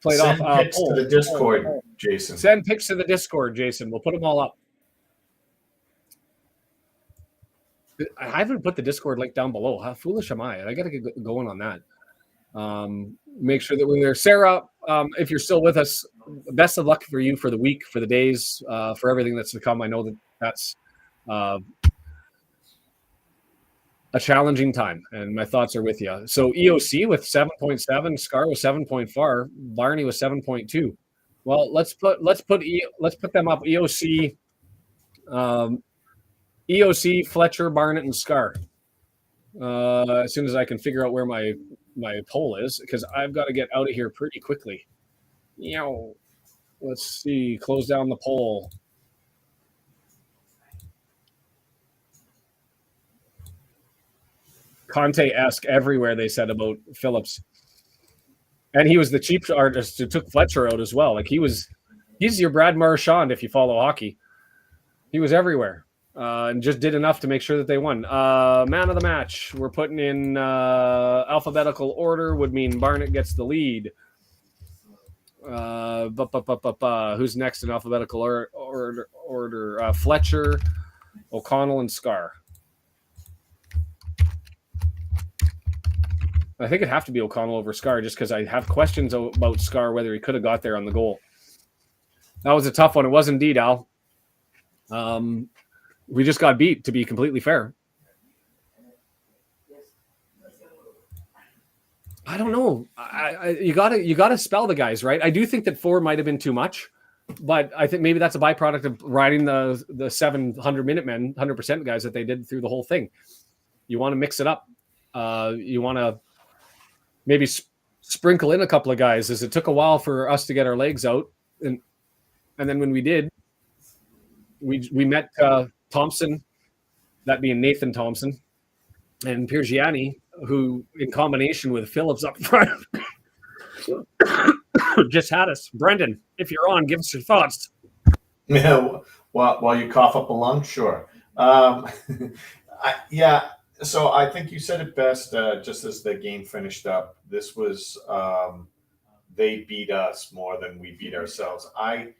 played off. Send pics to the Discord, Jason. Send pics to the Discord, Jason. We'll put them all up. I haven't put the Discord link down below. How foolish am I? I got to get going on that. Make sure that we're there. Sarah, if you're still with us, best of luck for you for the week, for the days, for everything that's to come. I know that's a challenging time, and my thoughts are with you. So EOC with 7.7, Scarr with 7.4, Barney with 7.2. Well, let's put them up. EOC, Fletcher, Barnett, and Scarr. As soon as I can figure out where my poll is, because I've got to get out of here pretty quickly. Let's see. Close down the poll. Conte-esque everywhere, they said about Phillips. And he was the cheap artist who took Fletcher out as well. Like, he's your Brad Marchand if you follow hockey. He was everywhere. And just did enough to make sure that they won. Man of the match. We're putting in alphabetical order, would mean Barnett gets the lead. Who's next in alphabetical order Fletcher, O'Connell, and Scarr. I think it'd have to be O'Connell over Scarr just because I have questions about Scarr, whether he could have got there on the goal. That was a tough one. It was indeed, Al. We just got beat, to be completely fair. I don't know. You gotta spell the guys, right? I do think that 4 might have been too much, but I think maybe that's a byproduct of riding the 700-minute men, 100% guys that they did through the whole thing. You want to mix it up. You want to maybe sprinkle in a couple of guys, as it took a while for us to get our legs out, and then when we did, we met Thompson, that being Nathan Thompson, and Piergiani, who in combination with Phillips up front just had us. Brendan, if you're on, give us your thoughts. Yeah, while you cough up a lung, sure. So I think you said it best just as the game finished up. This was they beat us more than we beat ourselves. I'm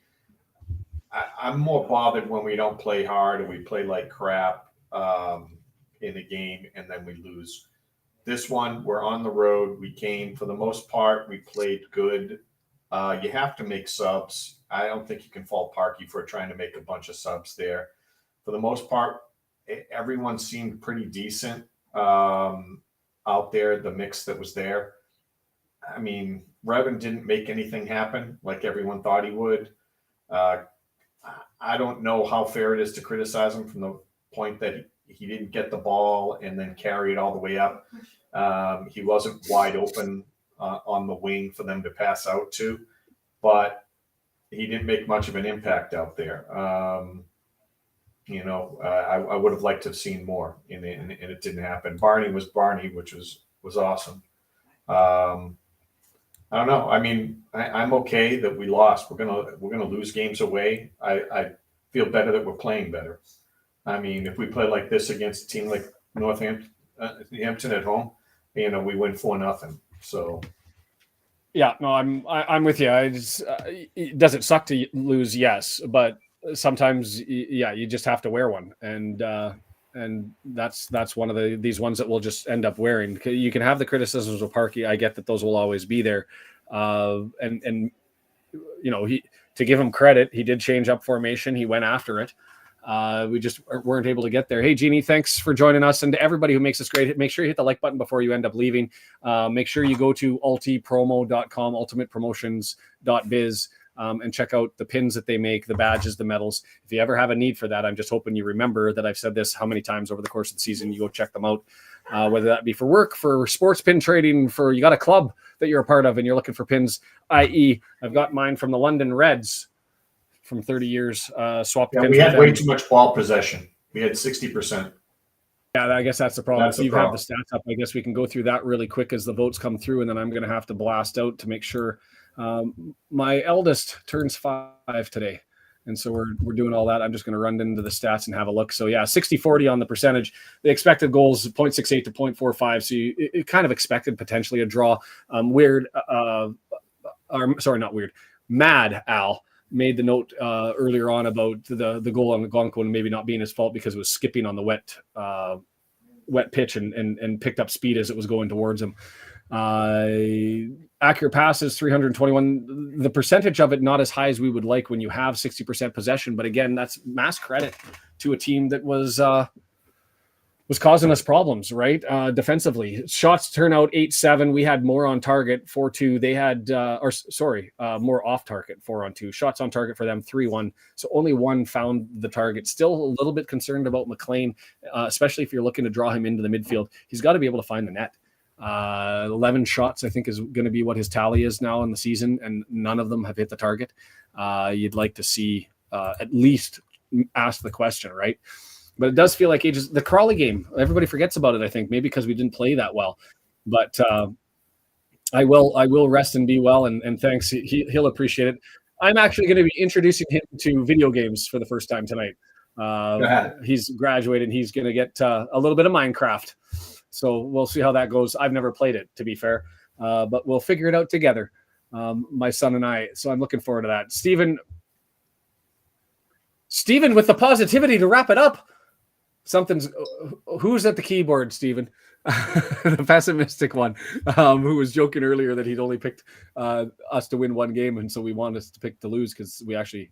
more bothered when we don't play hard or we play like crap in a game and then we lose. This one, we're on the road. We came, for the most part, we played good. You have to make subs. I don't think you can fault Parkey for trying to make a bunch of subs there. For the most part, everyone seemed pretty decent out there, the mix that was there. I mean, Revan didn't make anything happen like everyone thought he would. I don't know how fair it is to criticize him from the point that he didn't get the ball and then carry it all the way up. He wasn't wide open on the wing for them to pass out to, but he didn't make much of an impact out there. I would have liked to have seen more, and it didn't happen. Barney was Barney, which was awesome. I don't know. I mean, I'm okay that we lost. We're gonna lose games away. I feel better that we're playing better. I mean, if we play like this against a team like Northampton at home, we win 4-0. So. Yeah, no, I'm with you. Does it suck to lose? Yes, but sometimes, you just have to wear one, and that's one of these ones that we'll just end up wearing. You can have the criticisms of Parkey. I get that those will always be there, and to give him credit, he did change up formation. He went after it. We just weren't able to get there. Hey, Jeannie, thanks for joining us. And to everybody who makes us great, make sure you hit the like button before you end up leaving. Make sure you go to ultipromo.com, ultimatepromotions.biz, and check out the pins that they make, the badges, the medals. If you ever have a need for that, I'm just hoping you remember that I've said this how many times over the course of the season. You go check them out, whether that be for work, for sports pin trading, for you got a club that you're a part of and you're looking for pins, i.e. I've got mine from the London Reds from 30 years. Swapped. Yeah, we had way too much ball possession. We had 60%. Yeah, I guess that's the problem. That's if you have the stats up, I guess we can go through that really quick as the votes come through, and then I'm going to have to blast out to make sure. My eldest turns 5 today, and so we're doing all that. I'm just going to run into the stats and have a look. So yeah, 60-40 on the percentage. The expected goals 0.68 to 0.45. So it kind of expected potentially a draw. Mad Al made the note earlier on about the goal on Algonquin maybe not being his fault because it was skipping on the wet pitch and picked up speed as it was going towards him. Accurate passes 321. The percentage of it not as high as we would like when you have 60% possession, but again, that's mass credit to a team that was causing us problems, right? Defensively, shots turn out 8-7. We had more on target 4-2. They had more off target 4-on-2. Shots on target for them 3-1. So only one found the target. Still a little bit concerned about McLean, especially if you're looking to draw him into the midfield. He's got to be able to find the net. 11 shots, I think, is going to be what his tally is now in the season, and none of them have hit the target. You'd like to see at least ask the question, right? But it does feel like ages. The Crawley game, everybody forgets about it, I think, maybe because we didn't play that well. But I will rest and be well, and thanks. He'll appreciate it. I'm actually going to be introducing him to video games for the first time tonight. He's graduated. He's going to get a little bit of Minecraft. So we'll see how that goes. I've never played it, to be fair, but we'll figure it out together, my son and I. So I'm looking forward to that. Stephen, Stephen with the positivity to wrap it up. Who's at the keyboard, Stephen? The pessimistic one, who was joking earlier that he'd only picked us to win one game, and so we wanted us to pick to lose because we actually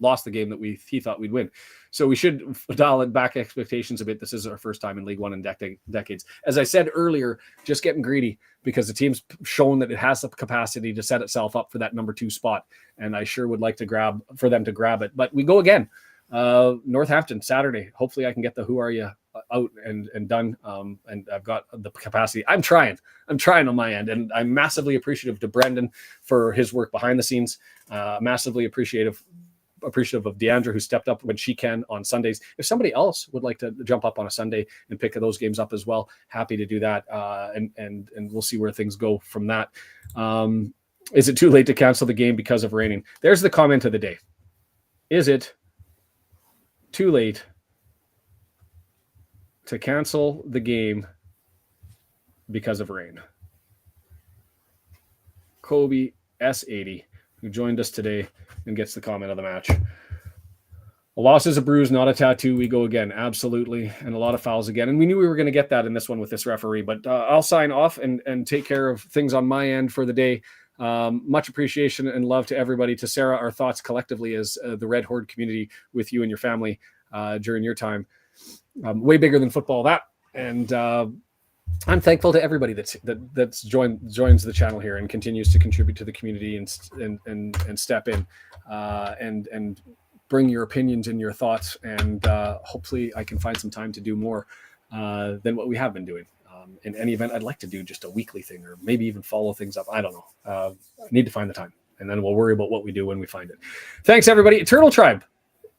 lost the game that he thought we'd win. So we should dial it back expectations a bit. This is our first time in League One in decades. As I said earlier, just getting greedy because the team's shown that it has the capacity to set itself up for that number 2 spot, and I sure would like to grab it. But we go again. Northampton Saturday. Hopefully I can get the who are you out and done. And I've got the capacity. I'm trying on my end, and I'm massively appreciative to Brendan for his work behind the scenes. Massively appreciative of Deandra, who stepped up when she can on Sundays. If somebody else would like to jump up on a Sunday and pick those games up as well, happy to do that. And we'll see where things go from that. Is it too late to cancel the game because of raining? There's the comment of the day. Is it too late to cancel the game because of rain? Kobe S80, who joined us today and gets the comment of the match. A loss is a bruise, not a tattoo. We go again. Absolutely. And a lot of fouls again. And we knew we were going to get that in this one with this referee, but I'll sign off and take care of things on my end for the day. Much appreciation and love to everybody. To Sarah, our thoughts collectively as the Red Horde community with you and your family during your time. Way bigger than football, that. And I'm thankful to everybody that's joins the channel here and continues to contribute to the community and step in and bring your opinions and your thoughts. And hopefully I can find some time to do more than what we have been doing. In any event, I'd like to do just a weekly thing or maybe even follow things up. I don't know. I need to find the time, and then we'll worry about what we do when we find it. Thanks, everybody. Eternal Tribe,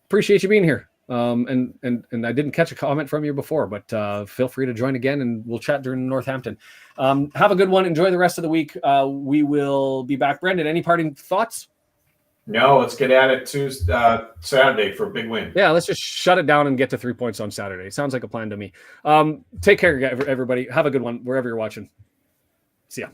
appreciate you being here. And I didn't catch a comment from you before, but feel free to join again, and we'll chat during Northampton. Have a good one. Enjoy the rest of the week. We will be back. Brendan, any parting thoughts? No, let's get at it Saturday for a big win. Yeah, let's just shut it down and get to 3 points on Saturday. Sounds like a plan to me. Take care, everybody. Have a good one wherever you're watching. See ya.